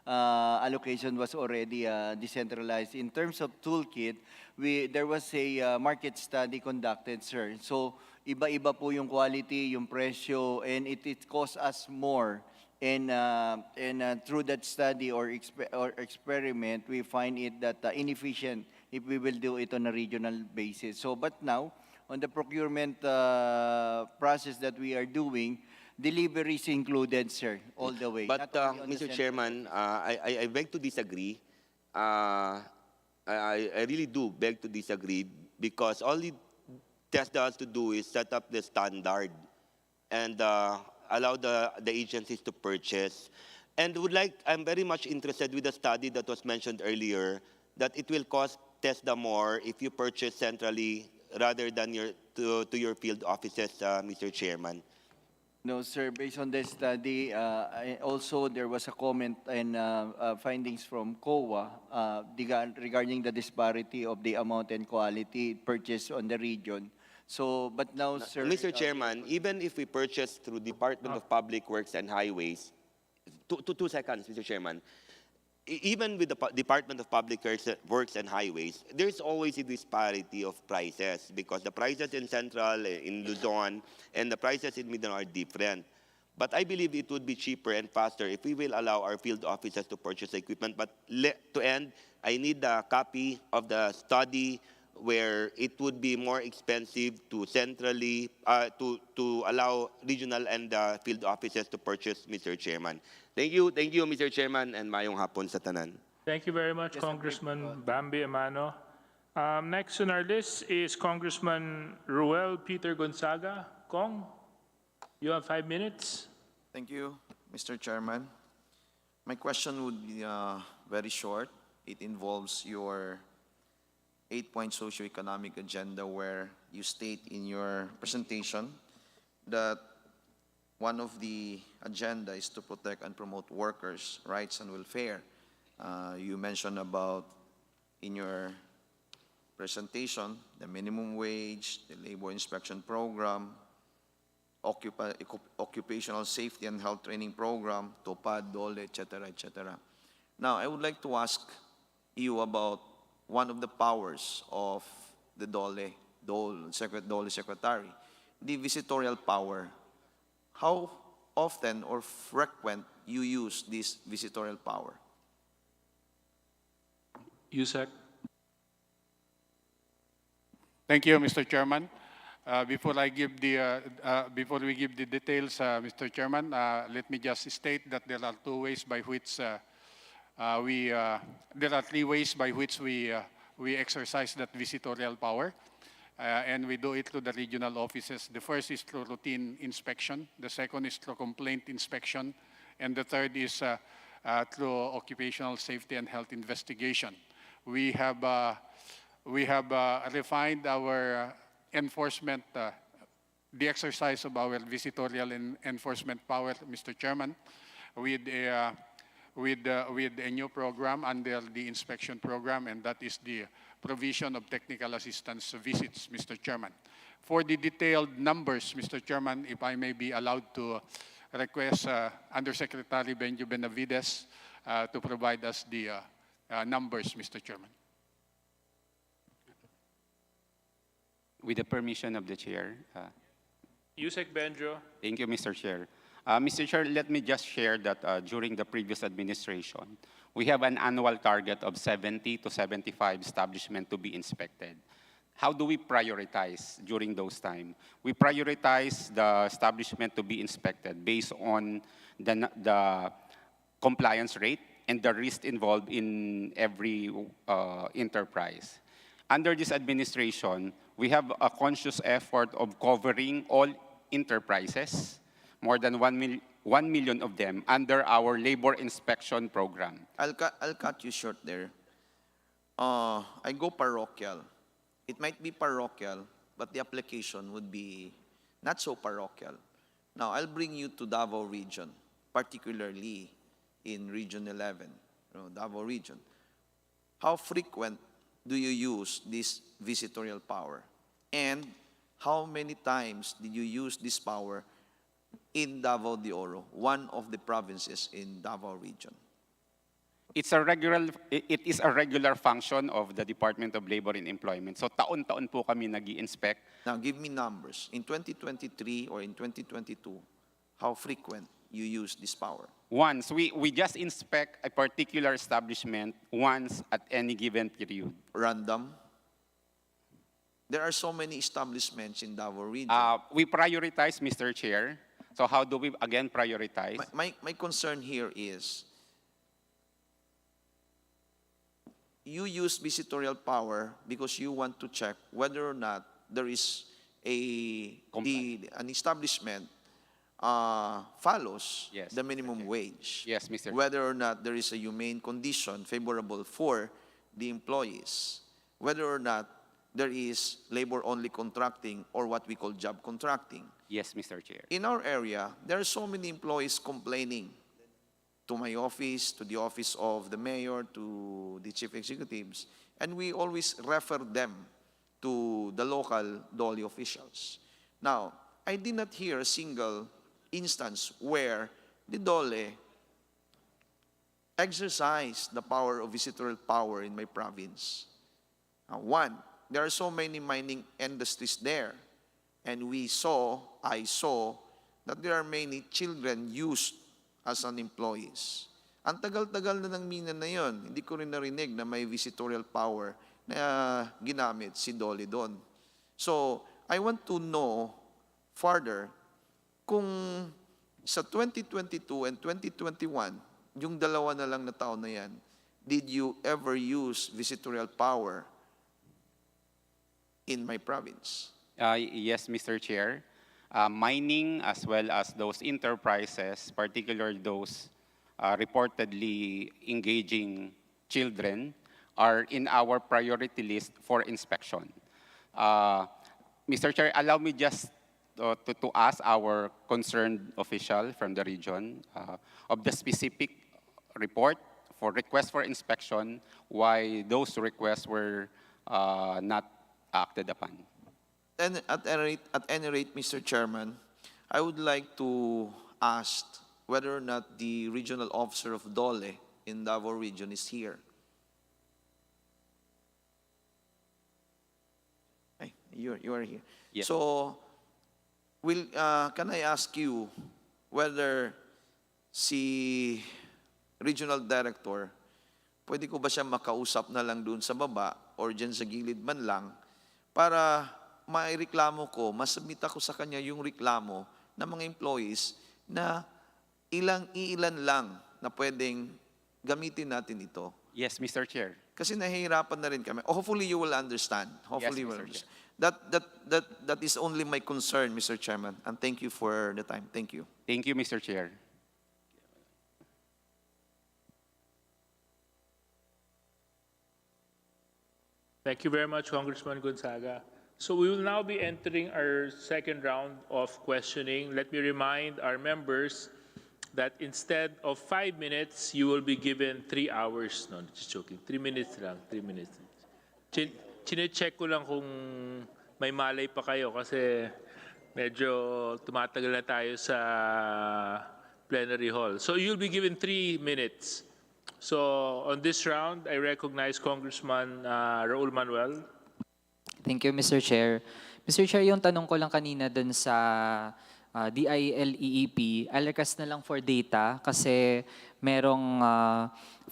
allocation was already decentralized. In terms of toolkit, there was a market study conducted, sir. So, iba-iba po yung quality, yung presyo, and it costs us more. And through that study or experiment, we find it that inefficient if we will do it on a regional basis. So, but now, on the procurement process that we are doing, delivery is included, sir, all the way. But, Mr. Chairman, I beg to disagree. I really do beg to disagree because all the TESDA has to do is set up the standard and allow the agencies to purchase. And I'm very much interested with the study that was mentioned earlier that it will cost TESDA more if you purchase centrally rather than to your field offices, Mr. Chairman. No, sir. Based on this study, also there was a comment and findings from COA regarding the disparity of the amount and quality purchased on the region. So, but now, sir... Mr. Chairman, even if we purchase through Department of Public Works and Highways, 2 seconds, Mr. Chairman, even with the Department of Public Works and Highways, there's always a disparity of prices because the prices in Central, in Luzon, and the prices in Mindanao are different. But I believe it would be cheaper and faster if we will allow our field officers to purchase equipment. But to end, I need a copy of the study where it would be more expensive to centrally, to allow regional and field offices to purchase, Mr. Chairman. Thank you, Mr. Chairman, and mayong hapon sa tanan. Thank you very much, Congressman Bambi Emano. Next on our list is Congressman Ruel Peter Gonzaga. Kong? You have 5 minutes. Thank you, Mr. Chairman. My question would be very short. It involves your 8-point socioeconomic agenda, where you state in your presentation that one of the agenda is to protect and promote workers' rights and welfare. You mentioned about, in your presentation, the minimum wage, the labor inspection program, occupational safety and health training program, TOPAD, DOLE, etc., etc. Now, I would like to ask you about one of the powers of the DOLE Secretary, the visitorial power. How often or frequent you use this visitorial power? Yusek. Thank you, Mr. Chairman. Before we give the details, Mr. Chairman, let me just state that there are two ways by which there are three ways by which we exercise that visitorial power, and we do it through the regional offices. The first is through routine inspection. The second is through complaint inspection, and the third is through occupational safety and health investigation. We have refined our enforcement, the exercise of our visitorial enforcement power, Mr. Chairman, with a new program under the inspection program, and that is the provision of technical assistance visits, Mr. Chairman. For the detailed numbers, Mr. Chairman, if I may be allowed to request Undersecretary Benjo Benavides to provide us the numbers, Mr. Chairman. With the permission of the chair. Yusek Benjo. Thank you, Mr. Chair. Mr. Chair, let me just share that during the previous administration, we have an annual target of 70 to 75 establishments to be inspected. How do we prioritize during those times? We prioritize the establishment to be inspected based on the compliance rate and the risk involved in every enterprise. Under this administration, we have a conscious effort of covering all enterprises, more than 1 million of them, under our labor inspection program. I'll cut you short there. I go parochial. It might be parochial, but the application would be not so parochial. Now, I'll bring you to Davao region, particularly in Region 11, Davao region. How frequent do you use this visitorial power? And how many times did you use this power in Davao de Oro, one of the provinces in Davao region? It is a regular function of the Department of Labor and Employment. So taon-taon po kami nag-i-inspect. Now, give me numbers. In 2023 or in 2022, how frequent you use this power? Once. We just inspect a particular establishment once at any given period. Random? There are so many establishments in Davao region. We prioritize, Mr. Chair. So how do we, again, prioritize? My concern here is, you use visitorial power because you want to check whether or not there is an establishment follows the minimum wage. Yes, Mr. Whether or not there is a humane condition favorable for the employees. Whether or not there is labor-only contracting or what we call job contracting. Yes, Mr. Chair. In our area, there are so many employees complaining to my office, to the office of the mayor, to the chief executives, and we always refer them to the local DOLE officials. Now, I did not hear a single instance where the DOLE exercised the power of visitorial power in my province. One, there are so many mining industries there, and I saw that there are many children used as an employees. Ang tagal-tagal na ng mina na yon, hindi ko rin narinig na may visitorial power na ginamit si DOLE doon. So, I want to know further kung sa 2022 and 2021, yung dalawa na lang na taon na yan, did you ever use visitorial power in my province? Yes, Mr. Chair. mining as well as those enterprises, particularly those reportedly engaging children, are in our priority list for inspection. Mr. Chair, allow me just to ask our concerned official from the region of the specific report for request for inspection, why those requests were not acted upon. And at any rate, Mr. Chairman, I would like to ask whether or not the regional officer of DOLE in Davao region is here. Hey, you are here. Yes. So, can I ask you whether si regional director, pwede ko ba siya makausap na lang dun sa baba or dyan sa gilid man lang para maireklamo ko, masubmit ako sa kanya yung reklamo ng mga employees na ilan lang na pwedeng gamitin natin ito. Yes, Mr. Chair. Kasi nahihirapan na rin kami. Hopefully you will understand. Hopefully Yes, you will Mr. understand. That is only my concern, Mr. Chairman. And thank you for the time. Thank you. Thank you, Mr. Chair. Thank you very much, Congressman Gonzaga. So we will now be entering our second round of questioning. Let me remind our members that instead of 5 minutes, you will be given 3 hours. No, just joking. 3 minutes lang. 3 minutes. Chine-check ko lang kung may malay pa kayo kasi medyo tumatagal na tayo sa plenary hall. So you'll be given 3 minutes. So on this round, I recognize Congressman Raul Manuel. Thank you, Mr. Chair. Mr. Chair, yung tanong ko lang kanina dun sa DILEEP, I'll request na lang for data kasi merong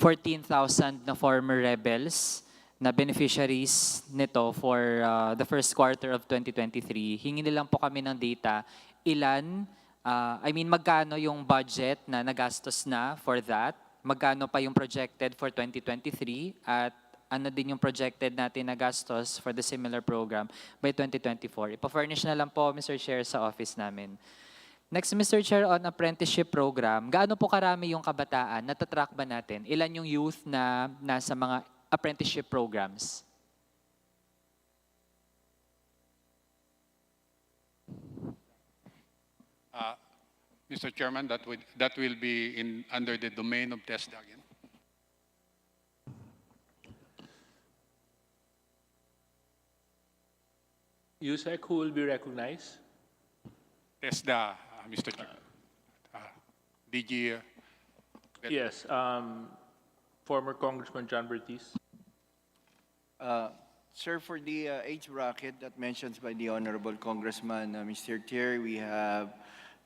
14,000 na former rebels na beneficiaries nito for the first quarter of 2023. Hingi nilang po kami ng data. Magkano yung budget na nagastos na for that? Magkano pa yung projected for 2023? At ano din yung projected natin na gastos for the similar program by 2024. Ipa-furnish na lang po, Mr. Chair, sa office namin. Next, Mr. Chair, on apprenticeship program, gaano po karami yung kabataan? Natatrack ba natin? Ilan yung youth na nasa mga apprenticeship programs? Mr. Chairman, that will be under the domain of TESDA again. Yusek, who will be recognized? TESDA, Mr. Chairman. DG. Yes, former Congressman John Bertis. Sir, for the age bracket that mentioned by the Honorable Congressman, Mr. Chair, we have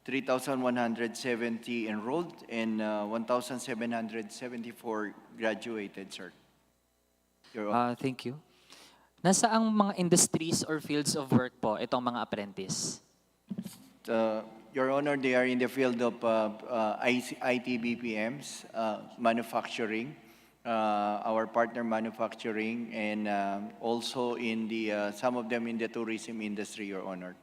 3,170 enrolled and 1,774 graduated, sir. Thank you. Nasa ang mga industries or fields of work po itong mga apprentice? Your Honor, they are in the field of IT BPMs, manufacturing, our partner manufacturing, and also in the some of them in the tourism industry, Your Honor.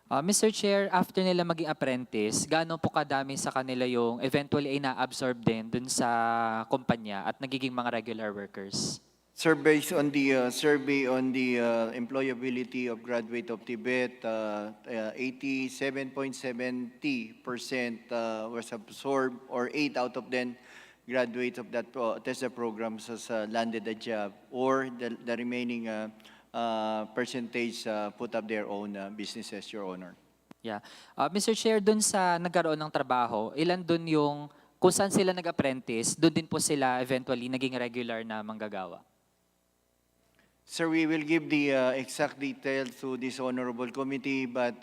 Mr. Chair, after nila maging apprentice, gaano po kadami sa kanila yung eventually ay na-absorb din dun sa kumpanya at nagiging mga regular workers? Sir, based on the survey on the employability of graduate of Tibet, 87.70% was absorbed, or 8 out of 10 graduates of that TESDA programs has landed a job, or the remaining percentage put up their own businesses, Your Honor. Yeah. Mr. Chair, dun sa nagkaroon ng trabaho, ilan dun yung, kung saan sila nag-apprentice, dun din po sila eventually naging regular na manggagawa? Sir, we will give the exact details to this honorable committee, but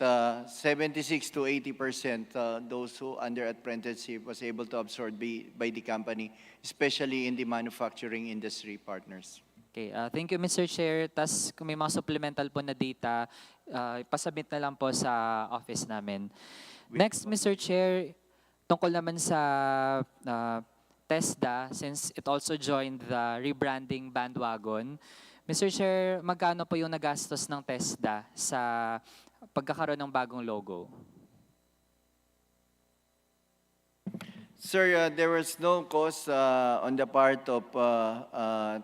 76 to 80% those who under apprenticeship was able to absorb by the company, especially in the manufacturing industry partners. Okay, thank you, Mr. Chair. Tas kung may mga supplemental po na data, ipasubmit na lang po sa office namin. Next, Mr. Chair, tungkol naman sa TESDA, since it also joined the rebranding bandwagon, Mr. Chair, magkano po yung nagastos ng TESDA sa pagkakaroon ng bagong logo? Sir, there was no cost on the part of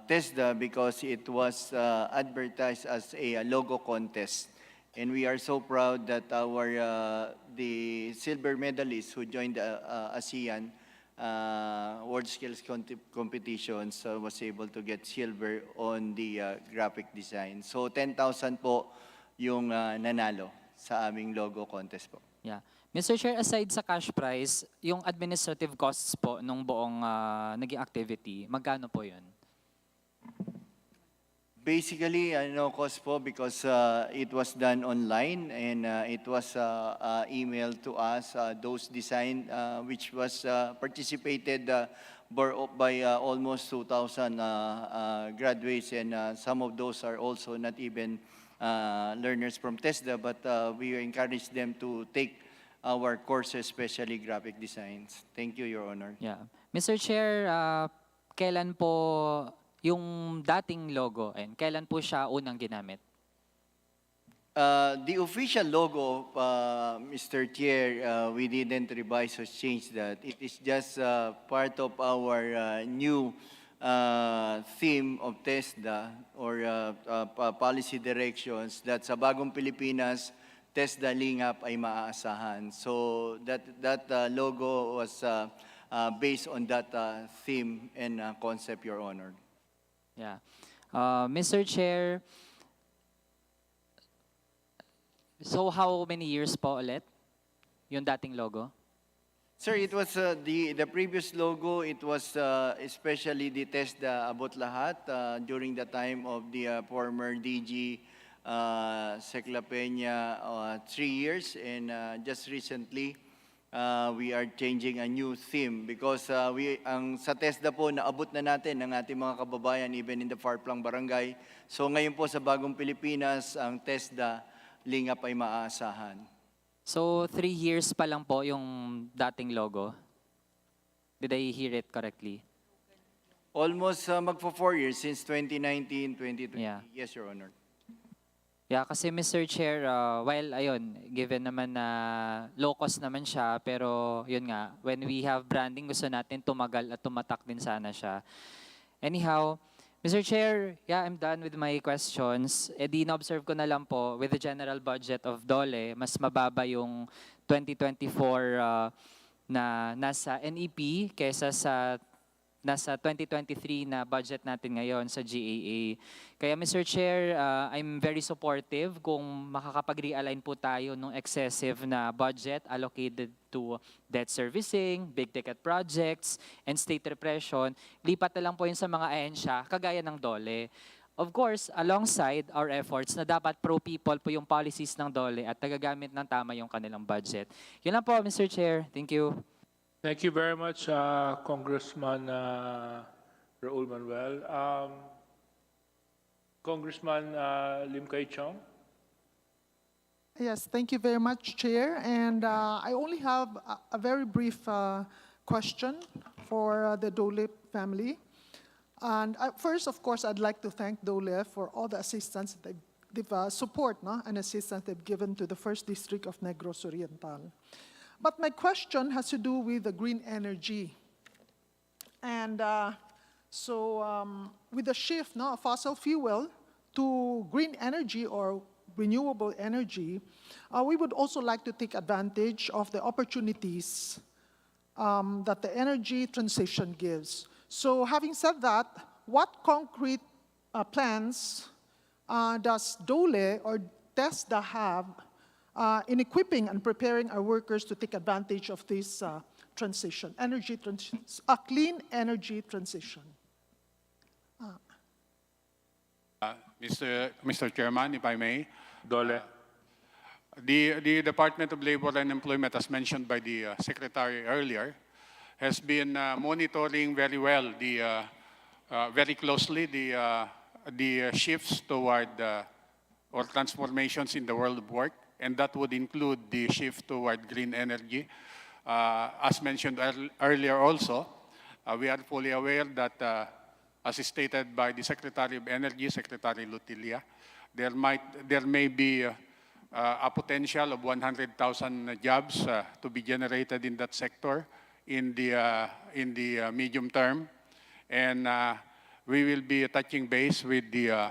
TESDA because it was advertised as a logo contest. And we are so proud that the silver medalists who joined the ASEAN World Skills Competitions was able to get silver on the graphic design. So 10,000 po yung nanalo sa aming logo contest po. Yeah. Mr. Chair, aside sa cash prize, yung administrative costs po nung buong naging activity, magkano po yun? Basically, no cost po because it was done online and it was emailed to us, those design which was participated by almost 2,000 graduates, and some of those are also not even learners from TESDA, but we encourage them to take our courses, especially graphic designs. Thank you, Your Honor. Yeah. Mr. Chair, kailan po yung dating logo, and kailan po siya unang ginamit? The official logo, Mr. Chair, we didn't revise or change that. It is just part of our new theme of TESDA or policy directions that sa bagong Pilipinas, TESDA lingap ay maaasahan. So that logo was based on that theme and concept, Your Honor. Yeah. Mr. Chair, so how many years po ulit yung dating logo? Sir, it was the previous logo, it was especially the TESDA Abot Lahat during the time of the former DG Secla Peña, 3 years, and just recently we are changing a new theme because sa TESDA po naabot na natin ng ating mga kababayan even in the far-flung barangay. So ngayon po sa bagong Pilipinas, ang TESDA lingap ay maaasahan. So 3 years pa lang po yung dating logo? Did I hear it correctly? Almost magpo 4 years since 2019, 2020. Yeah. Yes, Your Honor. Yeah, kasi Mr. Chair, while ayun, given naman na low cost naman siya, pero yun nga, when we have branding, gusto natin tumagal at tumatak din sana siya. Anyhow, Mr. Chair, yeah, I'm done with my questions. E di na-observe ko na lang po, with the general budget of DOLE, mas mababa yung 2024 na nasa NEP kaysa sa nasa 2023 na budget natin ngayon sa GAA. Kaya Mr. Chair, I'm very supportive kung makakapag-realign po tayo ng excessive na budget allocated to debt servicing, big ticket projects, and state repression. Lipat na lang po yun sa mga ahensya, kagaya ng DOLE. Of course, alongside our efforts na dapat pro-people po yung policies ng DOLE at nagagamit ng tama yung kanilang budget. Yun lang po, Mr. Chair. Thank you. Thank you very much, Congressman Raul Manuel. Congressman Lim Kay Chong. Yes, thank you very much, Chair. And I only have a very brief question for the DOLE family. And first, of course, I'd like to thank DOLE for all the assistance that they've support and assistance they've given to the 1st District of Negros Oriental. But my question has to do with the green energy. And with the shift of fossil fuel to green energy or renewable energy, we would also like to take advantage of the opportunities that the energy transition gives. So having said that, what concrete plans does DOLE or TESDA have in equipping and preparing our workers to take advantage of this transition, a clean energy transition? Mr. Chairman, if I may. DOLE. The Department of Labor and Employment, as mentioned by the Secretary earlier, has been monitoring very well, very closely, the shifts toward or transformations in the world of work, and that would include the shift toward green energy. As mentioned earlier also, we are fully aware that, as stated by the Secretary of Energy, Secretary Lutilia, there may be a potential of 100,000 jobs to be generated in that sector in the medium term. And we will be touching base with the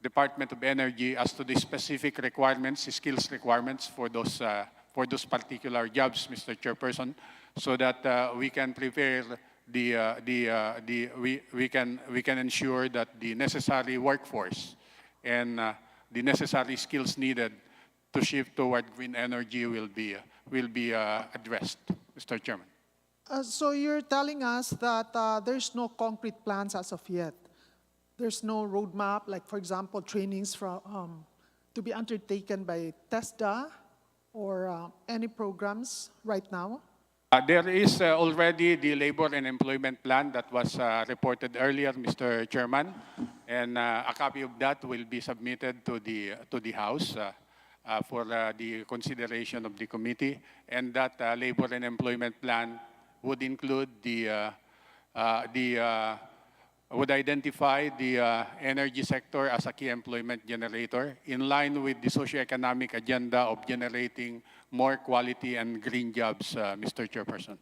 Department of Energy as to the specific requirements, skills requirements for those particular jobs, Mr. Chairperson, so that we can prepare we can ensure that the necessary workforce and the necessary skills needed to shift toward green energy will be addressed, Mr. Chairman. So you're telling us that there's no concrete plans as of yet. There's no roadmap, like for example, trainings to be undertaken by TESDA or any programs right now? There is already the labor and employment plan that was reported earlier, Mr. Chairman, and a copy of that will be submitted to the House for the consideration of the committee. And that labor and employment plan would include would identify the energy sector as a key employment generator in line with the socioeconomic agenda of generating more quality and green jobs, Mr. Chairperson.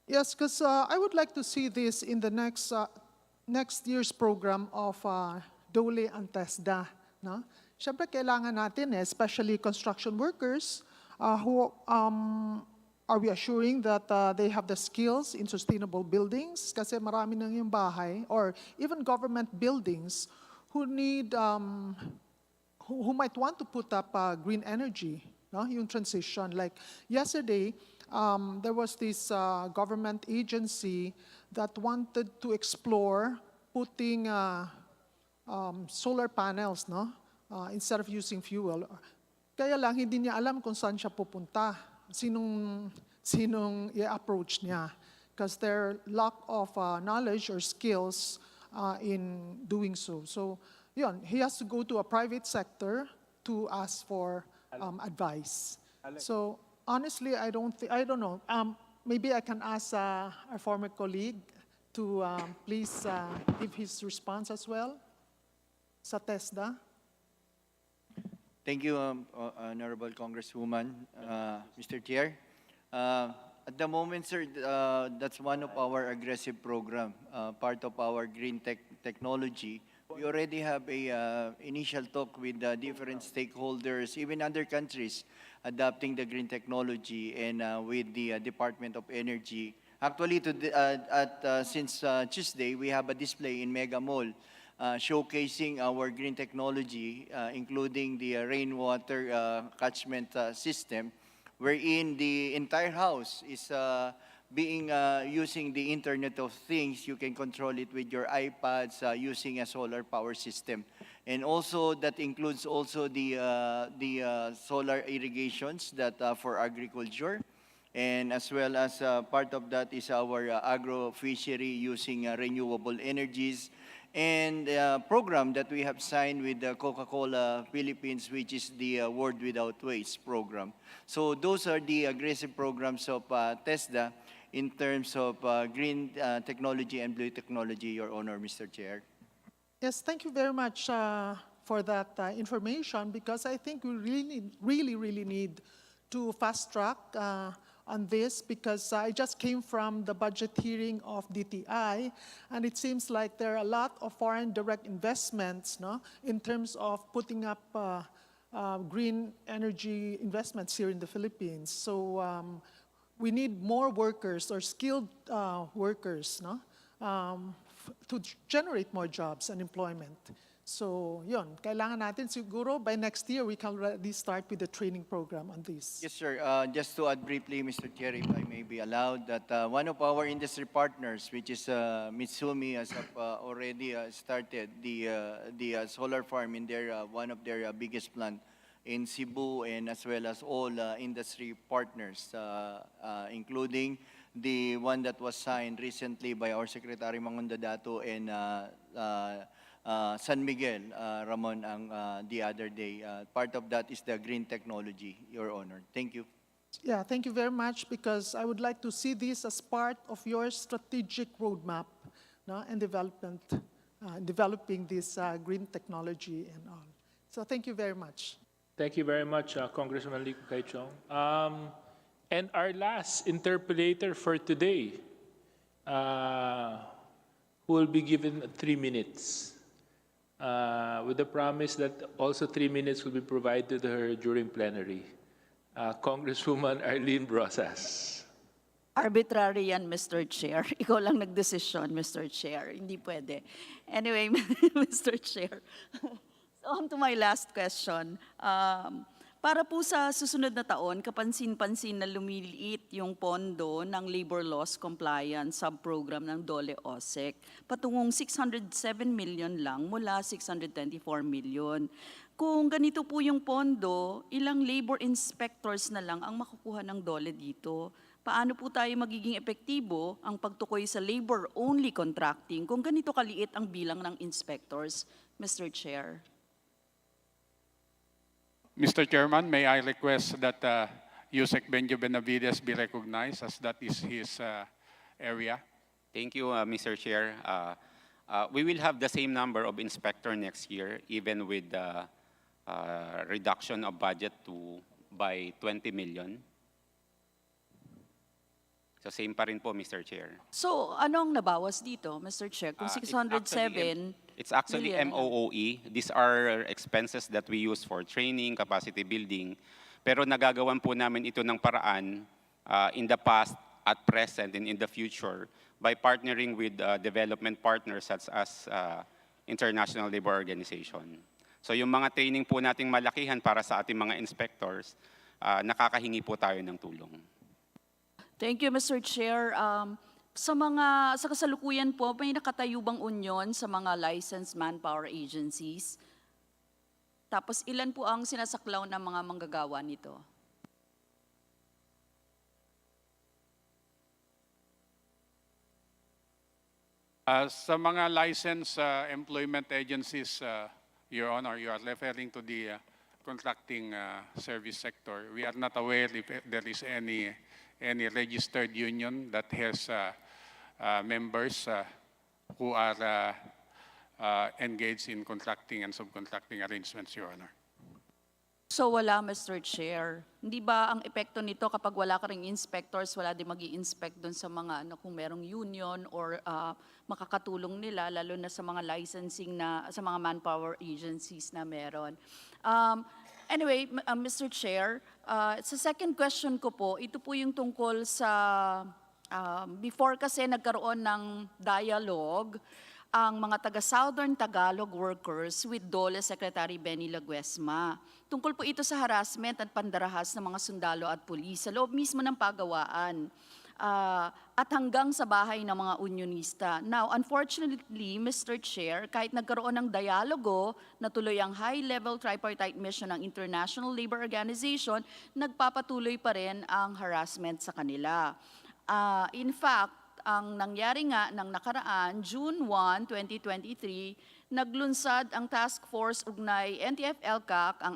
Yes, because I would like to see this in the next year's program of DOLE and TESDA. No? Siyempre, kailangan natin, especially construction workers, who are we assuring that they have the skills in sustainable buildings? Kasi marami nang yung bahay, or even government buildings who need, who might want to put up green energy, no? Yung transition. Like yesterday, there was this government agency that wanted to explore putting solar panels, no? Instead of using fuel. Kaya lang, hindi niya alam kung saan siya pupunta. Sinong i-approach niya. Because their lack of knowledge or skills in doing so. So, yun, he has to go to a private sector to ask for advice. So, honestly, I don't know. Maybe I can ask our former colleague to please give his response as well sa TESDA. Thank you, Honorable Congresswoman, Mr. Chair. At the moment, sir, that's one of our aggressive program, part of our green technology. We already have a initial talk with different stakeholders, even other countries, adopting the green technology and with the Department of Energy. Actually, since Tuesday, we have a display in Mega Mall showcasing our green technology, including the rainwater catchment system, wherein the entire house is being using the Internet of Things. You can control it with your iPads using a solar power system. And also that includes also the solar irrigations that for agriculture. And as well as part of that is our agro-fishery using renewable energies. And a program that we have signed with Coca-Cola Philippines, which is the World Without Waste program. So those are the aggressive programs of TESDA in terms of green technology and blue technology, Your Honor, Mr. Chair. Yes, thank you very much for that information, because I think we really need to fast track on this, because I just came from the budget hearing of DTI, and it seems like there are a lot of foreign direct investments, no, in terms of putting up green energy investments here in the Philippines. So we need more workers or skilled workers, no, to generate more jobs and employment. So, yun, kailangan natin siguro by next year we can already start with the training program on this. Yes, sir. Just to add briefly, Mr. Chair, if I may be allowed, that one of our industry partners, which is Mitsumi, has already started the solar farm in their one of their biggest plant in Cebu, and as well as all industry partners, including the one that was signed recently by our Secretary Mangundo Dato and San Miguel, Ramon, the other day. Part of that is the green technology, Your Honor. Thank you. Yeah, thank you very much, because I would like to see this as part of your strategic roadmap, no, and developing this green technology and all. So thank you very much. Thank you very much, Congressman Lee Kay-chong. And our last interpellator for today, who will be given 3 minutes, with the promise that also 3 minutes will be provided to her during plenary. Congresswoman Arlene Brosas. Arbitrary yan, Mr. Chair. Ikaw lang nagdesisyon, Mr. Chair. Hindi pwede. Anyway, Mr. Chair. So on to my last question. Para po sa susunod na taon, kapansin-pansin na lumiliit yung pondo ng Labor Laws Compliance Sub-Program ng DOLE-OSEC, patungong 607 million lang mula 624 million. Kung ganito po yung pondo, ilang labor inspectors na lang ang makukuha ng DOLE dito? Paano po tayo magiging epektibo ang pagtukoy sa labor-only contracting kung ganito kaliit ang bilang ng inspectors, Mr. Chair? Mr. Chairman, may I request that Yusek Benjo Benavides be recognized as that is his area. Thank you, Mr. Chair. We will have the same number of inspector next year, even with the reduction of budget by 20 million. So same pa rin po, Mr. Chair. So anong nabawas dito, Mr. Chair? Kung 607 It's actually million. MOOE. These are expenses that we use for training, capacity building. Pero nagagawan po namin ito ng paraan in the past, at present, and in the future by partnering with development partners such as International Labor Organization. So yung mga training po nating malakihan para sa ating mga inspectors, nakakahingi po tayo ng tulong. Thank you, Mr. Chair. Sa kasalukuyan po, may nakatayo bang union sa mga licensed manpower agencies? Tapos ilan po ang sinasaklaw ng mga manggagawa nito? Sa mga licensed employment agencies, Your Honor, you are referring to the contracting service sector. We are not aware if there is any registered union that has members who are engaged in contracting and subcontracting arrangements, Your Honor. So wala, Mr. Chair. Hindi ba ang epekto nito kapag wala ka ring inspectors, wala din mag-i-inspect doon sa mga kung merong union or makakatulong nila, lalo na sa mga licensing sa mga manpower agencies na meron. Anyway, Mr. Chair, sa second question ko po, ito po yung tungkol sa, before kasi nagkaroon ng dialogue ang mga taga-Southern Tagalog workers with DOLE Secretary Benny Laguesma. Tungkol po ito sa harassment at pandarahas ng mga sundalo at pulis sa loob mismo ng pagawaan at hanggang sa bahay ng mga unionista. Now, unfortunately, Mr. Chair, kahit nagkaroon ng dialogo na tuloy ang high-level tripartite mission ng International Labor Organization, nagpapatuloy pa rin ang harassment sa kanila. In fact, ang nangyari nga ng nakaraan, June 1, 2023, naglunsad ang task force ugnay NTF-ELCAC ang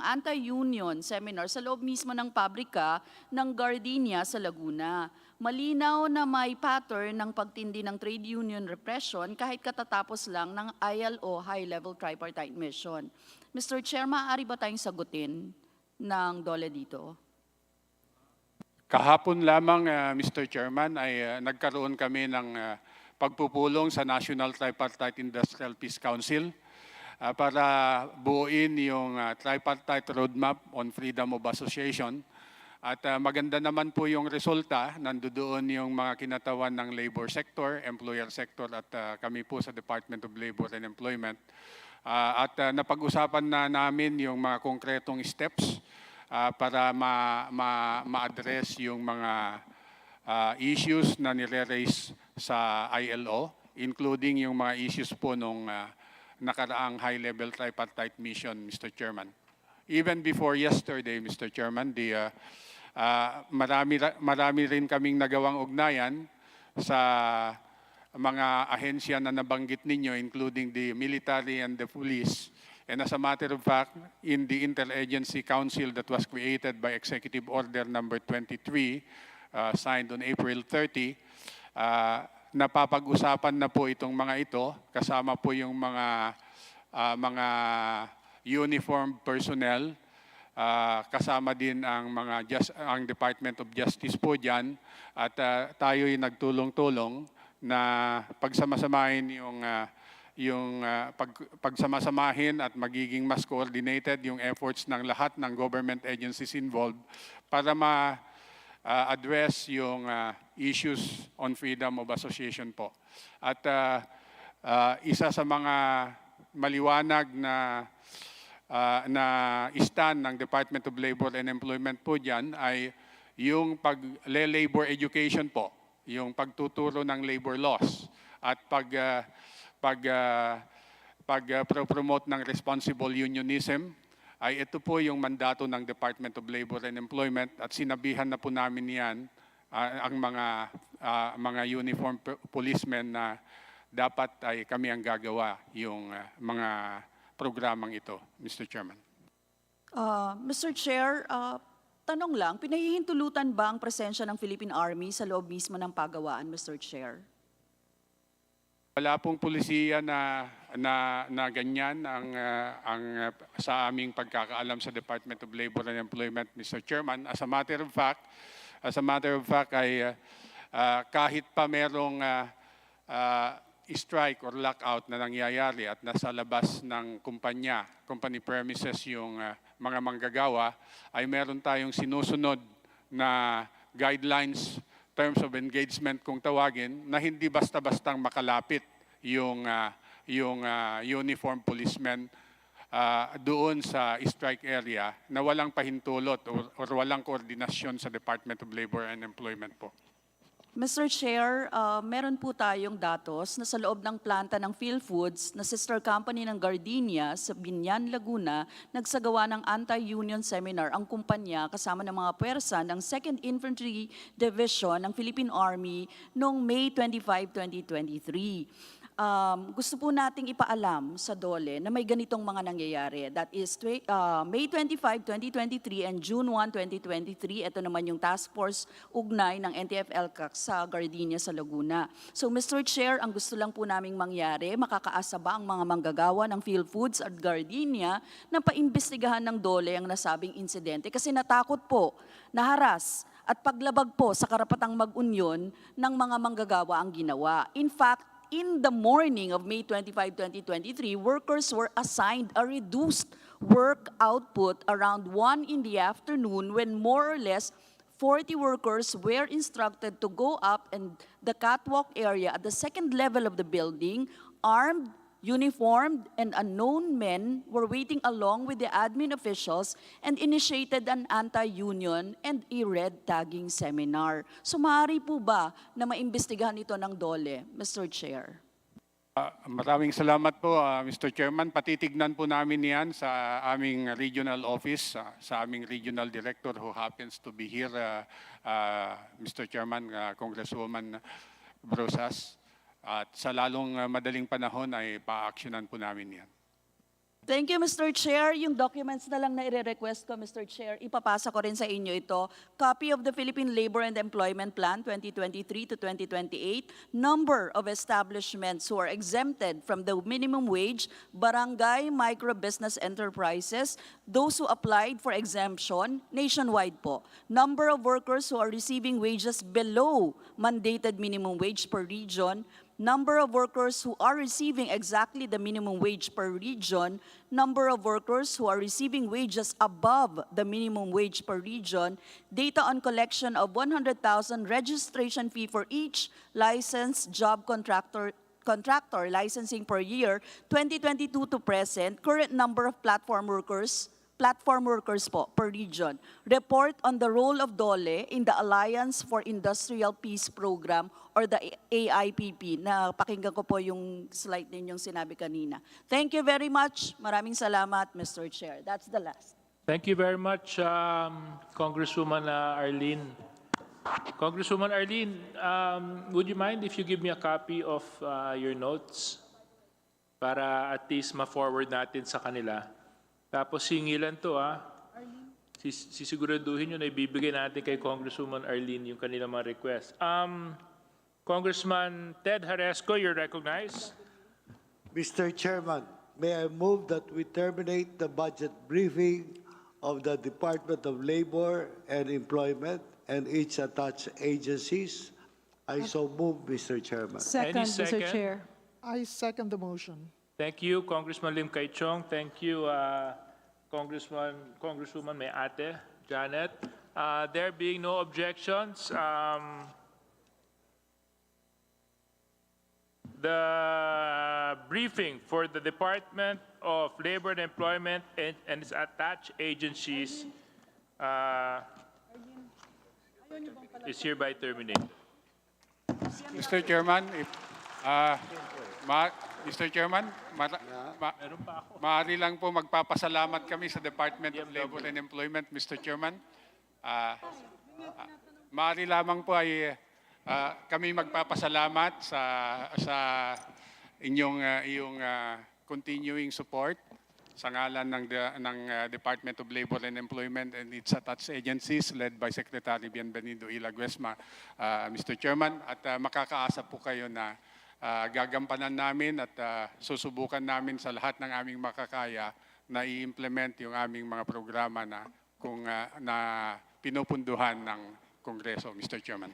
anti-union seminar sa loob mismo ng pabrika ng Gardenia sa Laguna. Malinaw na may pattern ng pagtindi ng trade union repression kahit katatapos lang ng ILO high-level tripartite mission. Mr. Chair, maaari ba tayong sagutin ng DOLE dito? Kahapon lamang, Mr. Chairman, ay nagkaroon kami ng pagpupulong sa National Tripartite Industrial Peace Council para buuin yung Tripartite Roadmap on Freedom of Association. At maganda naman po yung resulta. Nandoon yung mga kinatawan ng labor sector, employer sector at kami po sa Department of Labor and Employment. At napag-usapan na namin yung mga konkretong steps para ma-address yung mga issues na nire-raise sa ILO, including yung mga issues po nung nakaraang high-level tripartite mission, Mr. Chairman. Even before yesterday, Mr. Chairman, marami rin kaming nagawang ugnayan sa mga ahensya na nabanggit ninyo, including the military and the police. And as a matter of fact, in the Interagency Council that was created by Executive Order number 23, signed on April 30, napapag-usapan na po itong mga ito, kasama po yung mga uniformed personnel. Kasama din ang ang Department of Justice po diyan at tayo'y nagtulong-tulong na pagsamasamahin pagsamasamahin at magiging mas coordinated yung efforts ng lahat ng government agencies involved para address yung issues on freedom of association po. At isa sa mga maliwanag na stand ng Department of Labor and Employment po dyan ay yung labor education po, yung pagtuturo ng labor laws at pag-promote ng responsible unionism. Ay ito po yung mandato ng Department of Labor and Employment at sinabihan na po namin yan ang mga uniform policemen na dapat ay kami ang gagawa yung mga programang ito, Mr. Chairman. Mr. Chair, tanong lang, pinahihintulutan ba ang presensya ng Philippine Army sa loob mismo ng pagawaan, Mr. Chair? Wala pong pulisiya na ganyan sa aming pagkakaalam sa Department of Labor and Employment, Mr. Chairman. As a matter of fact ay kahit pa merong strike or lockout na nangyayari at nasa labas ng company premises yung mga manggagawa, ay meron tayong sinusunod na guidelines, terms of engagement kung tawagin, na hindi basta-bastang makalapit yung uniform policemen doon sa strike area na walang pahintulot or walang koordinasyon sa Department of Labor and Employment po. Mr. Chair, meron po tayong datos na sa loob ng planta ng PhilFoods na sister company ng Gardenia sa Binyan, Laguna, nagsagawa ng anti-union seminar ang kumpanya kasama ng mga pwersa ng 2nd Infantry Division ng Philippine Army noong May 25, 2023. Gusto po nating ipaalam sa DOLE na may ganitong mga nangyayari. That is May 25, 2023 and June 1, 2023. Ito naman yung task force ugnay ng NTF-ELCAC sa Gardenia sa Laguna. So Mr. Chair, ang gusto lang po naming mangyari, makakaasa ba ang mga manggagawa ng PhilFoods at Gardenia na paimbestigahan ng DOLE ang nasabing insidente? Kasi natakot po, naharas, at paglabag po sa karapatang mag-unyon ng mga manggagawa ang ginawa. In fact, in the morning of May 25, 2023, workers were assigned a reduced work output around 1 in the afternoon when more or less 40 workers were instructed to go up in the catwalk area at the 2nd level of the building. Armed, uniformed, and unknown men were waiting along with the admin officials and initiated an anti-union and a red tagging seminar. So maaari po ba na maimbestigahan ito ng DOLE, Mr. Chair? Maraming salamat po, Mr. Chairman. Patitignan po namin yan sa aming regional office, sa aming regional director who happens to be here, Mr. Chairman, Congresswoman Brosas. At sa lalong madaling panahon ay pa-actionan po namin yan. Thank you, Mr. Chair. Yung documents na lang na i-request ko, Mr. Chair, ipapasa ko rin sa inyo ito. Copy of the Philippine Labor and Employment Plan 2023 to 2028, number of establishments who are exempted from the minimum wage, barangay micro-business enterprises, those who applied for exemption, nationwide po. Number of workers who are receiving wages below mandated minimum wage per region, number of workers who are receiving exactly the minimum wage per region, number of workers who are receiving wages above the minimum wage per region, data on collection of 100,000 registration fee for each licensed job contractor licensing per year, 2022 to present, current number of platform workers po per region. Report on the role of DOLE in the Alliance for Industrial Peace Program or the AIPP. Na pakinggan ko po yung slide ninyong sinabi kanina. Thank you very much. Maraming salamat, Mr. Chair. That's the last. Thank you very much, Congresswoman Arlene. Congresswoman Arlene, would you mind if you give me a copy of your notes para at least ma-forward natin sa kanila? Tapos singilan to sisiguraduhin nyo na ibibigay natin kay Congresswoman Arlene yung kanilang mga request. Congressman Ted Haresco, you're recognized. Mr. Chairman, may I move that we terminate the budget briefing of the Department of Labor and Employment and its attached agencies. I so move, Mr. Chairman. Any second? I second the motion. Thank you, Congressman Lim Kay Chong. Thank you, Congresswoman Mayate, Janet. There being no objections, the briefing for the Department of Labor and Employment and its attached agencies is hereby terminated. Mr. Chairman, if, Mr. Chairman, maaari lang po magpapasalamat kami sa Department of Labor and Employment, Mr. Chairman. Maaari lamang po ay kami magpapasalamat sa iyong continuing support sa ngalan ng Department of Labor and Employment and its attached agencies led by Secretary Bienvenido Ilaguesma, Mr. Chairman, at makakaasa po kayo na gagampanan namin at susubukan namin sa lahat ng aming makakaya na i-implement yung aming mga programa na na pinupunduhan ng Kongreso, Mr. Chairman.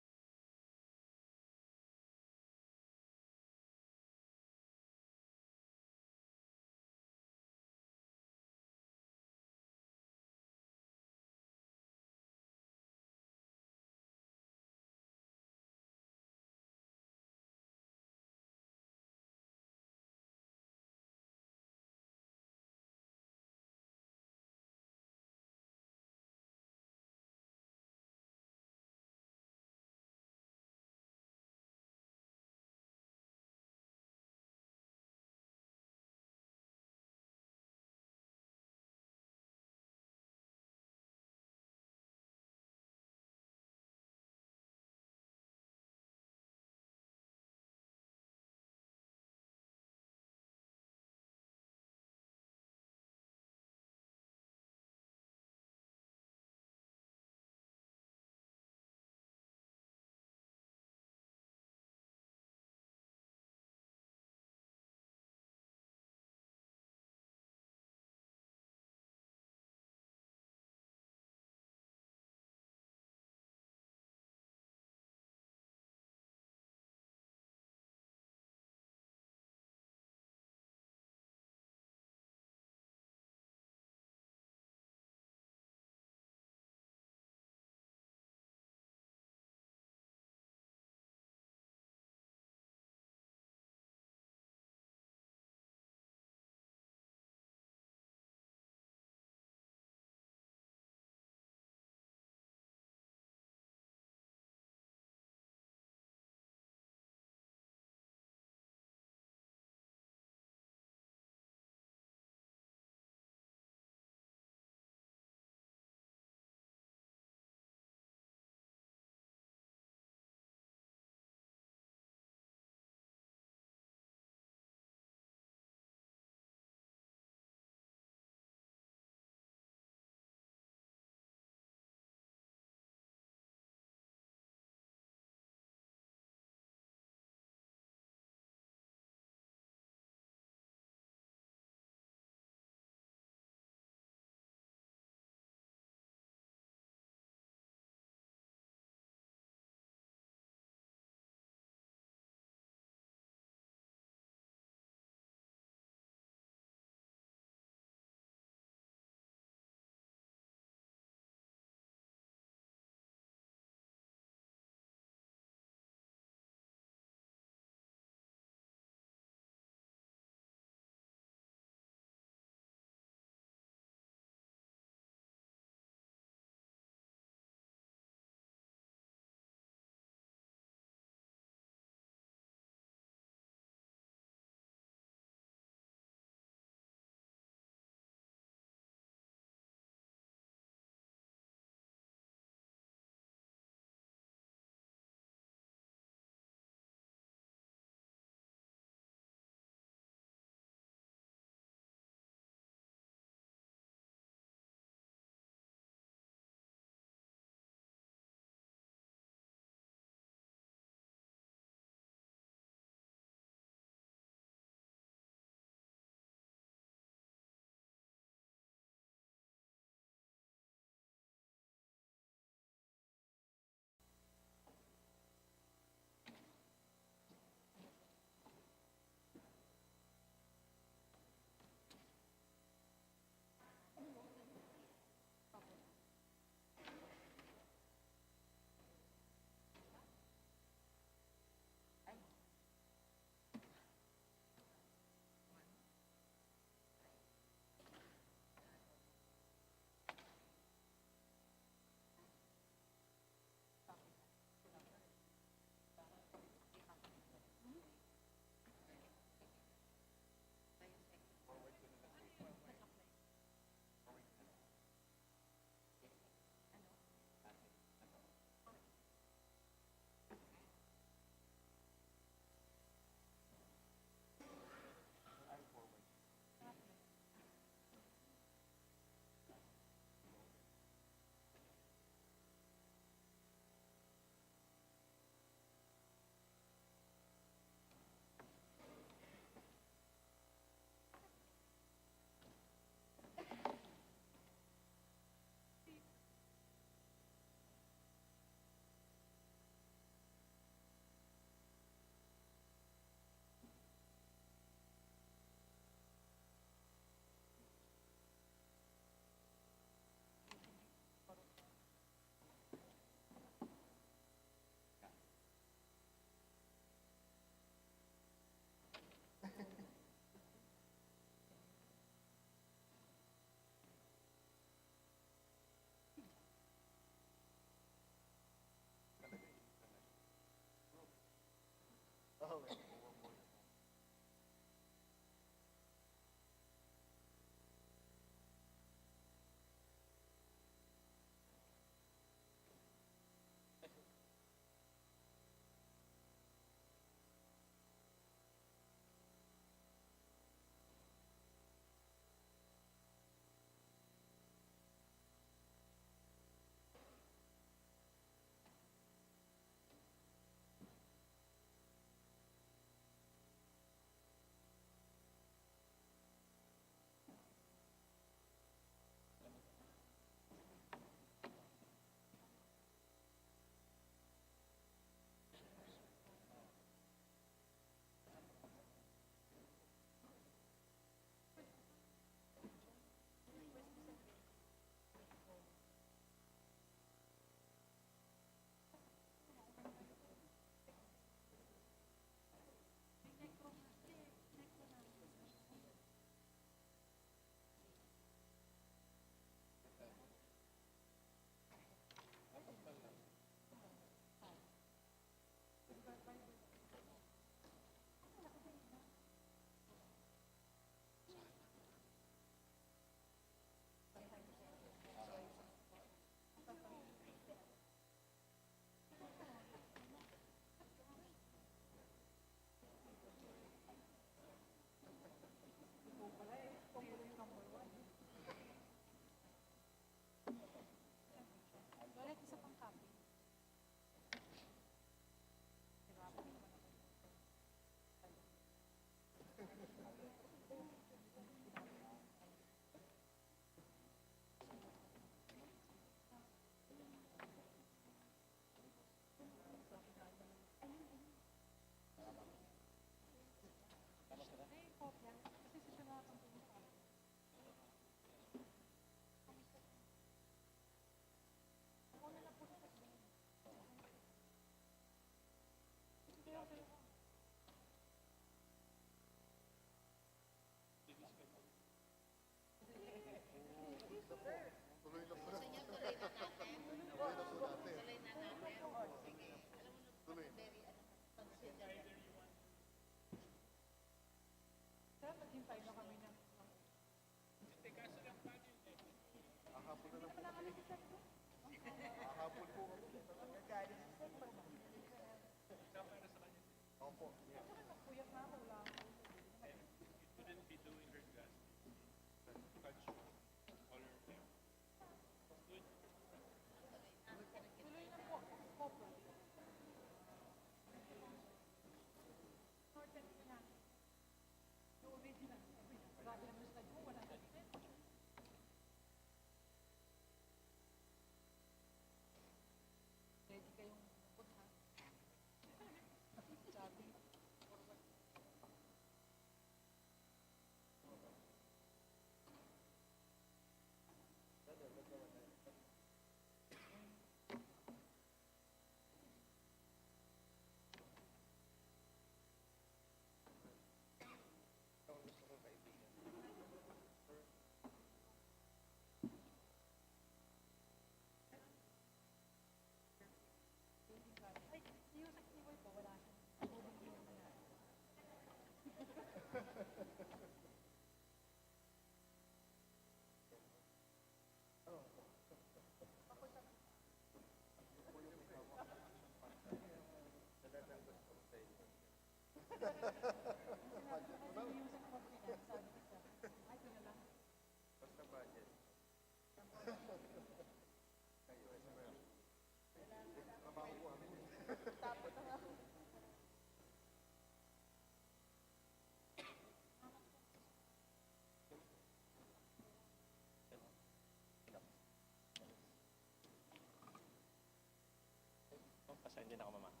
Pasensya na ako, mama.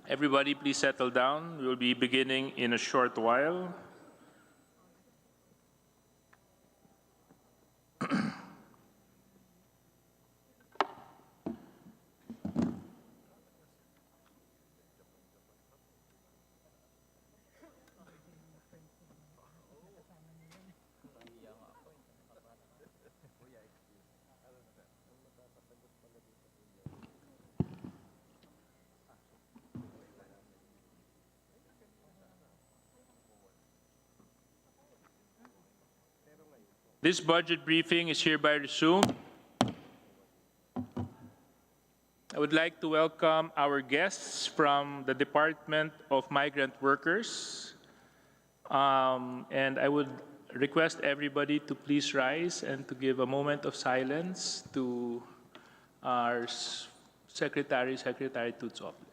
Everybody, please settle down. We will be beginning in a short while. This budget briefing is hereby resumed. I would like to welcome our guests from the Department of Migrant Workers. And I would request everybody to please rise and to give a moment of silence to our Secretary Tutsople.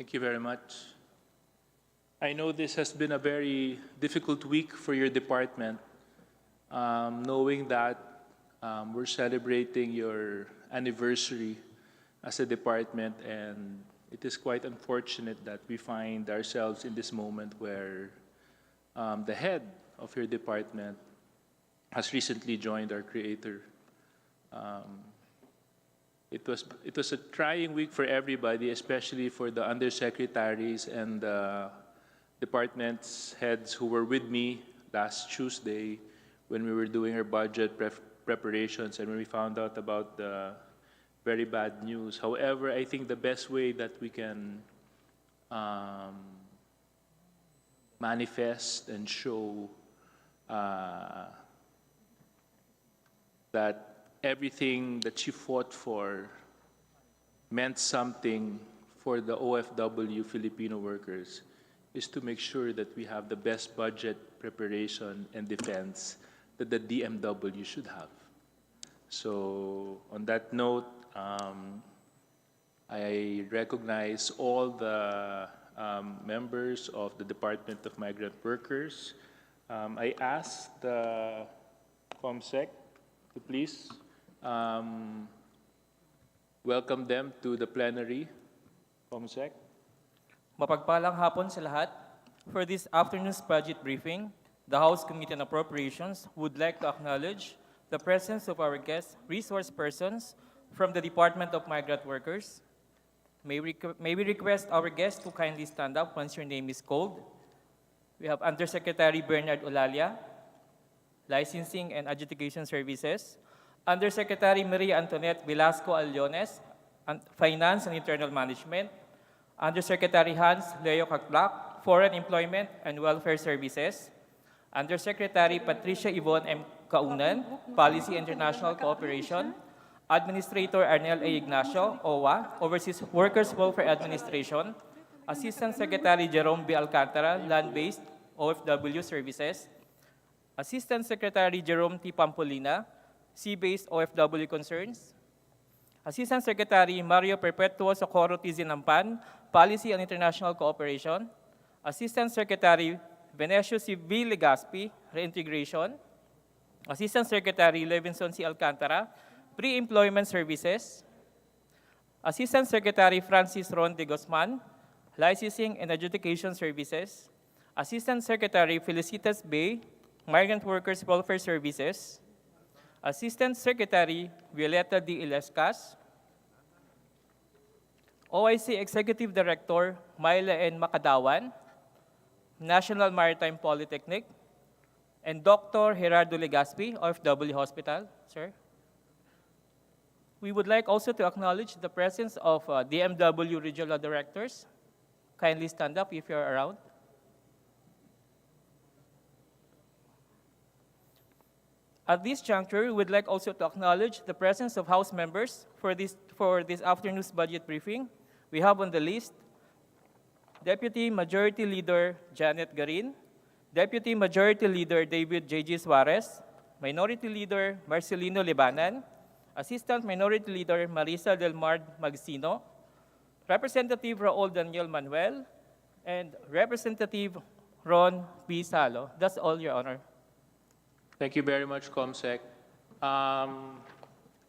Thank you very much. I know this has been a very difficult week for your department, knowing that we're celebrating your anniversary as a department, and it is quite unfortunate that we find ourselves in this moment where the head of your department has recently joined our Creator. it was a trying week for everybody, especially for the undersecretaries and the departments heads who were with me last Tuesday when we were doing our budget preparations and when we found out about the very bad news. However, I think the best way that we can manifest and show that everything that she fought for meant something for the OFW Filipino workers is to make sure that we have the best budget preparation and defense that the DMW should have. So on that note, I recognize all the members of the Department of Migrant Workers. I asked the COMSEC to please welcome them to the plenary. COMSEC. Mapagpalang hapon sa lahat. For this afternoon's budget briefing, the House Committee on Appropriations would like to acknowledge the presence of our guest resource persons from the Department of Migrant Workers. May we request our guests to kindly stand up once your name is called. We have Undersecretary Bernard Olalia, Licensing and Adjudication Services, Undersecretary Maria Antoinette Velasco Allones, Finance and Internal Management, Undersecretary Hans Leo Caclac, Foreign Employment and Welfare Services, Undersecretary Patricia Yvonne M. Kaunan, Policy International Cooperation, Administrator Arnel A. Ignacio, OWA, Overseas Workers Welfare Administration, Assistant Secretary Jerome B. Alcantara, Land-Based OFW Services, Assistant Secretary Jerome T. Pampolina, Sea-Based OFW Concerns, Assistant Secretary Mario Perpetuo Socorro T. Zinampan, Policy and International Cooperation, Assistant Secretary Venecio C. V. Legaspi, Reintegration, Assistant Secretary Levinson C. Alcantara, Pre-Employment Services, Assistant Secretary Francis Ron de Guzman, Licensing and Adjudication Services, Assistant Secretary Felicitas Bay, Migrant Workers Welfare Services, Assistant Secretary Violeta D. Ilescas, OIC Executive Director Myla N. Macadawan, National Maritime Polytechnic, and Dr. Gerardo Legaspi, OFW Hospital, sir. We would like also to acknowledge the presence of DMW Regional Directors. Kindly stand up if you're around. At this juncture, we would like also to acknowledge the presence of House members for this afternoon's budget briefing. We have on the list Deputy Majority Leader Janet Garin, Deputy Majority Leader David J.G. Suarez, Minority Leader Marcelino Libanan, Assistant Minority Leader Marisa Del Mar Magsino, Representative Raul Daniel Manuel, and Representative Ron P. Salo. That's all, Your Honor. Thank you very much, COMSEC.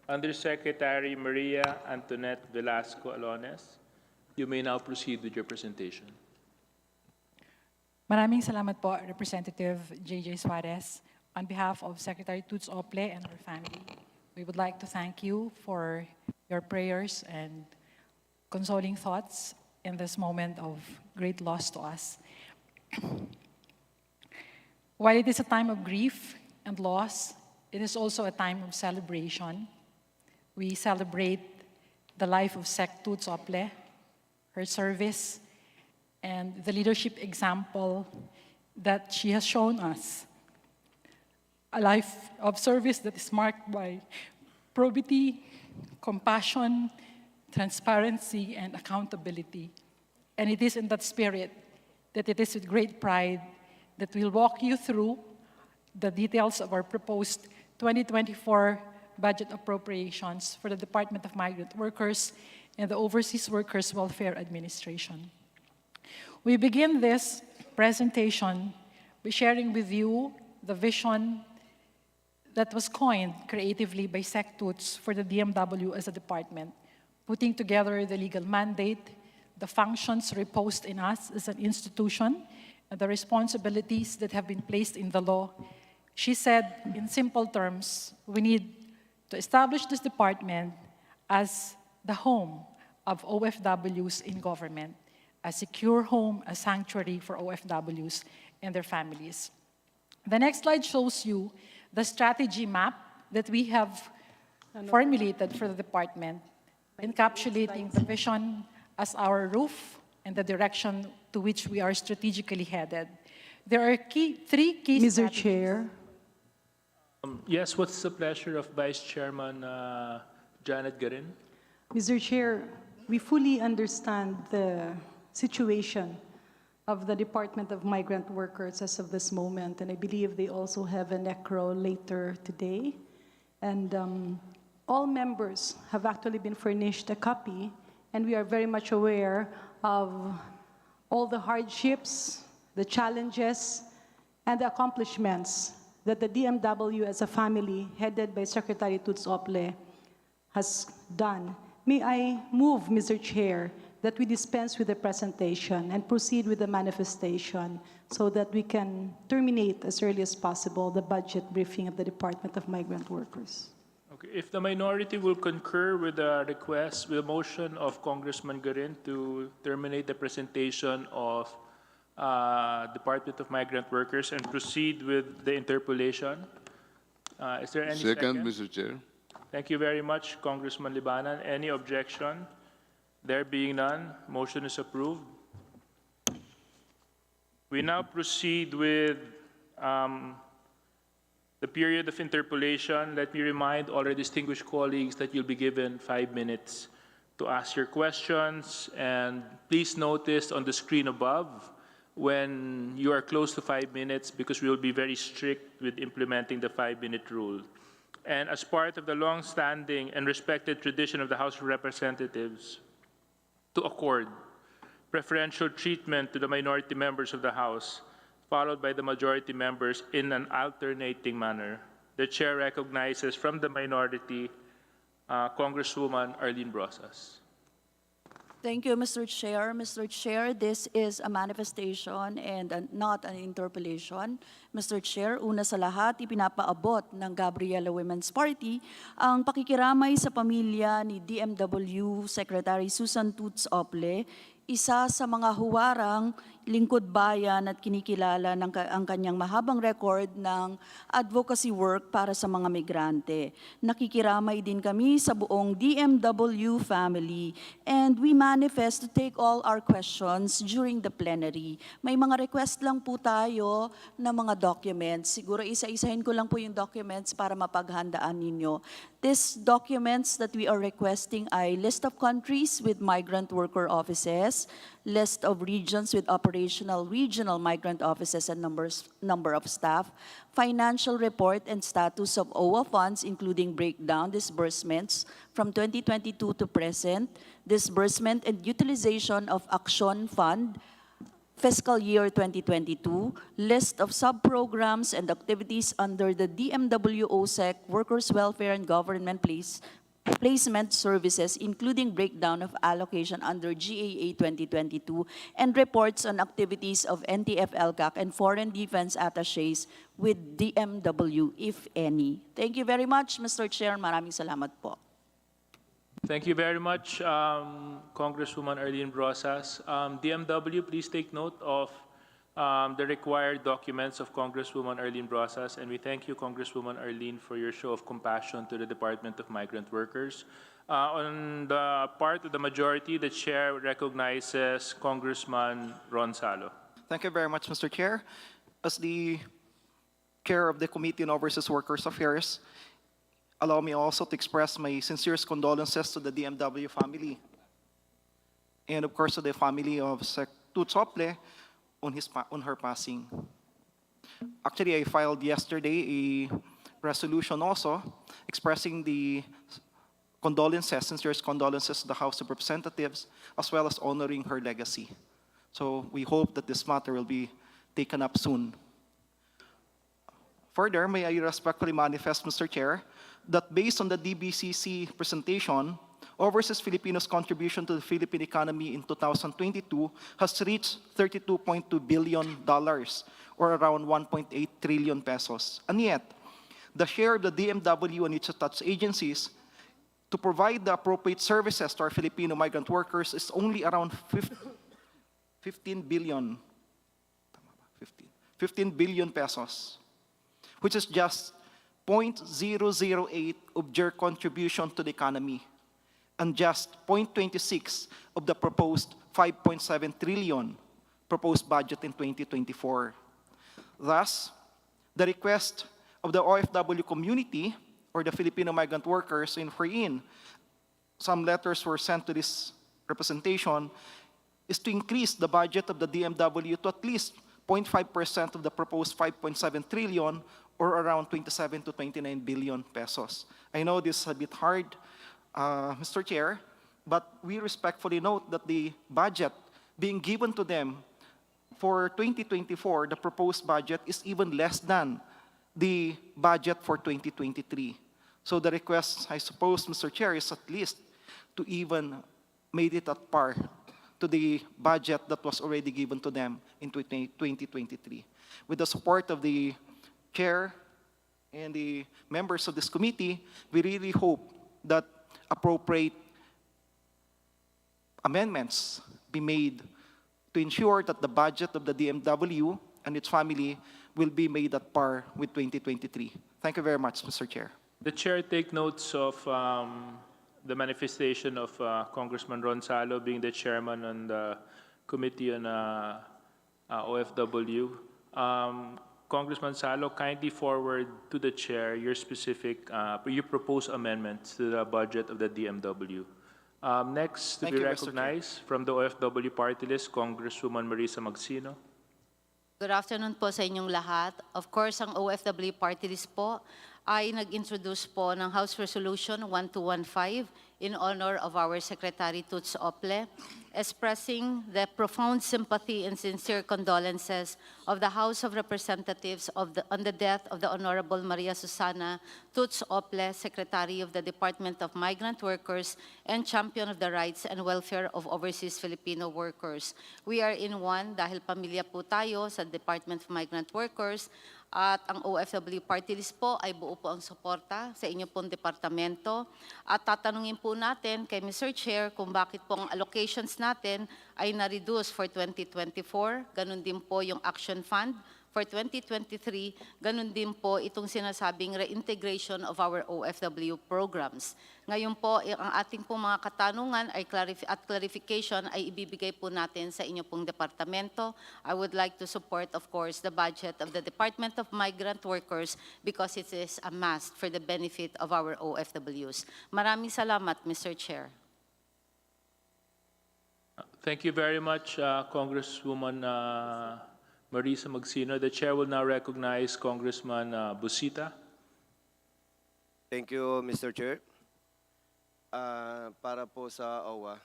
Undersecretary Maria Antoinette Velasco Alones, you may now proceed with your presentation. Maraming salamat po, Representative J.J. Suarez. On behalf of Secretary Toots Ople and her family, we would like to thank you for your prayers and consoling thoughts in this moment of great loss to us. While it is a time of grief and loss, it is also a time of celebration. We celebrate the life of Sec Toots Ople, her service, and the leadership example that she has shown us. A life of service that is marked by probity, compassion, transparency, and accountability. And it is in that spirit that it is with great pride that we'll walk you through the details of our proposed 2024 budget appropriations for the Department of Migrant Workers and the Overseas Workers Welfare Administration. We begin this presentation by sharing with you the vision that was coined creatively by Sec Toots for the DMW as a department, putting together the legal mandate, the functions reposed in us as an institution, and the responsibilities that have been placed in the law. She said, in simple terms, we need to establish this department as the home of OFWs in government, a secure home, a sanctuary for OFWs and their families. The next slide shows you the strategy map that we have formulated for the department, encapsulating the vision as our roof and the direction to which we are strategically headed. There are three key Mr. strategies. Chair, Yes, what's the pleasure of Vice Chairman Janet Garin? Mr. Chair, we fully understand the situation of the Department of Migrant Workers as of this moment, and I believe they also have a necro later today. And all members have actually been furnished a copy, and we are very much aware of all the hardships, the challenges, and the accomplishments that the DMW as a family, headed by Secretary Toots Ople, has done. May I move, Mr. Chair, that we dispense with the presentation and proceed with the manifestation so that we can terminate as early as possible the budget briefing of the Department of Migrant Workers. Okay, if the minority will concur with the request, with the motion of Congressman Garin to terminate the presentation of Department of Migrant Workers and proceed with the interpolation. Is there any second? Mr. Chair. Thank you very much, Congressman Libanan. Any objection? There being none, motion is approved. We now proceed with the period of interpolation. Let me remind all our distinguished colleagues that you'll be given 5 minutes to ask your questions. And please notice on the screen above when you are close to 5 minutes, because we will be very strict with implementing the 5-minute rule. And as part of the long-standing and respected tradition of the House of Representatives to accord preferential treatment to the minority members of the House, followed by the majority members in an alternating manner, the Chair recognizes from the minority Congresswoman Arlene Brosas. Thank you, Mr. Chair. Mr. Chair, this is a manifestation and not an interpellation. Mr. Chair, una sa lahat, ipinapaabot ng Gabriela Women's Party ang pakikiramay sa pamilya ni DMW Secretary Susan Toots Ople, isa sa mga huwarang lingkod bayan at kinikilala ang kanyang mahabang record ng advocacy work para sa mga migrante. Nakikiramay din kami sa buong DMW family, and we manifest to take all our questions during the plenary. May mga request lang po tayo na mga documents. Siguro isa-isahin ko lang po yung documents para mapaghandaan ninyo. These documents that we are requesting ay list of countries with migrant worker offices, list of regions with operational regional migrant offices and number of staff, financial report and status of OWA funds, including breakdown disbursements from 2022 to present, disbursement and utilization of Action Fund, fiscal year 2022, list of sub-programs and activities under the DMW OSEC Workers' Welfare and Government Placement Services, including breakdown of allocation under GAA 2022, and reports on activities of NTF-LCAC and foreign defense attachés with DMW, if any. Thank you very much, Mr. Chair. Maraming salamat po. Thank you very much, Congresswoman Arlene Brosas. DMW, please take note of the required documents of Congresswoman Arlene Brosas, and we thank you, Congresswoman Arlene, for your show of compassion to the Department of Migrant Workers. On the part of the majority, the Chair recognizes Congressman Ron Salo. Thank you very much, Mr. Chair. As the Chair of the Committee on Overseas Workers Affairs, allow me also to express my sincerest condolences to the DMW family, and of course to the family of Sec. Toots Ople on her passing. Actually, I filed yesterday a resolution also expressing the condolences, sincerest condolences to the House of Representatives, as well as honoring her legacy. So we hope that this matter will be taken up soon. Further, may I respectfully manifest, Mr. Chair, that based on the DBCC presentation, overseas Filipinos' contribution to the Philippine economy in 2022 has reached $32.2 billion, or around 1.8 trillion pesos. And yet, the share of the DMW and its attached agencies to provide the appropriate services to our Filipino migrant workers is only around 15 billion, 15 billion pesos, which is just 0.008 of their contribution to the economy, and just 0.26 of the proposed 5.7 trillion proposed budget in 2024. Thus, the request of the OFW community or the Filipino migrant workers in wherein some letters were sent to this representation is to increase the budget of the DMW to at least 0.5% of the proposed 5.7 trillion or around 27 to 29 billion pesos. I know this is a bit hard, Mr. Chair, but we respectfully note that the budget being given to them for 2024, the proposed budget is even less than the budget for 2023. So the request, I suppose, Mr. Chair, is at least to even made it at par to the budget that was already given to them in 2023. With the support of the Chair and the members of this committee, we really hope that appropriate amendments be made to ensure that the budget of the DMW and its family will be made at par with 2023. Thank you very much, Mr. Chair. The chair take notes of the manifestation of Congressman Ron Salo being the chairman on the committee on OFW. Congressman Salo, kindly forward to the chair your specific, your proposed amendments to the budget of the DMW. Next to Thank be you, Mr. recognized from the OFW party list, Congresswoman Marisa Magsino. Good afternoon po sa inyong lahat. Of course, ang OFW party list po ay nag-introduce po ng House Resolution 1215 in honor of our Secretary Toots Ople, expressing the profound sympathy and sincere condolences of the House of Representatives on the death of the Honorable Maria Susana Toots Ople, Secretary of the Department of Migrant Workers and champion of the rights and welfare of overseas Filipino workers. We are in one dahil pamilya po tayo sa Department of Migrant Workers. At ang OFW party list po ay buo po ang suporta sa inyo pong departamento. At tatanungin po natin kay Mr. Chair kung bakit po ang allocations natin ay na-reduce for 2024. Ganun din po yung Action Fund for 2023. Ganun din po itong sinasabing reintegration of our OFW programs. Ngayon po, ang ating pong mga katanungan ay clarification ay ibibigay po natin sa inyo pong departamento. I would like to support, of course, the budget of the Department of Migrant Workers because it is a must for the benefit of our OFWs. Maraming salamat, Mr. Chair. Thank you very much, Congresswoman Marisa Magsino. The chair will now recognize Congressman Busita. Thank you, Mr. Chair. Para po sa OWA.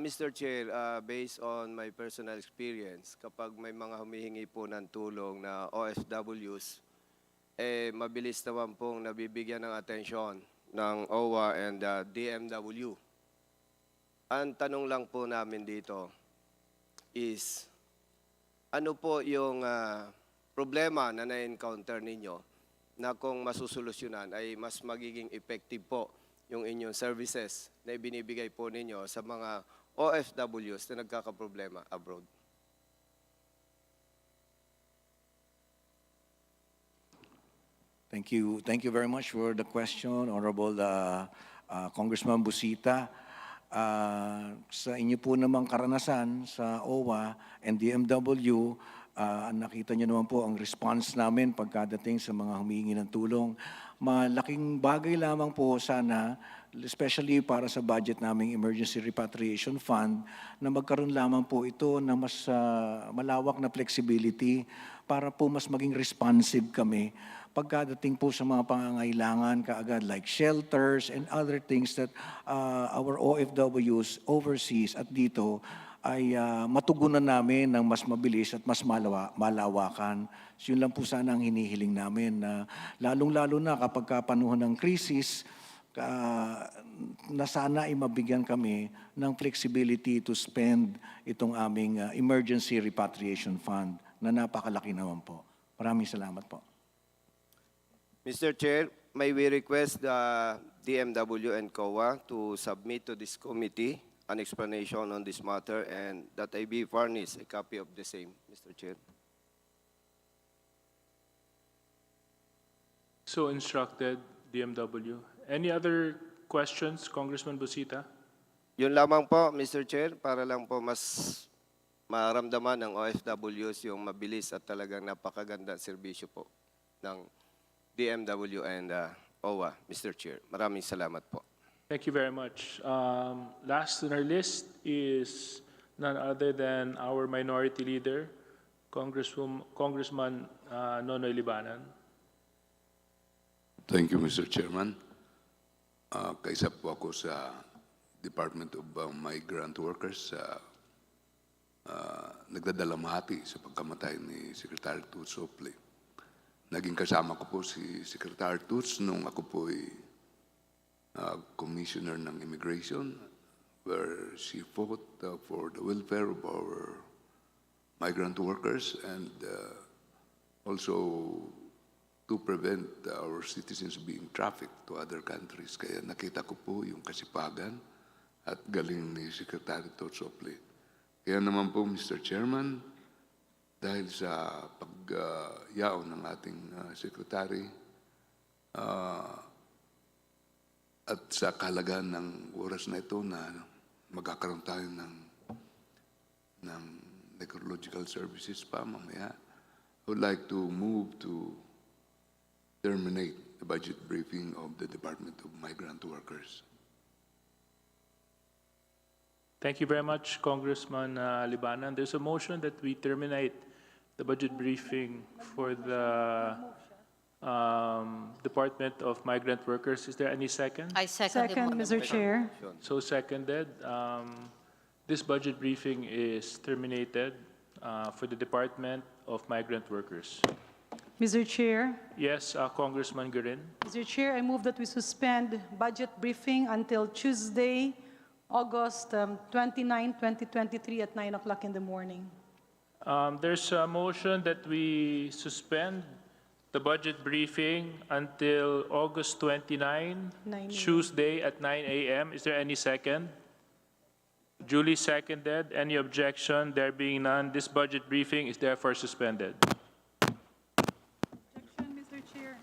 Mr. Chair, based on my personal experience, kapag may mga humihingi po ng tulong na OFWs, mabilis naman pong nabibigyan ng atensyon ng OWA and DMW. Ang tanong lang po namin dito is, ano po yung problema na na-encounter ninyo na kung masusolusyonan ay mas magiging effective po yung inyong services na ibinibigay po ninyo sa mga OFWs na nagkakaproblema abroad? Thank you. Thank you very much for the question, Honorable Congressman Busita. Sa inyo po namang karanasan sa OWA and DMW, nakita niyo naman po ang response namin pagkadating sa mga humihingi ng tulong. Malaking bagay lamang po sana, especially para sa budget naming Emergency Repatriation Fund, na magkaroon lamang po ito na mas malawak na flexibility para po mas maging responsive kami pagkadating po sa mga pangangailangan kaagad like shelters and other things that our OFWs overseas at dito ay matugunan namin ng mas mabilis at mas malawakan. So yun lang po sana ang hinihiling namin na lalong-lalo na kapag panahon ng krisis, na sana ay mabigyan kami ng flexibility to spend itong aming Emergency Repatriation Fund na napakalaki naman po. Maraming salamat po. Mr. Chair, may we request the DMW and COA to submit to this committee an explanation on this matter and that I be furnished a copy of the same, Mr. Chair. So instructed, DMW. Any other questions, Congressman Busita? Yun lamang po, Mr. Chair, para lang po mas maramdaman ng OFWs yung mabilis at talagang napakaganda serbisyo po ng DMW and OWA, Mr. Chair. Maraming salamat po. Thank you very much. Last on our list is none other than our minority leader, Congressman Nonoy Libanan. Thank you, Mr. Chairman. Kaisa po ako sa Department of Migrant Workers. Nagdadalamhati sa pagkamatay ni Secretary Toots Ople. Naging kasama ko po si Secretary Toots nung ako po ay Commissioner ng Immigration, where she fought for the welfare of our migrant workers and also to prevent our citizens being trafficked to other countries. Kaya nakita ko po yung kasipagan at galing ni Secretary Toots Ople. Kaya naman po, Mr. Chairman, dahil sa pagyaon ng ating Secretary at sa kahalagaan ng oras na ito na magkakaroon tayo ng necrological services pa mamaya, I would like to move to terminate the budget briefing of the Department of Migrant Workers. Thank you very much, Congressman Libanan. There's a motion that we terminate the budget briefing for the Department of Migrant Workers. Is there any second? I second the Second, Mr. Chair. So seconded. This budget briefing is terminated for the Department of Migrant Workers. Mr. Chair, Yes, Congressman Gurin. Mr. Chair, I move that we suspend budget briefing until Tuesday, August 29, 2023 at 9 o'clock in the morning. There's a motion that we suspend the budget briefing until August 29, 9 a.m. Tuesday at 9 a.m. Is there any second? Duly seconded. Any objection? There being none, this budget briefing is therefore suspended. Objection, Mr. Chair.